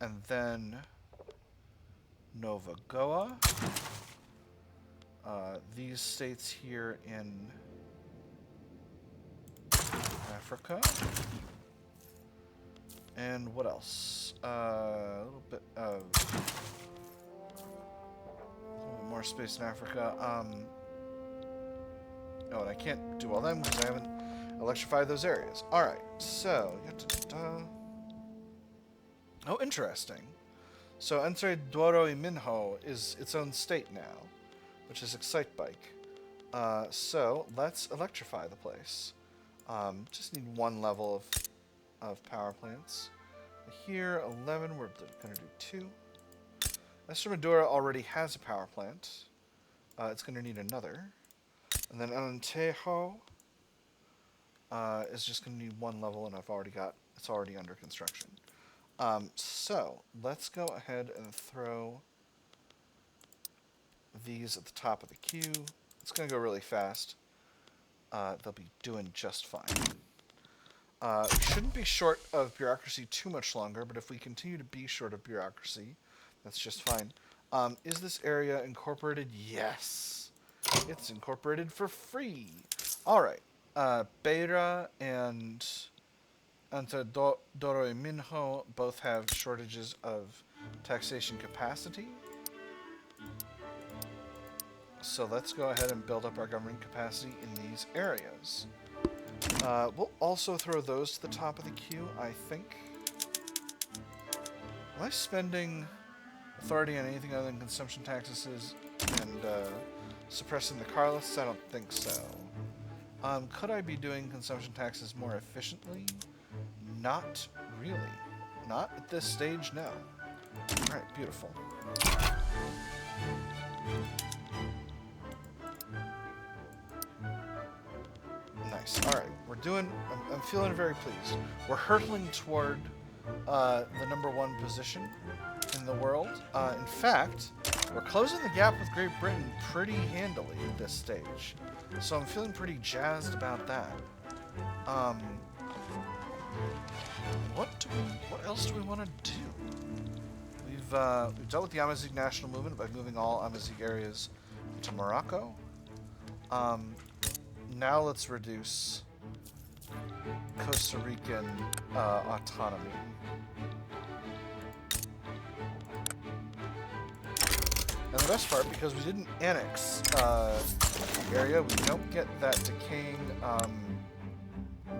And then Nova Goa. These states here in Africa. And what else? A little bit more space in Africa. Oh, and I can't do all them because I haven't electrified those areas. Alright, so... Oh, interesting. So Entre Douro y Minho is its own state now, which is Excitebike. So let's electrify the place. Just need one level of power plants. Here, 11, we're going to do 2. Estremadura already has a power plant. It's going to need another. And then Alentejo is just going to need one level, and it's already under construction. So, let's go ahead and throw these at the top of the queue. It's going to go really fast. They'll be doing just fine. We shouldn't be short of bureaucracy too much longer, but if we continue to be short of bureaucracy, that's just fine. Is this area incorporated? Yes. It's incorporated for free. Alright. Beira and Douro y Minho both have shortages of taxation capacity. So let's go ahead and build up our government capacity in these areas. We'll also throw those to the top of the queue, I think. Am I spending authority on anything other than consumption taxes and suppressing the car lists? I don't think so. Could I be doing consumption taxes more efficiently? Not really. Not at this stage, no. Alright, beautiful. Nice. Alright, we're doing... I'm feeling very pleased. We're hurtling toward the #1 position in the world. In fact, we're closing the gap with Great Britain pretty handily at this stage. So I'm feeling pretty jazzed about that. What else do we want to do? We've dealt with the Amazigh national movement by moving all Amazigh areas to Morocco. Now let's reduce Costa Rican autonomy. And the best part, because we didn't annex the area, we don't get that decaying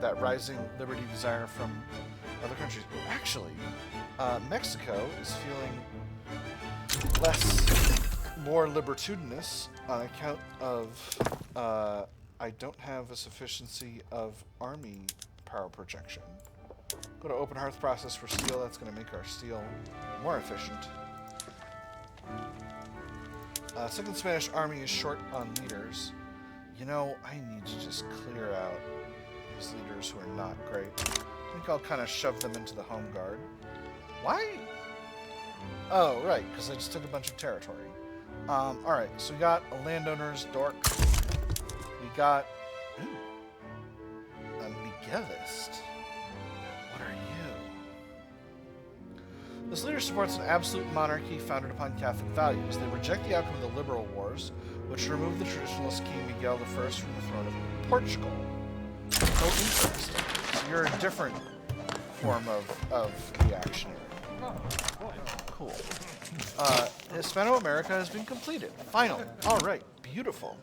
that rising liberty desire from other countries. Actually, Mexico is feeling more libertudinous on account of I don't have a sufficiency of army power projection. Go to open hearth process for steel. That's going to make our steel more efficient. Second Spanish army is short on leaders. You know, I need to just clear out these leaders who are not great. I think I'll kind of shove them into the home guard. Why? Oh, right, because I just took a bunch of territory. Alright, so we got a landowner's dork. We got a Miguelist. What are you? This leader supports an absolute monarchy founded upon Catholic values. They reject the outcome of the liberal wars, which removed the traditionalist King Miguel I from the throne of Portugal. Oh, interesting. So you're a different form of reactionary. Cool. Hispano-America has been completed. Finally. Alright. Beautiful.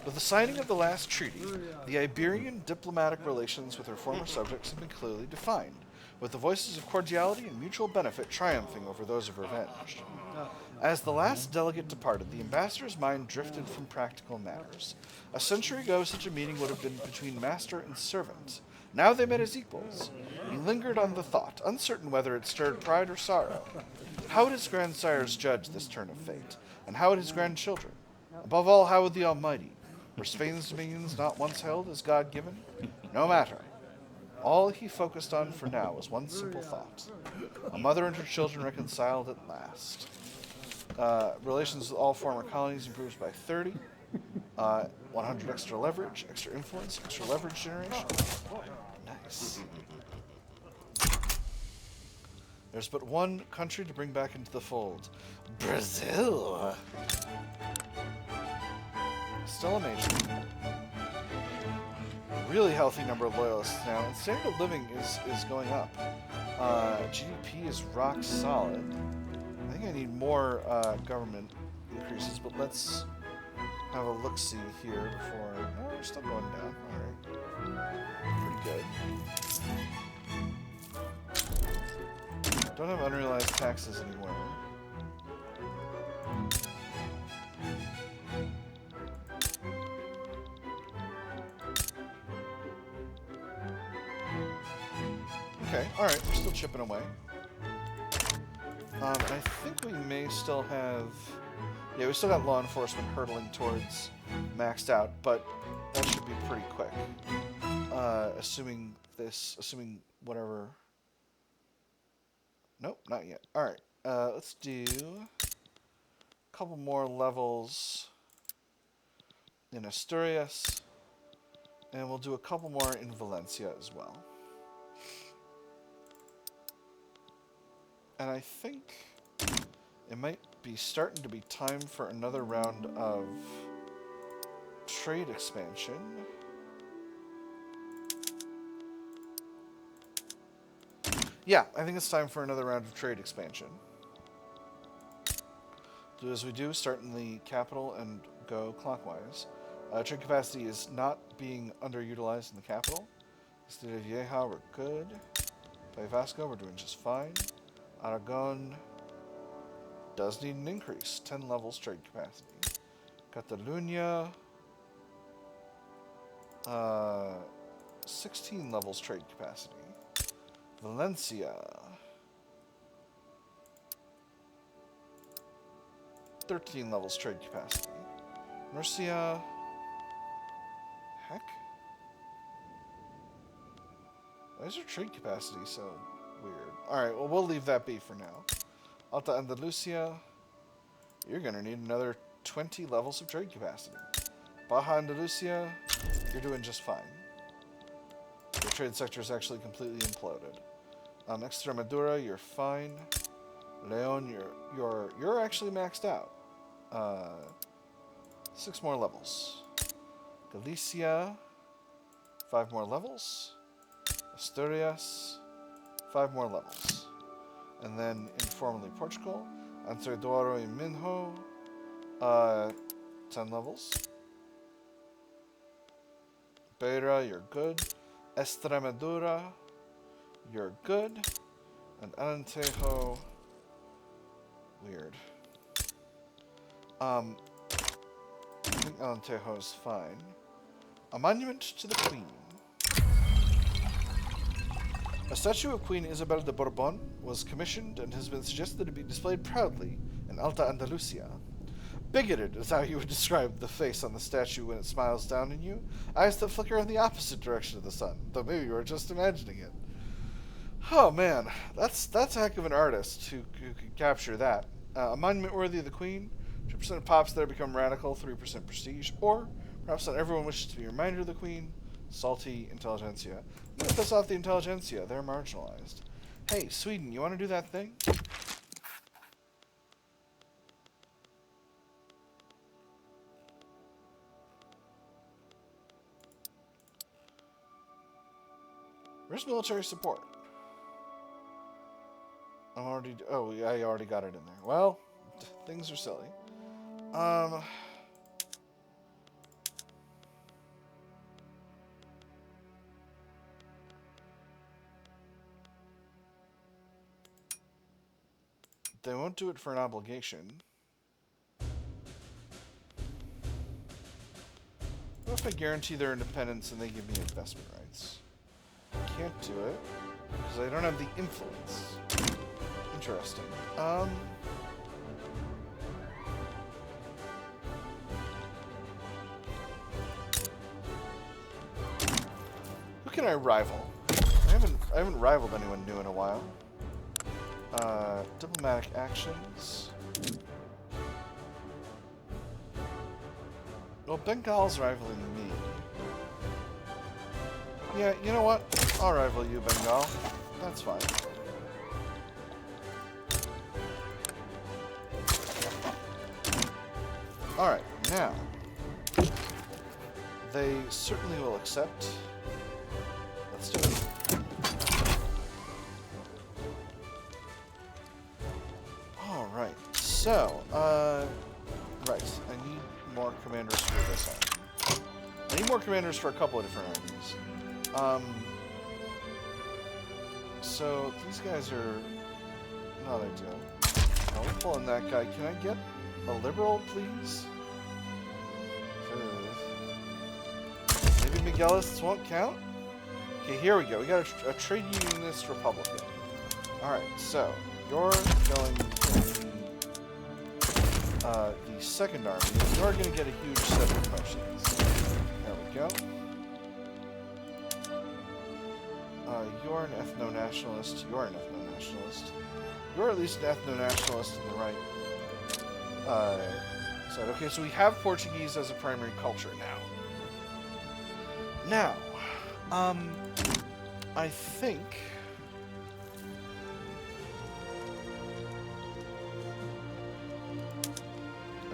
With the signing of the last treaty, the Iberian diplomatic relations with her former subjects have been clearly defined, with the voices of cordiality and mutual benefit triumphing over those of revenge. As the last delegate departed, the ambassador's mind drifted from practical matters. A century ago, such a meeting would have been between master and servant. Now they met as equals. He lingered on the thought, uncertain whether it stirred pride or sorrow. How would his grandsires judge this turn of fate? And how would his grandchildren? Above all, how would the Almighty? Were Spain's dominions not once held as God-given? No matter. All he focused on for now was one simple thought. A mother and her children reconciled at last. Relations with all former colonies improves by 30. 100 extra leverage, extra influence, extra leverage generation. Nice. There's but one country to bring back into the fold. Brazil! Still amazing. Really healthy number of loyalists now, and standard of living is going up. GDP is rock solid. I think I need more government increases, but let's have a look-see here before... No, we're still going down. Alright. Pretty good. Don't have unrealized taxes anywhere. Okay, alright, we're still chipping away. And I think we may still have... Yeah, we still got law enforcement hurtling towards maxed out, but that should be pretty quick. Assuming whatever... Nope, not yet. Alright, let's do a couple more levels in Asturias, and we'll do a couple more in Valencia as well. And I think it might be starting to be time for another round of trade expansion. Yeah, I think it's time for another round of trade expansion. Do as we do, start in the capital and go clockwise. Trade capacity is not being underutilized in the capital. Estado Vieja, we're good. País Vasco, we're doing just fine. Aragon does need an increase. 10 levels trade capacity. Catalunya, 16 levels trade capacity. Valencia, 13 levels trade capacity. Murcia, heck? Why is your trade capacity so weird? Alright, well, we'll leave that be for now. Alta Andalusia, you're going to need another 20 levels of trade capacity. Baja Andalusia, you're doing just fine. Your trade sector is actually completely imploded. Extremadura, you're fine. Leon, you're actually maxed out. 6 more levels. Galicia, 5 more levels. Asturias, 5 more levels. And then informally Portugal, Antedouro y Minho, 10 levels. Beira, you're good. Extremadura, you're good. And Alentejo, weird. I think Alentejo is fine. A monument to the Queen. A statue of Queen Isabel de Borbon was commissioned and has been suggested to be displayed proudly in Alta Andalusia. Bigoted is how you would describe the face on the statue when it smiles down at you. Eyes that flicker in the opposite direction of the sun, though maybe you were just imagining it. Oh man, that's a heck of an artist who could capture that. A monument worthy of the Queen. 2% of pops there become radical, 3% prestige, or perhaps not everyone wishes to be reminded of the Queen. Salty intelligentsia. I'm gonna piss off the intelligentsia. They're marginalized. Hey, Sweden, you want to do that thing? Where's military support? I already got it in there. Well, things are silly. They won't do it for an obligation. What if I guarantee their independence and they give me investment rights? Can't do it because I don't have the influence. Interesting. Who can I rival? I haven't rivaled anyone new in a while. Diplomatic actions. Well, Bengal's rivaling me. Yeah, you know what? I'll rival you, Bengal. That's fine. Alright, now. They certainly will accept. Let's do it. Alright, so, right. I need more commanders for this army. I need more commanders for a couple of different armies. So, these guys are not ideal. I'll pull in that guy. Can I get a liberal, please? Maybe Miguelists won't count? Okay, here we go. We got a trade unionist Republican. Alright, so, you're going to the second army. You're going to get a huge set of promotions. There we go. You're an ethno-nationalist. You're an ethno-nationalist. You're at least an ethno-nationalist in the right side. Okay, so we have Portuguese as a primary culture now. Now, I think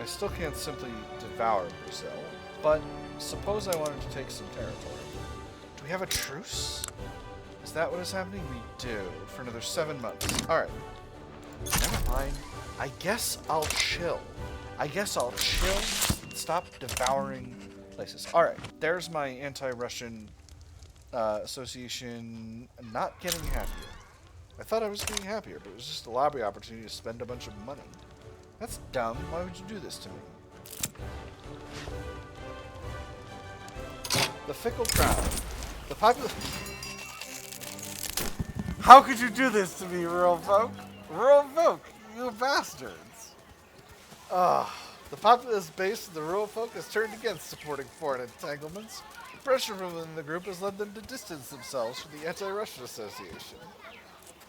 I still can't simply devour Brazil, but suppose I wanted to take some territory. Do we have a truce? Is that what is happening? We do, for another 7 months. Alright. Never mind. I guess I'll chill. Stop devouring places. Alright, there's my anti-Russian association not getting happier. I thought I was getting happier, but it was just a lobby opportunity to spend a bunch of money. That's dumb. Why would you do this to me? The fickle crowd. The popular... How could you do this to me, rural folk? Rural folk, you bastards. The populist base of the rural folk has turned against supporting foreign entanglements. Pressure from within the group has led them to distance themselves from the Anti-Russian Association.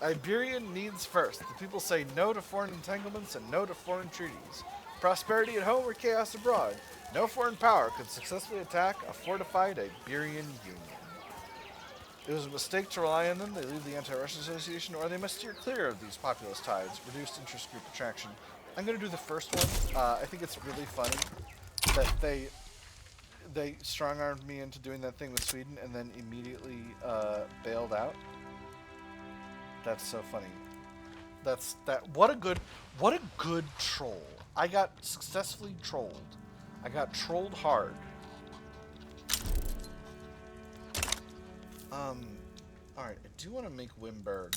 Iberian needs first. The people say no to foreign entanglements and no to foreign treaties. Prosperity at home or chaos abroad. No foreign power could successfully attack a fortified Iberian Union. It was a mistake to rely on them. They leave the Anti-Russian Association, or they must steer clear of these populist tides. Reduced interest group attraction. I'm going to do the first one. I think it's really funny that they strong-armed me into doing that thing with Sweden and then immediately bailed out. That's so funny. What a good troll. I got successfully trolled. I got trolled hard. Alright, I do want to make Wimberg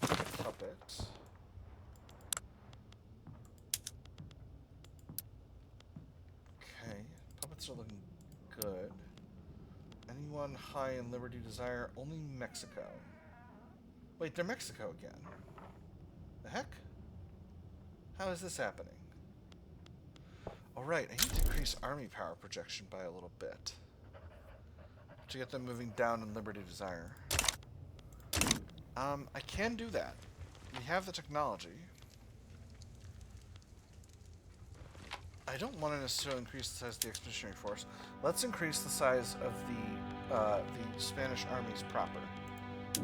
puppet. Okay, puppets are looking good. Anyone high in liberty desire? Only Mexico. Wait, they're Mexico again. The heck? How is this happening? Alright, I need to increase army power projection by a little bit to get them moving down in liberty desire. I can do that. We have the technology. I don't want to necessarily increase the size of the expeditionary force. Let's increase the size of the Spanish armies proper.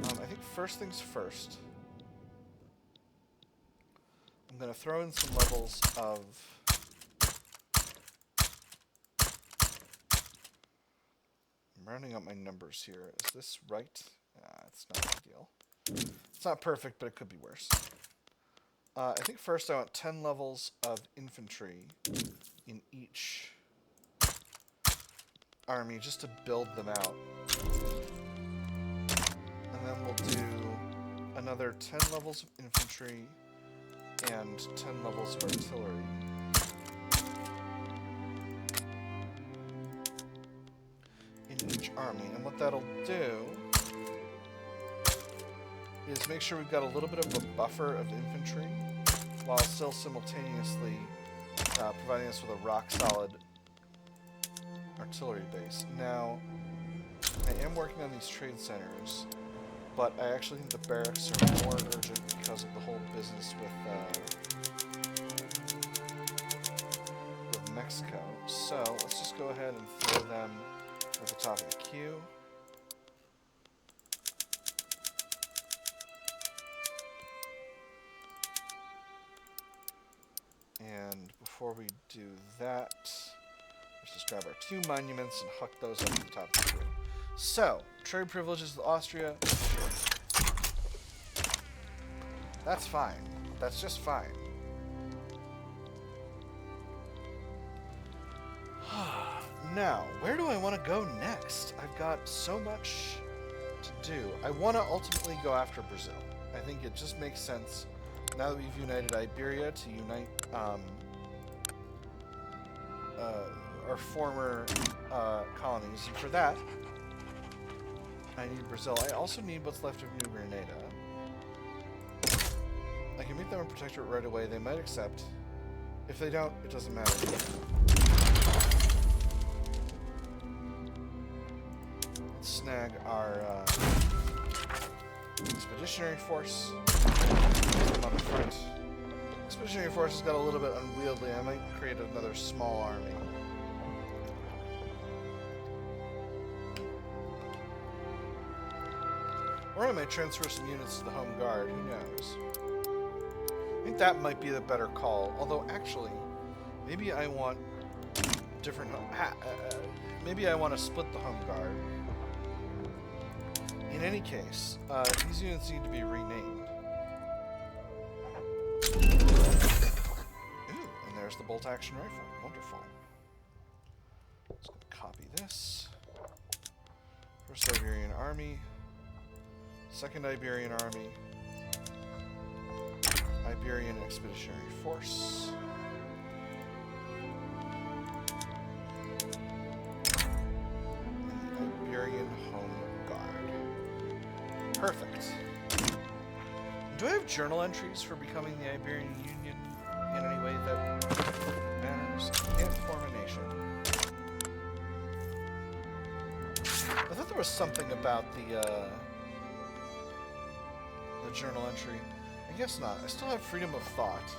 I think first things first. I'm going to throw in some levels of... I'm rounding up my numbers here. Is this right? It's not ideal. It's not perfect, but it could be worse. I think first I want 10 levels of infantry in each army just to build them out. And then we'll do another 10 levels of infantry and 10 levels of artillery. In each army. And what that'll do is make sure we've got a little bit of a buffer of infantry while still simultaneously providing us with a rock-solid artillery base. Now, I am working on these trade centers, but I actually think the barracks are more urgent because of the whole business with Mexico. So, let's just go ahead and throw them at the top of the queue. And before we do that, let's just grab our 2 monuments and huck those up at the top of the queue. So, trade privileges with Austria. That's fine. That's just fine. Now, where do I want to go next? I've got so much to do. I want to ultimately go after Brazil. I think it just makes sense, now that we've united Iberia, to unite our former colonies. And for that, I need Brazil. I also need what's left of New Granada. I can meet them and protectorate right away. They might accept. If they don't, it doesn't matter. Let's snag our expeditionary force. Put them on the front. Expeditionary force has got a little bit unwieldy. I might create another small army. Or I might transfer some units to the Home Guard. Who knows? I think that might be the better call. Although, actually, maybe I want different... maybe I want to split the Home Guard. In any case, these units need to be renamed. Ooh, and there's the bolt-action rifle. Wonderful. Just going to copy this. First Iberian Army. Second Iberian Army. Iberian Expeditionary Force. And the Iberian Home Guard. Perfect. Do I have journal entries for becoming the Iberian Union in any way that matters? Can't form a nation. I thought there was something about the journal entry. I guess not. I still have freedom of thought.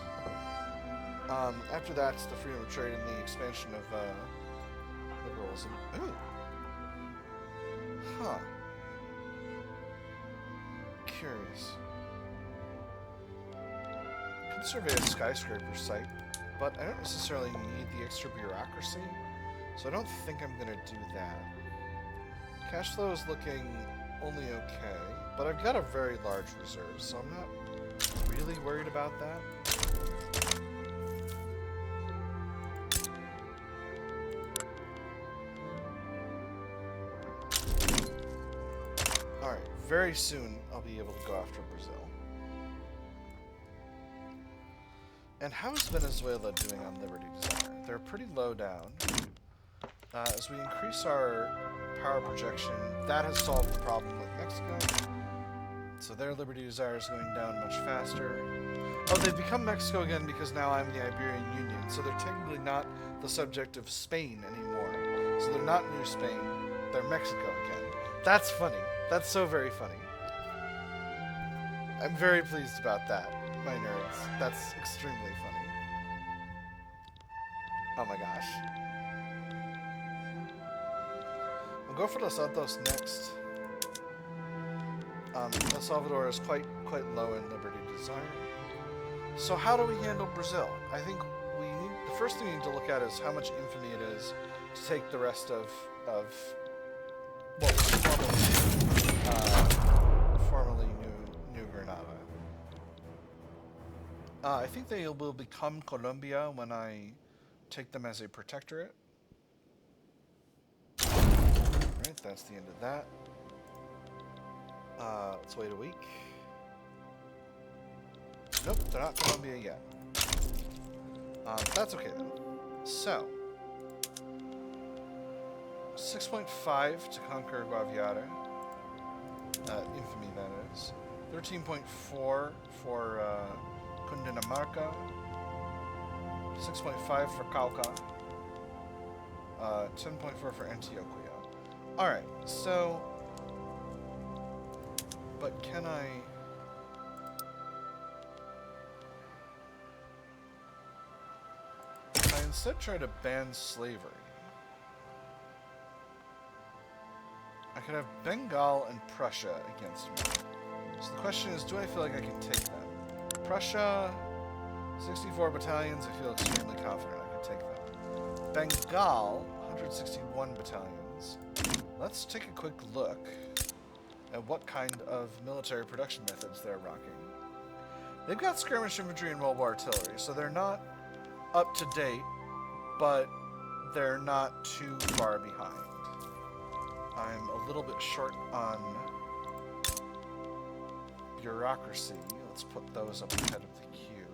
After that, it's the freedom of trade and the expansion of liberalism. Ooh. Huh. Curious. I can survey a skyscraper site, but I don't necessarily need the extra bureaucracy, so I don't think I'm going to do that. Cash flow is looking only okay, but I've got a very large reserve, so I'm not really worried about that. very soon I'll be able to go after Brazil. And how is Venezuela doing on Liberty Desire? They're pretty low down. As we increase our power projection, that has solved the problem with Mexico. So their Liberty Desire is going down much faster. Oh, they've become Mexico again because now I'm the Iberian Union, so they're technically not the subject of Spain anymore. So they're not New Spain, they're Mexico again. That's funny. That's so very funny. I'm very pleased about that, my nerds. That's extremely funny. Oh my gosh. We'll go for Los Altos next. El Salvador is quite low in Liberty Desire. So how do we handle Brazil? I think the first thing we need to look at is how much infamy it is to take the rest of what was formerly New Granada. I think they will become Colombia when I take them as a protectorate. Alright, that's the end of that. Let's wait a week. Nope, they're not Colombia yet. That's okay then. So, 6.5 to conquer Guaviare. Infamy, that is. 13.4 for Cundinamarca. 6.5 for Cauca. 10.4 for Antioquia. Alright, so... But can I instead try to ban slavery? I could have Bengal and Prussia against me. So the question is, do I feel like I can take them? Prussia, 64 battalions, I feel extremely confident I can take them. Bengal, 161 battalions. Let's take a quick look at what kind of military production methods they're rocking. They've got skirmish infantry and mobile artillery, so they're not up to date, but they're not too far behind. I'm a little bit short on bureaucracy. Let's put those up ahead of the queue.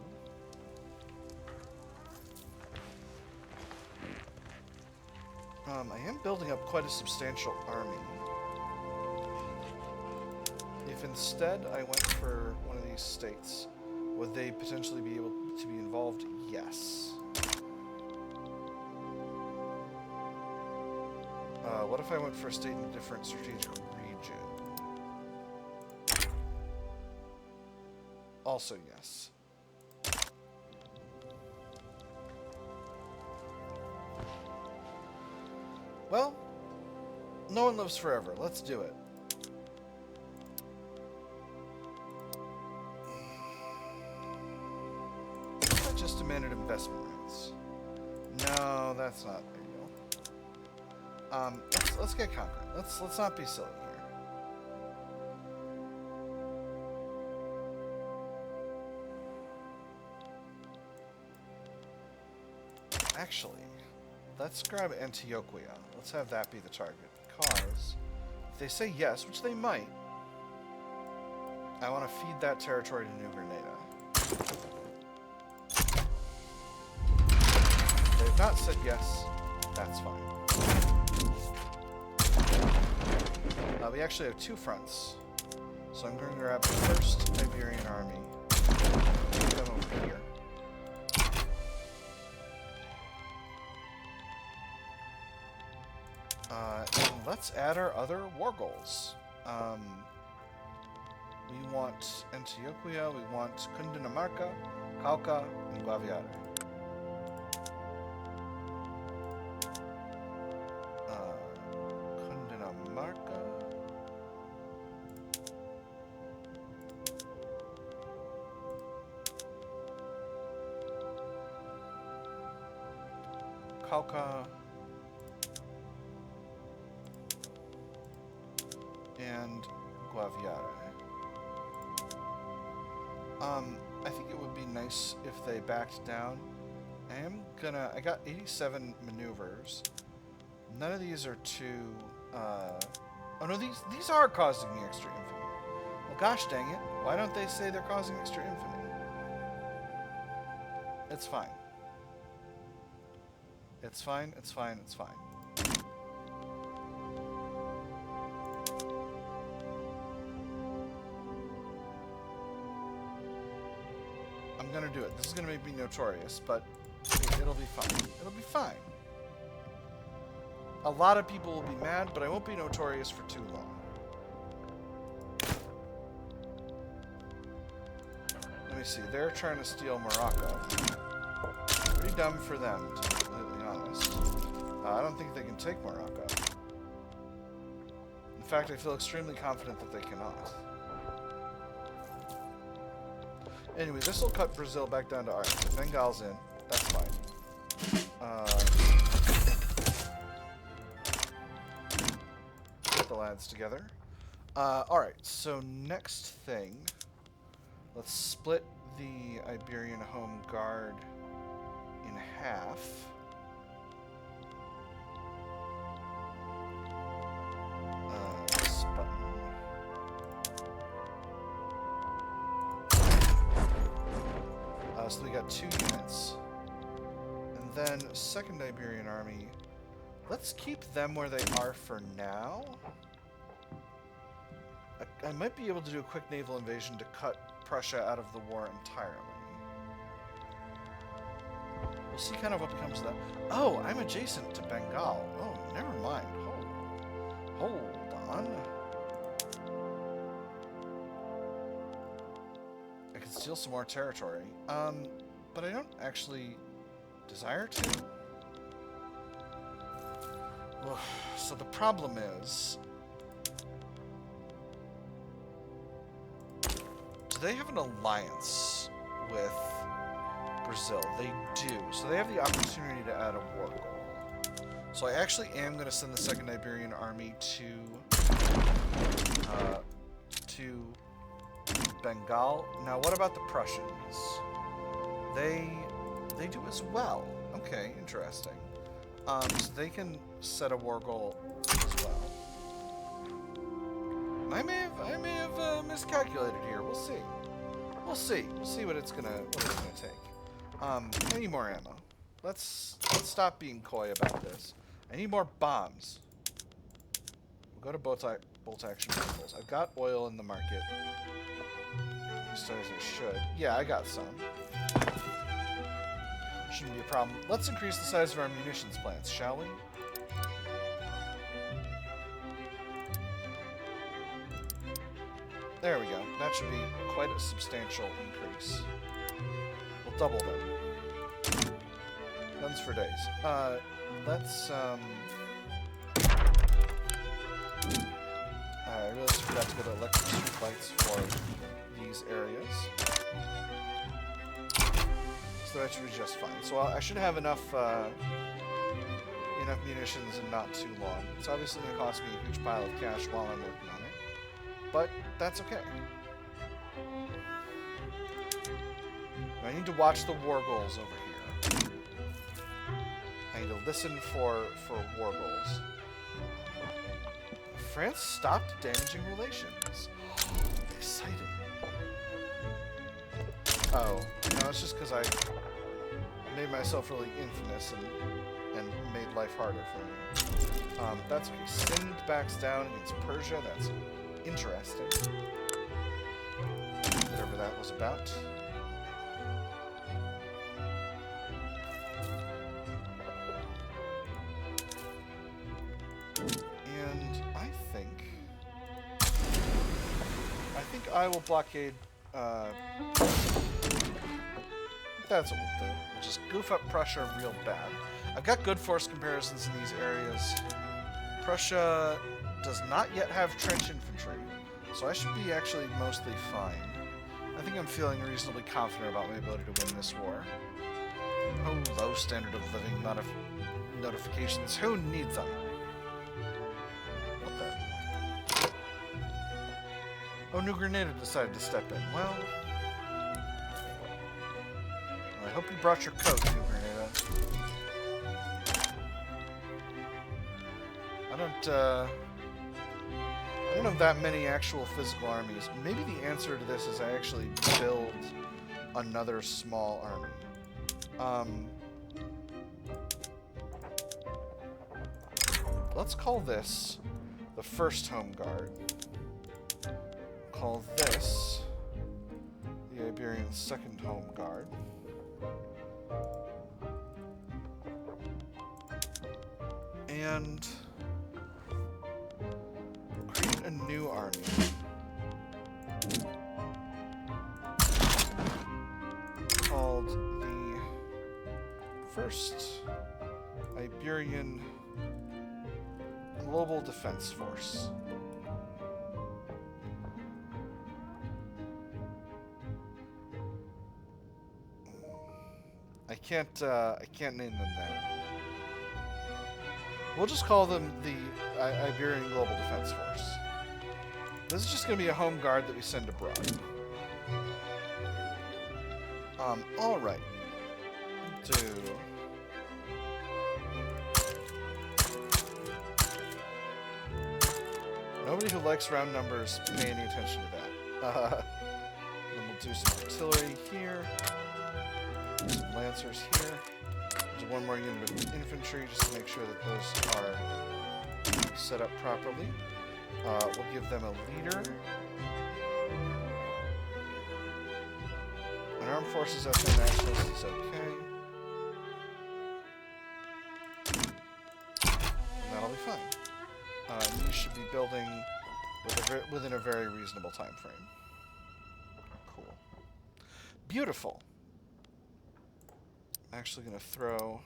I am building up quite a substantial army. If instead I went for one of these states, would they potentially be able to be involved? Yes. What if I went for a state in a different strategic region? Also yes. Well, no one lives forever. Let's do it. Just demanded investment rights. No, that's not ideal. Let's get concrete. Let's not be silly here. Actually, let's grab Antioquia. Let's have that be the target, because if they say yes, which they might, I want to feed that territory to New Granada. They've not said yes. That's fine. We actually have two fronts. So I'm going to grab the first Iberian army. Put them over here. And let's add our other war goals. We want Antioquia, we want Cundinamarca, Cauca, and Guaviare. Cundinamarca. Cauca. And Guaviare. I think it would be nice if they backed down. I got 87 maneuvers. None of these are too, oh no, these are causing me extra infamy. Gosh dang it. Why don't they say they're causing extra infamy? It's fine. It's fine, it's fine, it's fine. I'm gonna do it. This is gonna make me notorious, but it'll be fine. It'll be fine. A lot of people will be mad, but I won't be notorious for too long. Let me see. They're trying to steal Morocco. Pretty dumb for them, to be completely honest. I don't think they can take Morocco. In fact, I feel extremely confident that they cannot. Anyway, this will cut Brazil back down to ours. So Bengal's in. That's fine. Get the lads together. Alright, so next thing. Let's split the Iberian Home Guard in half. This button. So we got 2 units. And then Second Iberian Army. Let's keep them where they are for now. I might be able to do a quick naval invasion to cut Prussia out of the war entirely. We'll see kind of what becomes of that. Oh, I'm adjacent to Bengal. Oh, never mind. Hold on. I can steal some more territory. But I don't actually desire to. Well, so the problem is, do they have an alliance with Brazil? They do. So they have the opportunity to add a war goal. So I actually am going to send the Second Iberian Army to Bengal. Now, what about the Prussians? They do as well. Okay, interesting. So they can set a war goal as well. I may have miscalculated here. We'll see. We'll see what it's gonna take. I need more ammo. Let's stop being coy about this. I need more bombs. We'll go to bolt action rifles. I've got oil in the market. As I should. Yeah, I got some. Shouldn't be a problem. Let's increase the size of our munitions plants, shall we? There we go. That should be quite a substantial increase. We'll double them. Guns for days. Let's, I really forgot to go to electric street lights for these areas. So that should be just fine. So I should have enough enough munitions and not too long. It's obviously going to cost me a huge pile of cash while I'm working on it. But that's okay. I need to watch the war goals over here. I need to listen for war goals. France stopped damaging relations. Exciting. Oh, no, it's just because I made myself really infamous and made life harder for me. That's okay. Sind backs down against Persia. That's interesting. Whatever that was about. And I think I will blockade. That's what we'll do. We'll just goof up Prussia real bad. I've got good force comparisons in these areas. Prussia does not yet have trench infantry, so I should be actually mostly fine. I think I'm feeling reasonably confident about my ability to win this war. Oh, low standard of living notifications. Who needs them? What the? Oh, New Grenada decided to step in. Well, I hope you brought your coat, New Grenada. I don't have that many actual physical armies. Maybe the answer to this is I actually build another small army. Let's call this the first home guard. Call this the Iberian second home guard. And create a new army. Called the First Iberian Global Defense Force. I can't name them that. We'll just call them the Iberian Global Defense Force. This is just going to be a home guard that we send abroad. All right. Nobody who likes round numbers pay any attention to that. Then we'll do some artillery here. Some lancers here. There's one more unit of infantry just to make sure that those are set up properly. We'll give them a leader. An armed forces nationalist is okay. And that'll be fine. You should be building within a very reasonable time frame. Cool. Beautiful. I'm actually going to throw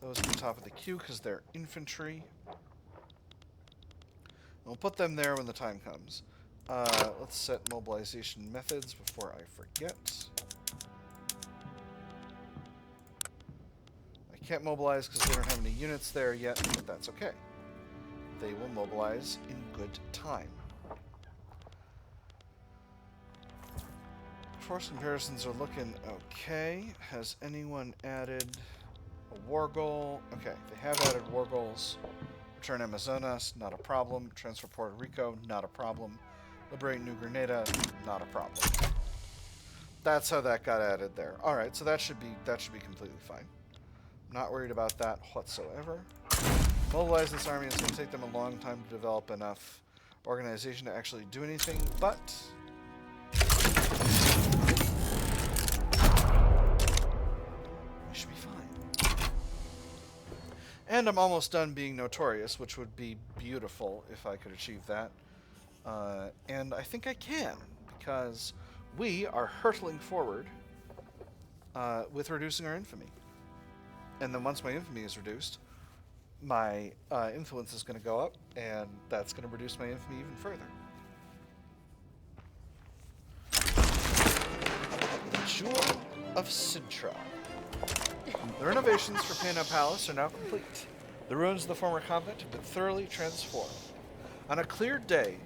those at the top of the queue because they're infantry. We'll put them there when the time comes. Let's set mobilization methods before I forget. I can't mobilize because we don't have any units there yet, but that's okay. They will mobilize in good time. Force comparisons are looking okay. Has anyone added a war goal? Okay, they have added war goals. Return Amazonas, not a problem. Transfer Puerto Rico, not a problem. Liberate New Grenada, not a problem. That's how that got added there. All right, so that should be completely fine. Not worried about that whatsoever. Mobilize this army. It's going to take them a long time to develop enough organization to actually do anything, but we should be fine. And I'm almost done being notorious, which would be beautiful if I could achieve that. And I think I can, because we are hurtling forward with reducing our infamy. And then once my infamy is reduced, my influence is going to go up, and that's going to reduce my infamy even further. The Jewel of Sintra. The renovations for Pena Palace are now complete. The ruins of the former convent have been thoroughly transformed. On a clear day,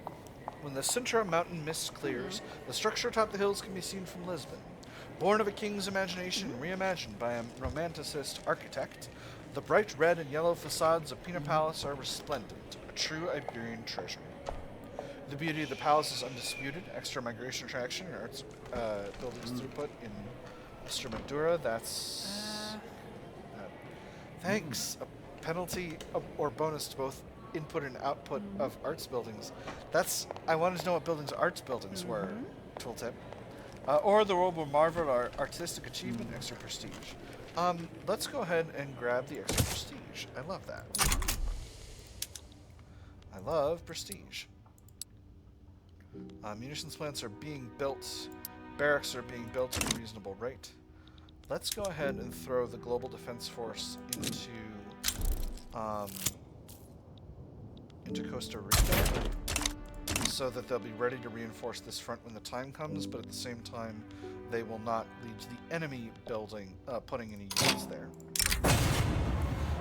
when the Sintra mountain mist clears, the structure atop the hills can be seen from Lisbon. Born of a king's imagination and reimagined by a romanticist architect, the bright red and yellow facades of Pena Palace are resplendent, a true Iberian treasure. The beauty of the palace is undisputed. Extra migration attraction and arts buildings throughput in Extremadura. That's thanks. A penalty or bonus to both input and output of arts buildings. I wanted to know what buildings arts buildings were. Tooltip. Or the world will marvel at our artistic achievement, extra prestige. Let's go ahead and grab the extra prestige. I love that. I love prestige. Munitions plants are being built. Barracks are being built at a reasonable rate. Let's go ahead and throw the Global Defense Force into Costa Rica, so that they'll be ready to reinforce this front when the time comes, but at the same time, they will not lead to the enemy putting any units there.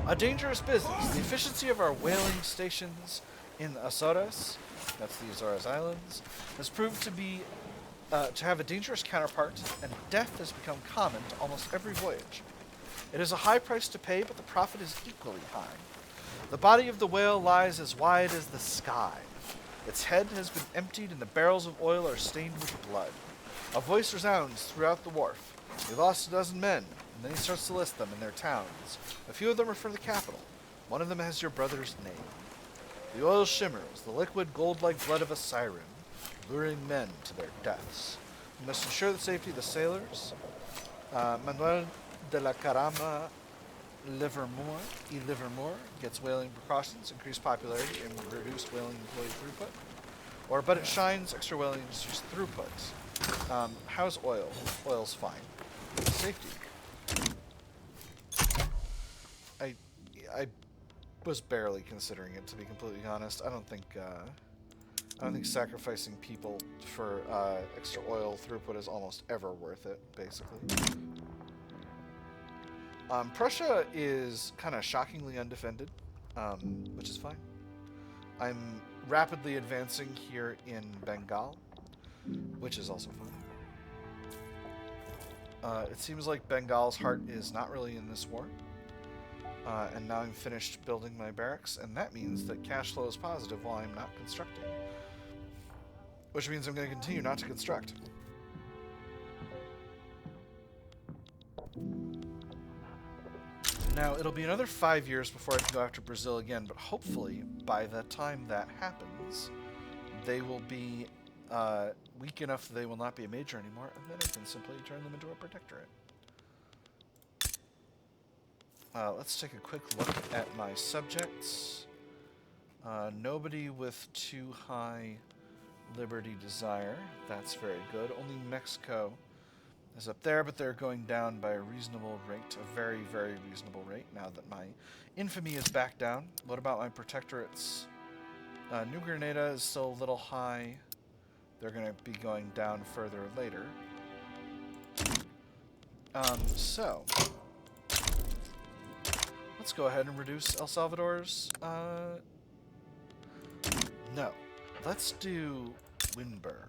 A dangerous business. The efficiency of our whaling stations in Azores, that's the Azores Islands, has proved to have a dangerous counterpart, and death has become common to almost every voyage. It is a high price to pay, but the profit is equally high. The body of the whale lies as wide as the sky. Its head has been emptied and the barrels of oil are stained with blood. A voice resounds throughout the wharf. We lost a dozen men, and then he starts to list them in their towns. A few of them are for the capital. One of them has your brother's name. The oil shimmers, the liquid gold-like blood of a siren, luring men to their deaths. We must ensure the safety of the sailors. Manuel de la Caramba Livermore gets whaling precautions, increased popularity, and reduced whaling employee throughput. Or, but it shines, extra whaling industry's throughput. How's oil? Oil's fine. Safety. I was barely considering it, to be completely honest. I don't think sacrificing people for extra oil throughput is almost ever worth it, basically. Prussia is kind of shockingly undefended, which is fine. I'm rapidly advancing here in Bengal, which is also fine. It seems like Bengal's heart is not really in this war. And now I'm finished building my barracks, and that means that cash flow is positive while I'm not constructing. Which means I'm going to continue not to construct. Now, it'll be another 5 years before I can go after Brazil again, but hopefully, by the time that happens, they will be weak enough that they will not be a major anymore, and then I can simply turn them into a protectorate. Let's take a quick look at my subjects. Nobody with too high liberty desire. That's very good. Only Mexico is up there, but they're going down by a reasonable rate, a very, very reasonable rate, now that my infamy is back down. What about my protectorates? New Granada is still a little high. They're going to be going down further later. So let's go ahead and reduce El Salvador's... No. Let's do Winburg.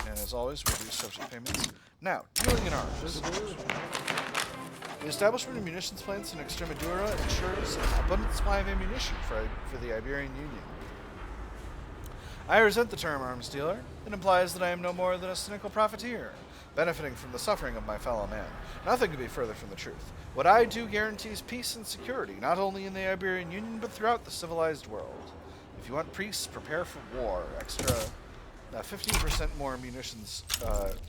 And as always, reduce subject payments. Now, dealing in arms. The establishment of munitions plants in Extremadura ensures an abundant supply of ammunition for the Iberian Union. I resent the term arms dealer. It implies that I am no more than a cynical profiteer, benefiting from the suffering of my fellow man. Nothing could be further from the truth. What I do guarantees peace and security, not only in the Iberian Union, but throughout the civilized world. If you want peace, prepare for war. Extra 15% more munitions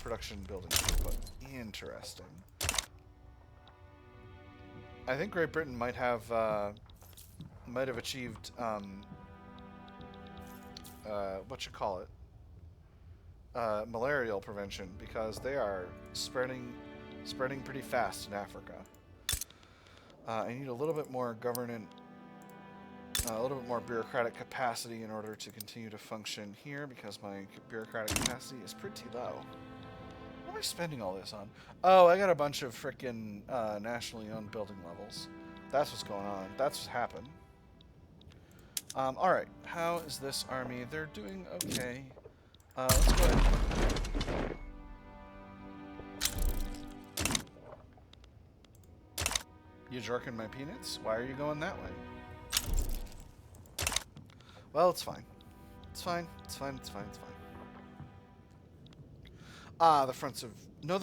production building output. Interesting. I think Great Britain might have achieved malarial prevention, because they are spreading pretty fast in Africa. I need a little bit more a little bit more bureaucratic capacity in order to continue to function here, because my bureaucratic capacity is pretty low. What am I spending all this on? Oh, I got a bunch of frickin' nationally owned building levels. That's what's going on. That's what's happened. Alright, how is this army? They're doing okay. Let's go ahead. You jerking my peanuts? Why are you going that way? Well, it's fine. It's fine. It's fine. It's fine. It's fine. The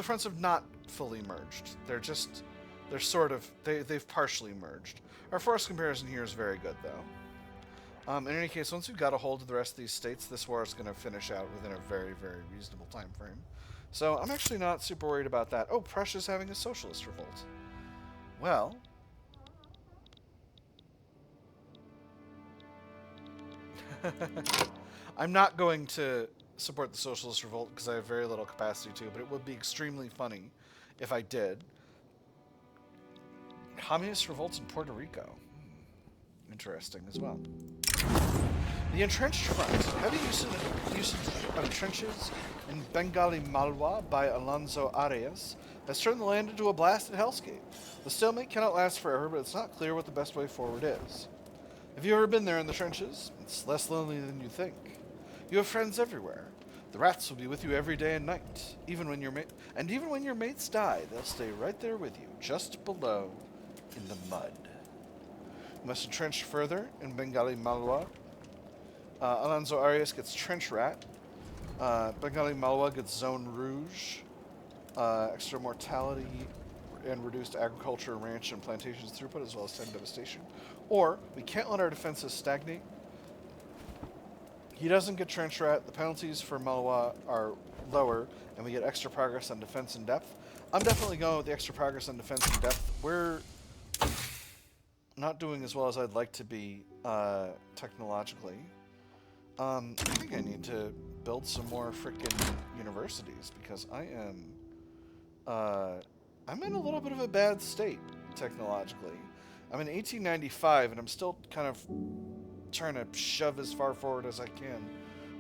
fronts have not fully merged. They're sort of, they've partially merged. Our force comparison here is very good, though. In any case, once we've got a hold of the rest of these states, this war is going to finish out within a very, very reasonable time frame. So I'm actually not super worried about that. Oh, Prussia's having a socialist revolt. Well... I'm not going to support the socialist revolt because I have very little capacity to, but it would be extremely funny if I did. Communist revolts in Puerto Rico. Interesting as well. The entrenched front. Heavy usage of trenches in Bengali Malwa by Alonso Arias has turned the land into a blasted hellscape. The stalemate cannot last forever, but it's not clear what the best way forward is. Have you ever been there in the trenches? It's less lonely than you think. You have friends everywhere. The rats will be with you every day and night, even when your mates die, they'll stay right there with you, just below, in the mud. You must entrench further in Bengali Malwa. Alonso Arias gets Trench Rat. Bengali Malwa gets Zone Rouge. Extra mortality and reduced agriculture, ranch, and plantations throughput, as well as 10 devastation. Or, we can't let our defenses stagnate. He doesn't get Trench Rat. The penalties for Malwa are lower, and we get extra progress on defense and depth. I'm definitely going with the extra progress on defense and depth. We're not doing as well as I'd like to be technologically. I think I need to build some more frickin' universities, because I'm in a little bit of a bad state technologically. I'm in 1895, and I'm still kind of trying to shove as far forward as I can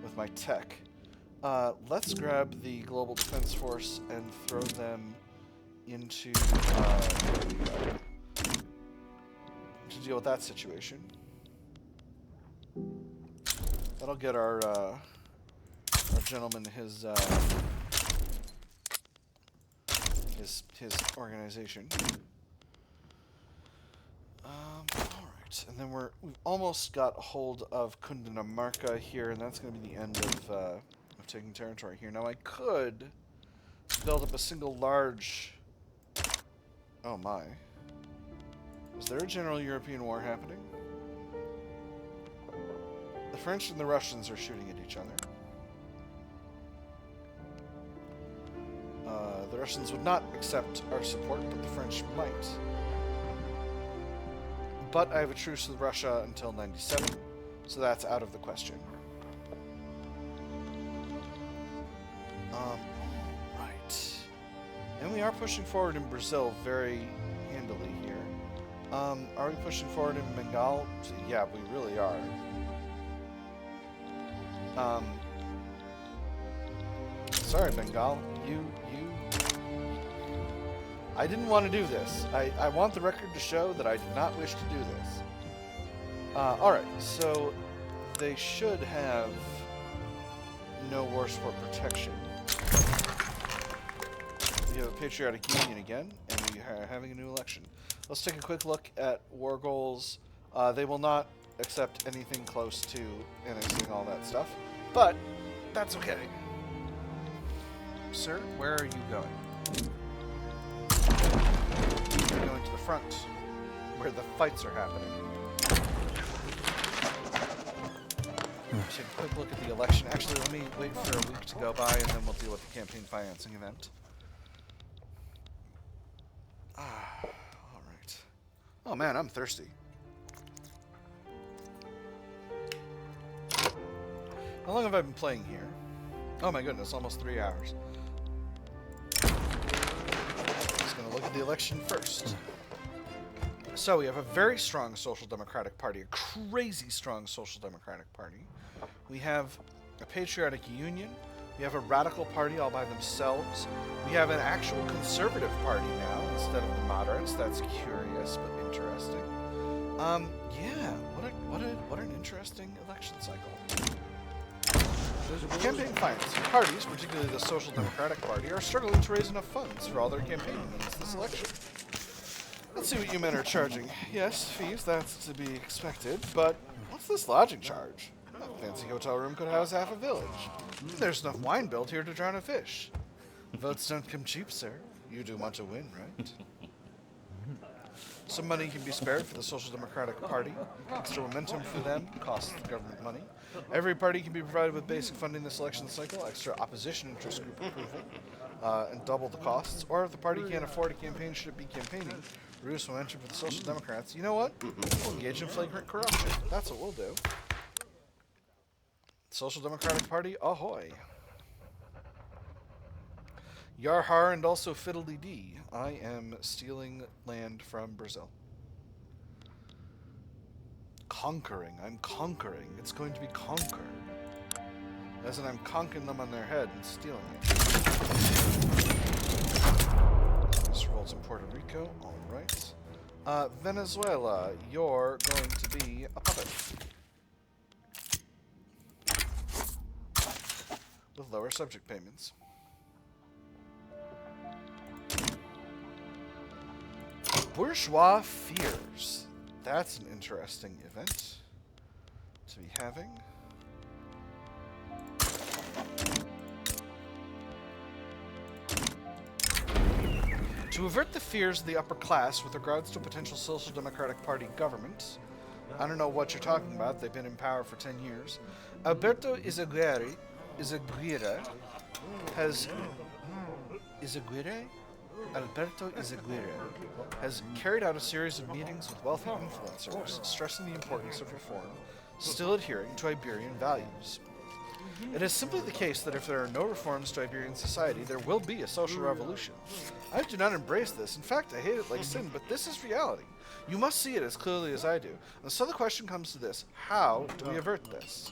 with my tech. Let's grab the Global Defense Force and throw them into to deal with that situation. That'll get our gentleman his organization. Alright, and then we've almost got a hold of Cundinamarca here, and that's going to be the end of taking territory here. Now I could build up a single large... Oh my. Is there a general European war happening? The French and the Russians are shooting at each other. The Russians would not accept our support, but the French might. But I have a truce with Russia until 97, so that's out of the question. Right. And we are pushing forward in Brazil very handily here. Are we pushing forward in Bengal? Yeah, we really are. Sorry, Bengal. I didn't want to do this. I want the record to show that I did not wish to do this. Alright, so they should have no war sport protection. We have a patriotic union again, and we are having a new election. Let's take a quick look at war goals. They will not accept anything close to annexing all that stuff, but that's okay. Sir, where are you going? You're going to the front, where the fights are happening. Take a quick look at the election. Actually, let me wait for a week to go by, and then we'll deal with the campaign financing event. Alright. Oh man, I'm thirsty. How long have I been playing here? Oh my goodness, almost 3 hours. Just gonna look at the election first. So we have a very strong Social Democratic Party, a crazy strong Social Democratic Party. We have a patriotic union. We have a radical party all by themselves. We have an actual conservative party now instead of the moderates. That's curious but interesting. Yeah, what an interesting election cycle. Campaign finance parties, particularly the Social Democratic Party, are struggling to raise enough funds for all their campaigning needs this election. Let's see what you men are charging. Yes, fees, that's to be expected, but what's this lodging charge? A fancy hotel room could house half a village. There's enough wine built here to drown a fish. Votes don't come cheap, sir. You do want to win, right? Some money can be spared for the Social Democratic Party. Extra momentum for them costs the government money. Every party can be provided with basic funding this election cycle, extra opposition interest group approval, and double the costs. Or if the party can't afford a campaign, should it be campaigning, reduce momentum for the Social Democrats. You know what? We'll engage in flagrant corruption. That's what we'll do. Social Democratic Party, ahoy. Yarhar and also fiddly-dee. I am stealing land from Brazil. Conquering. I'm conquering. It's going to be conquered. As in I'm conking them on their head and stealing it. This revolts in Puerto Rico. Alright. Venezuela, you're going to be a puppet. With lower subject payments. Bourgeois fears. That's an interesting event to be having. To avert the fears of the upper class with regards to a potential Social Democratic Party government, I don't know what you're talking about, they've been in power for 10 years, Alberto Izaguirre has... Alberto Izaguirre has carried out a series of meetings with wealthy influencers, stressing the importance of reform, still adhering to Iberian values. It is simply the case that if there are no reforms to Iberian society, there will be a social revolution. I do not embrace this. In fact, I hate it like sin, but this is reality. You must see it as clearly as I do. And so the question comes to this: how do we avert this?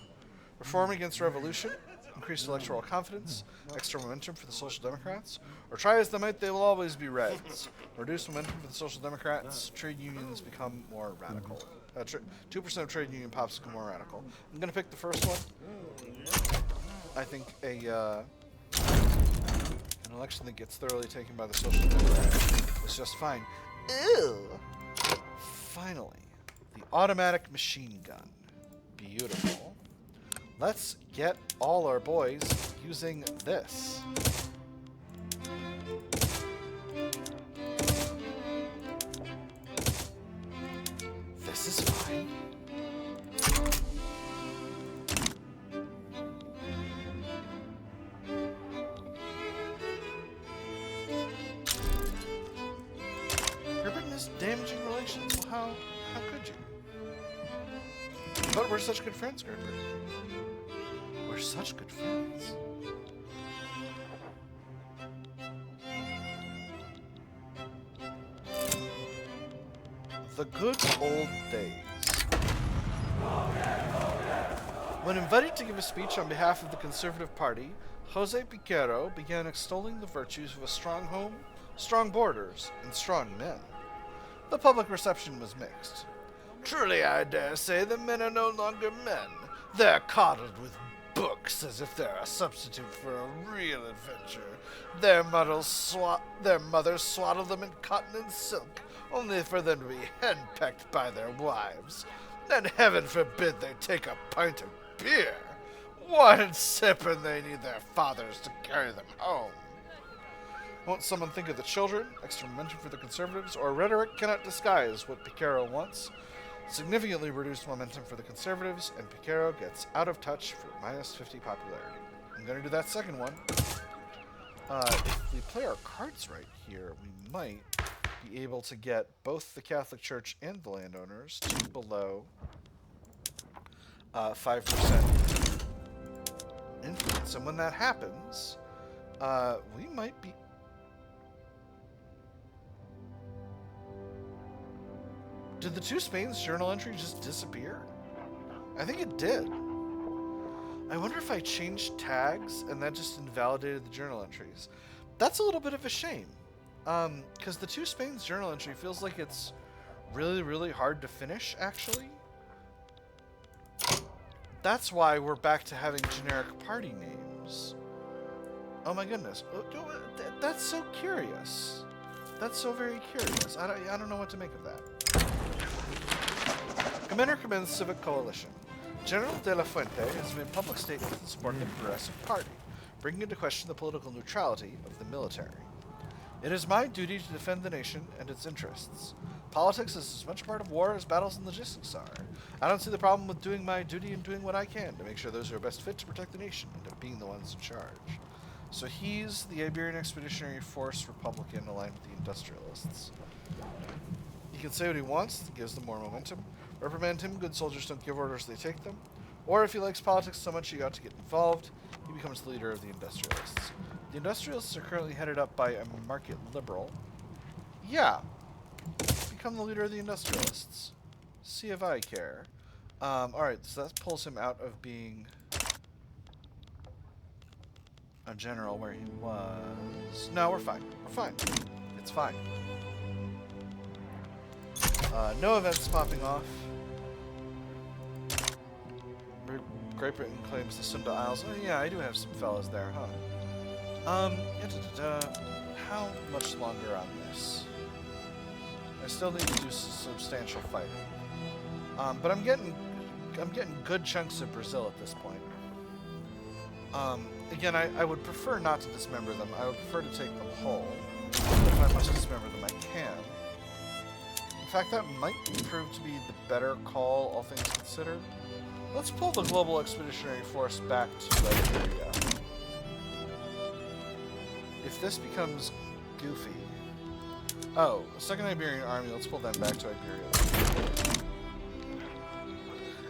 Reform against revolution? Increased electoral confidence? Extra momentum for the Social Democrats? Or try as they might, they will always be Reds. Reduce momentum for the Social Democrats, trade unions become more radical. 2% of trade union pops become more radical. I'm going to pick the first one. I think an election that gets thoroughly taken by the Social Democrats is just fine. Ew! Finally, the automatic machine gun. Beautiful. Let's get all our boys using this. This is fine. Britain is damaging relations. Well, how could you? But we're such good friends, Great Britain. We're such good friends. The good old days. When invited to give a speech on behalf of the Conservative Party, Jose Piquero began extolling the virtues of a strong home, strong borders, and strong men. The public reception was mixed. Truly, I dare say, the men are no longer men. They're coddled with books as if they're a substitute for a real adventure. Their mothers swaddle them in cotton and silk, only for them to be henpecked by their wives. And heaven forbid they take a pint of beer. One sip and they need their fathers to carry them home. Won't someone think of the children? Extra momentum for the Conservatives? Or rhetoric cannot disguise what Piquero wants. Significantly reduced momentum for the Conservatives, and Piquero gets out of touch for minus 50 popularity. I'm going to do that second one. If we play our cards right here, we might be able to get both the Catholic Church and the landowners to below 5% influence. And when that happens, we might be... Did the two Spain's journal entry just disappear? I think it did. I wonder if I changed tags and that just invalidated the journal entries. That's a little bit of a shame. Because the two Spain's journal entry feels like it's really, really hard to finish, actually. That's why we're back to having generic party names. Oh my goodness. That's so curious. That's so very curious. I don't know what to make of that. Commander commends Civic Coalition. General de la Fuente has made public statements in support of the Progressive Party, bringing into question the political neutrality of the military. It is my duty to defend the nation and its interests. Politics is as much part of war as battles and logistics are. I don't see the problem with doing my duty and doing what I can to make sure those who are best fit to protect the nation end up being the ones in charge. So he's the Iberian Expeditionary Force Republican aligned with the industrialists. He can say what he wants, it gives them more momentum. Reprimand him, good soldiers don't give orders, they take them. Or if he likes politics so much he ought to get involved, he becomes the leader of the industrialists. The industrialists are currently headed up by a market liberal. Yeah. Become the leader of the industrialists. See if I care. Alright, so that pulls him out of being a general where he was. No, we're fine. We're fine. It's fine. No events popping off. Great Britain claims the Sunda Isles. Oh yeah, I do have some fellas there, huh? How much longer on this? I still need to do substantial fighting. But I'm getting good chunks of Brazil at this point. Again, I would prefer not to dismember them. I would prefer to take them whole. If I must dismember them, I can. In fact, that might prove to be the better call, all things considered. Let's pull the Global Expeditionary Force back to Iberia. If this becomes goofy... Oh, the Second Iberian Army, let's pull them back to Iberia.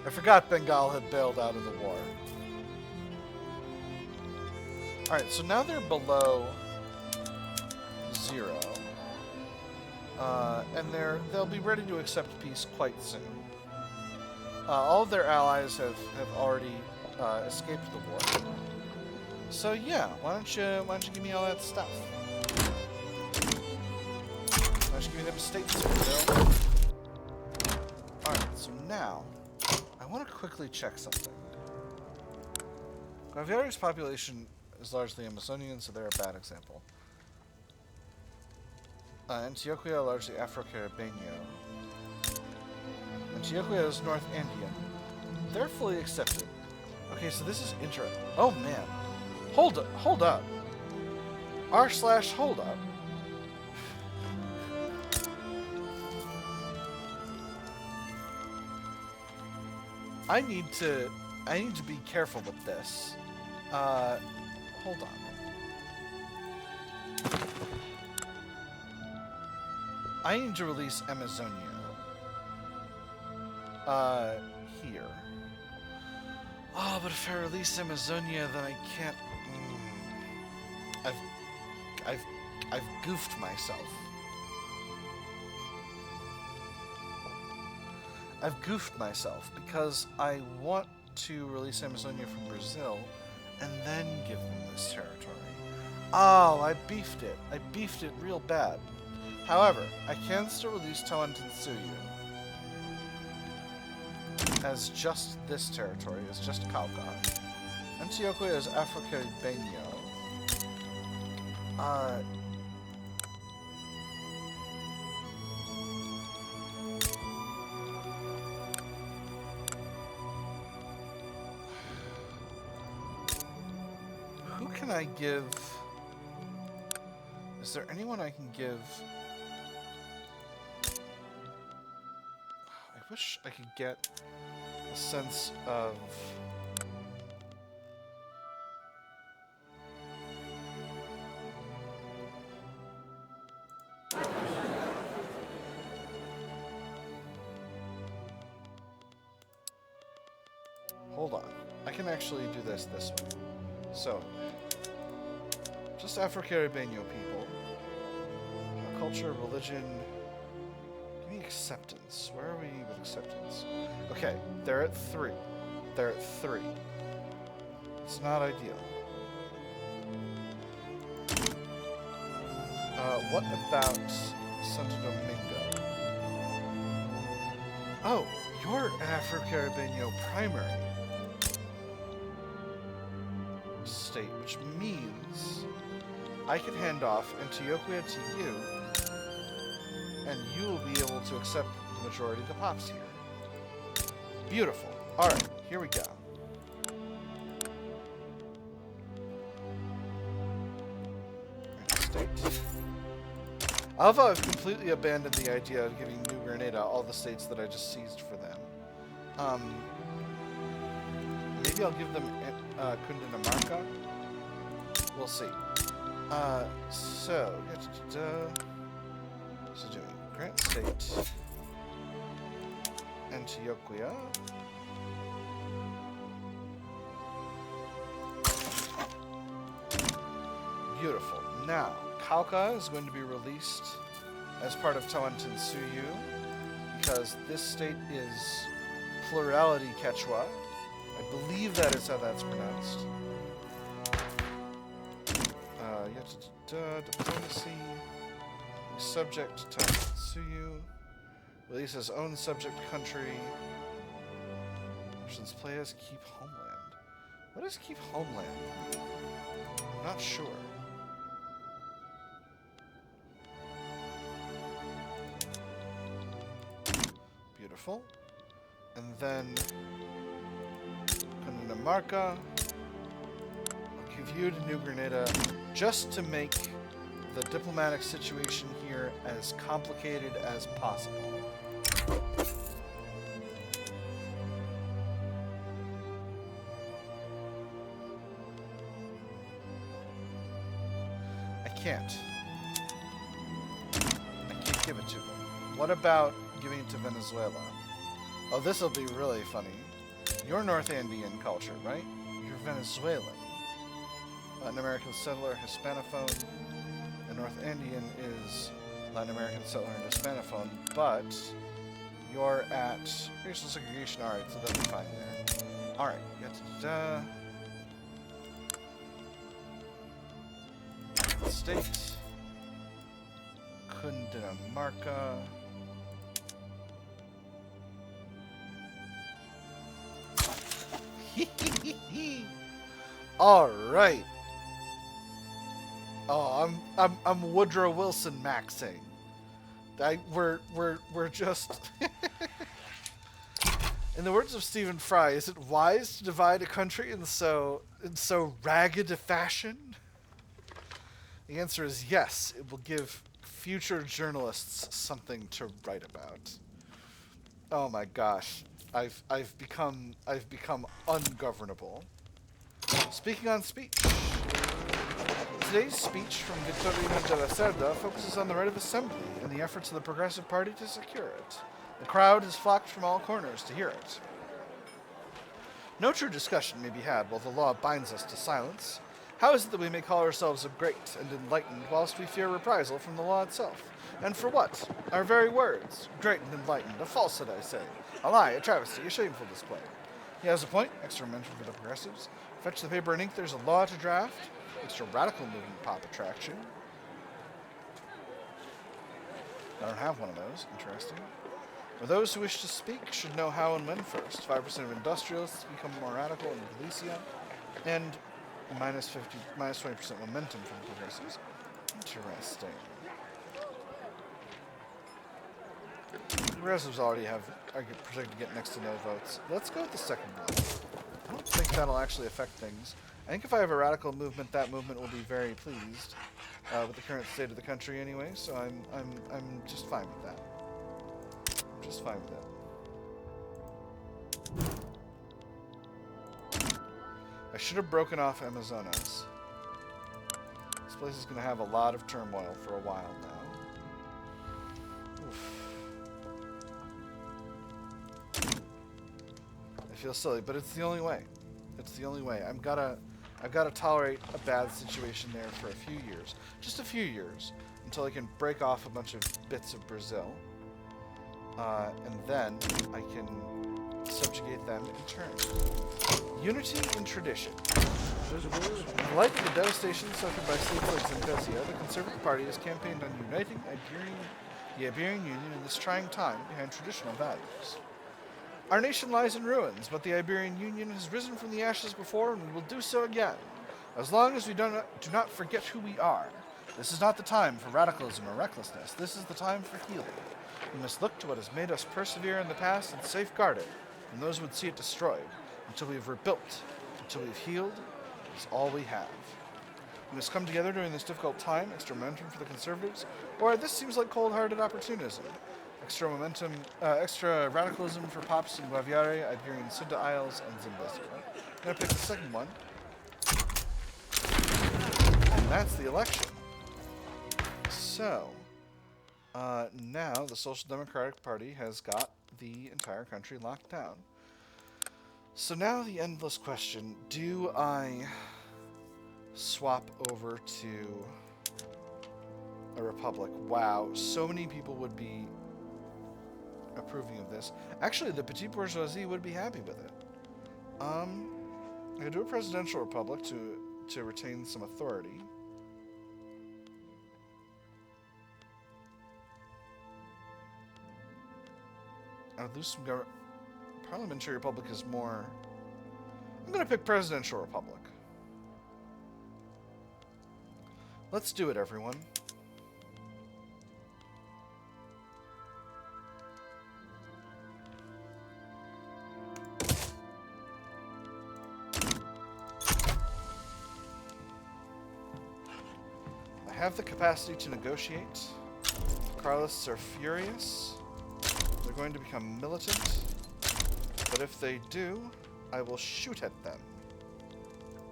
I forgot Bengal had bailed out of the war. Alright, so now they're below 0. And they'll be ready to accept peace quite soon. All of their allies have already escaped the war. So yeah, why don't you give me all that stuff? Why don't you give me them states, Bill? Alright, so now I want to quickly check something. Guaviare's population is largely Amazonian, so they're a bad example. Antioquia largely Afro-Caribbeño. Antioquia is North Andean. They're fully accepted. Okay, so this is interesting. Oh man, hold up. r/hold up. I need to be careful with this. Hold on. I need to release Amazonia. Here. Oh, but if I release Amazonia, then I can't... I've goofed myself. I've goofed myself because I want to release Amazonia from Brazil and then give them this territory. Oh, I beefed it. I beefed it real bad. However, I can still release Tawantinsuyu as just this territory, as just Cauca. Antioquia is Afro-Caribbeño. Who can I give? Is there anyone I can give? I wish I could get a sense of... Hold on. I can actually do this way. So, just Afro-Caribbeño people. Culture, religion... Give me acceptance. Where are we with acceptance? Okay, they're at 3. They're at 3. It's not ideal. What about Santo Domingo? Oh, you're an Afro-Caribbeño primary state, which means I can hand off Antioquia to you, and you will be able to accept the majority of the pops here. Beautiful. Alright, here we go. State. Although I've completely abandoned the idea of giving New Granada all the states that I just seized for them. Maybe I'll give them Cundinamarca? We'll see. So doing Grant State, Antioquia, beautiful. Now, Cauca is going to be released as part of Tawantinsuyu because this state is plurality Quechua. I believe that is how that's pronounced. Diplomacy. Subject to Tawantinsuyu. Release his own subject country. Options play as keep homeland. What does keep homeland? I'm not sure. Beautiful. And then Cundinamarca. I'll give you to New Granada just to make the diplomatic situation here as complicated as possible. I can't give it to them. What about giving it to Venezuela? Oh, this will be really funny. You're North Andean culture, right? You're Venezuelan. Latin American settler, Hispanophone. And North Andean is Latin American settler and Hispanophone, but you're at racial segregation. Alright, so that'll be fine there. Alright, State. Cundinamarca. Alright. Oh, I'm Woodrow Wilson maxing. We're just in the words of Stephen Fry, is it wise to divide a country in so ragged a fashion? The answer is yes. It will give future journalists something to write about. Oh my gosh. I've become ungovernable. Speaking on speech. Today's speech from Victorino de la Cerda focuses on the right of assembly and the efforts of the Progressive Party to secure it. The crowd has flocked from all corners to hear it. No true discussion may be had while the law binds us to silence. How is it that we may call ourselves great and enlightened whilst we fear reprisal from the law itself? And for what? Our very words. Great and enlightened. A falsehood, I say. A lie, a travesty, a shameful display. He has a point. Extra mention for the progressives. Fetch the paper and ink. There's a law to draft. Extra radical movement pop attraction. I don't have one of those. Interesting. For those who wish to speak should know how and when first. 5% of industrialists become more radical in Galicia. And minus 20% momentum from the progressives. Interesting. The progressives already are projected to get next to no votes. Let's go with the second one. I don't think that'll actually affect things. I think if I have a radical movement, that movement will be very pleased with the current state of the country anyway. So I'm just fine with that. I'm just fine with that. I should have broken off Amazonas. This place is going to have a lot of turmoil for a while now. Oof. I feel silly, but it's the only way. It's the only way. I've got to tolerate a bad situation there for a few years. Just a few years. Until I can break off a bunch of bits of Brazil. And then I can subjugate them in turn. Unity in tradition. In the light of the devastation suffered by states like Zambezia, the Conservative Party has campaigned on uniting the Iberian Union in this trying time behind traditional values. Our nation lies in ruins, but the Iberian Union has risen from the ashes before, and we will do so again, as long as we do not forget who we are. This is not the time for radicalism or recklessness. This is the time for healing. We must look to what has made us persevere in the past and safeguard it from those who would see it destroyed, until we have rebuilt, until we have healed. It is all we have. We must come together during this difficult time, extra momentum for the Conservatives, or this seems like cold-hearted opportunism. Extra momentum, extra radicalism for Pops in Guaviare, Iberian Ceuta Isles, and Zambezia. I'm going to pick the second one. And that's the election. So, now the Social Democratic Party has got the entire country locked down. So now the endless question, do I swap over to a republic? Wow, so many people would be approving of this. Actually, the petite bourgeoisie would be happy with it. I could do a presidential republic to retain some authority. I would lose some government. Parliamentary republic is more. I'm going to pick Presidential Republic. Let's do it, everyone. I have the capacity to negotiate. The Carlists are furious. They're going to become militant. But if they do, I will shoot at them.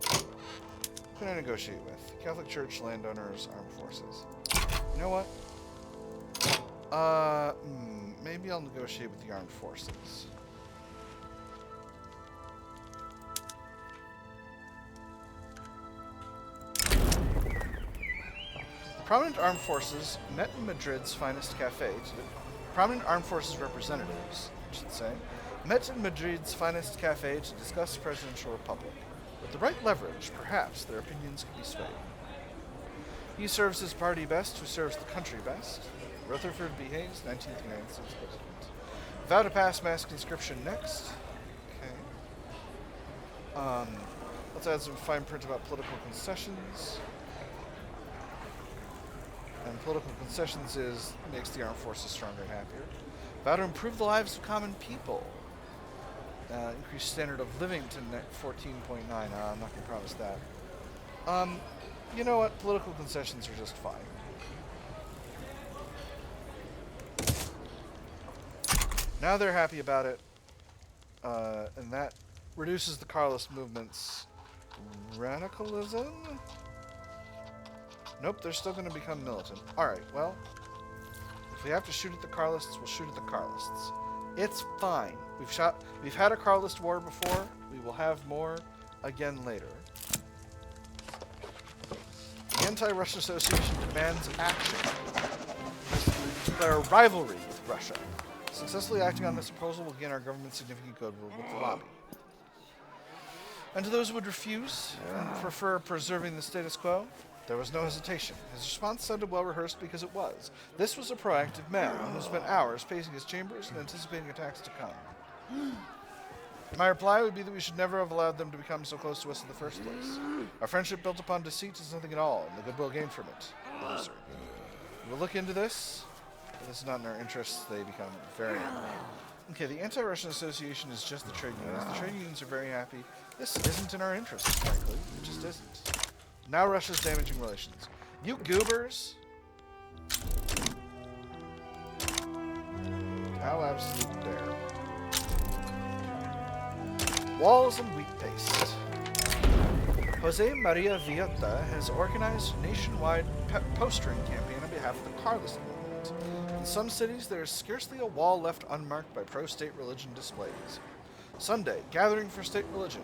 Who can I negotiate with? Catholic Church, landowners, armed forces. You know what? Maybe I'll negotiate with the armed forces. Prominent armed forces met in Madrid's finest cafe. Prominent armed forces representatives, I should say, met in Madrid's finest cafe to discuss presidential republic. With the right leverage, perhaps their opinions could be swayed. He serves his party best, who serves the country best. Rutherford B. Hayes, 19th United States President. Vow to pass mass conscription next. Okay. Let's add some fine print about political concessions. And political concessions makes the armed forces stronger and happier. Vow to improve the lives of common people. Increased standard of living to 14.9. I'm not going to promise that. You know what? Political concessions are just fine. Now they're happy about it. And that reduces the Carlist movement's radicalism? Nope, they're still going to become militant. Alright, well, if we have to shoot at the Carlists, we'll shoot at the Carlists. It's fine. We've had a Carlist war before. We will have more again later. The Anti-Russia Association demands action. Declare a rivalry with Russia. Successfully acting on this proposal will gain our government significant goodwill with the lobby. And to those who would refuse and prefer preserving the status quo, there was no hesitation. His response sounded well rehearsed because it was. This was a proactive man who spent hours pacing his chambers and anticipating attacks to come. My reply would be that we should never have allowed them to become so close to us in the first place. Our friendship built upon deceit is nothing at all, and the goodwill gained from it. Loser. We'll look into this. If this is not in our interests, they become very angry. Okay, the Anti-Russian Association is just the trade unions. The trade unions are very happy. This isn't in our interests, frankly. It just isn't. Now Russia's damaging relations. You goobers! How absolute dare. Walls and wheat paste. Jose Maria Villota has organized a nationwide postering campaign on behalf of the Carlist movement. In some cities, there is scarcely a wall left unmarked by pro-state religion displays. Sunday, gathering for state religion.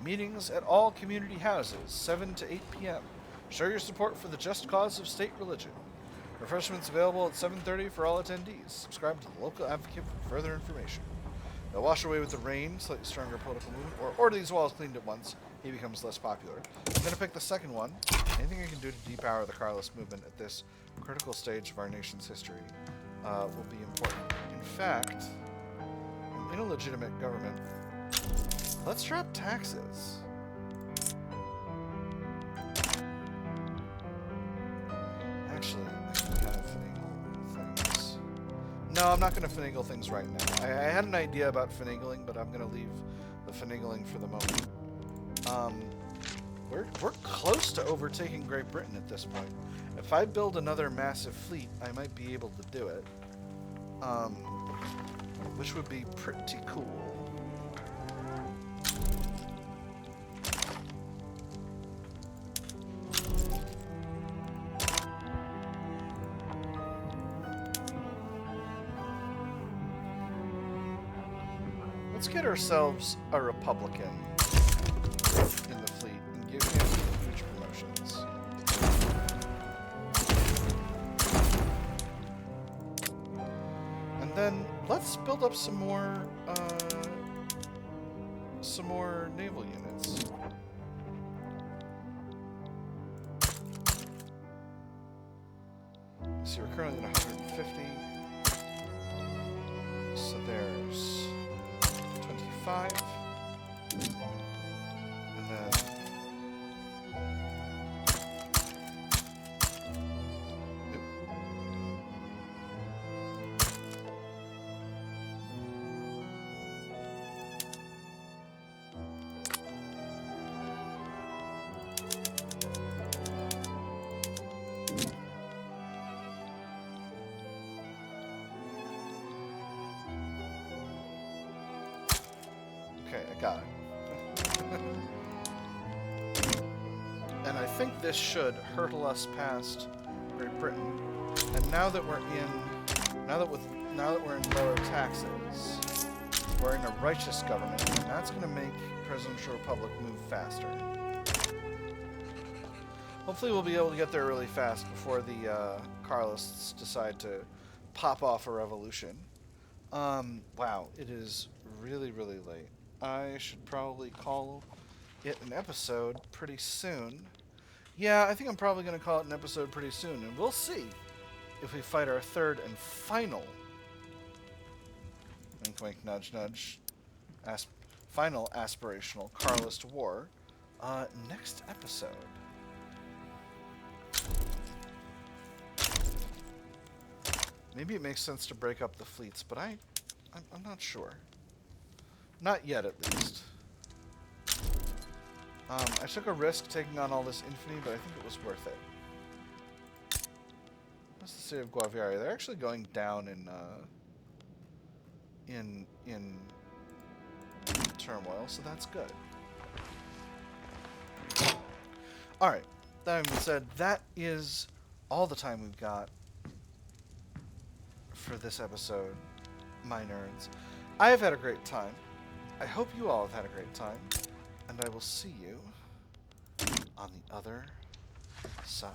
Meetings at all community houses, 7 to 8 p.m. Show your support for the just cause of state religion. Refreshments available at 7:30 for all attendees. Subscribe to the local advocate for further information. Now wash away with the rain, slightly stronger political movement, or order these walls cleaned at once. He becomes less popular. I'm going to pick the second one. Anything I can do to depower the Carlist movement at this critical stage of our nation's history will be important. In fact, in a legitimate government, let's drop taxes. Actually, I can kind of finagle things. No, I'm not going to finagle things right now. I had an idea about finagling, but I'm going to leave the finagling for the moment. We're close to overtaking Great Britain at this point. If I build another massive fleet, I might be able to do it. Which would be pretty cool. Let's get ourselves a Republican in the fleet and give him huge promotions. And then let's build up some more naval units. So we're currently at 150. So there's 25. God. And I think this should hurtle us past Great Britain. And now that we're in lower taxes, we're in a righteous government, and that's going to make Presidential Republic move faster. Hopefully we'll be able to get there really fast before the Carlists decide to pop off a revolution. Wow, it is really, really late. I should probably call it an episode pretty soon. Yeah, I think I'm probably going to call it an episode pretty soon, and we'll see if we fight our third and final, wink wink nudge nudge, final aspirational Carlist war next episode. Maybe it makes sense to break up the fleets, but I'm not sure. Not yet, at least. I took a risk taking on all this infantry, but I think it was worth it. That's the city of Guaviare. They're actually going down in turmoil, so that's good. Alright, that being said, that is all the time we've got for this episode, my nerds. I have had a great time. I hope you all have had a great time. And I will see you on the other side.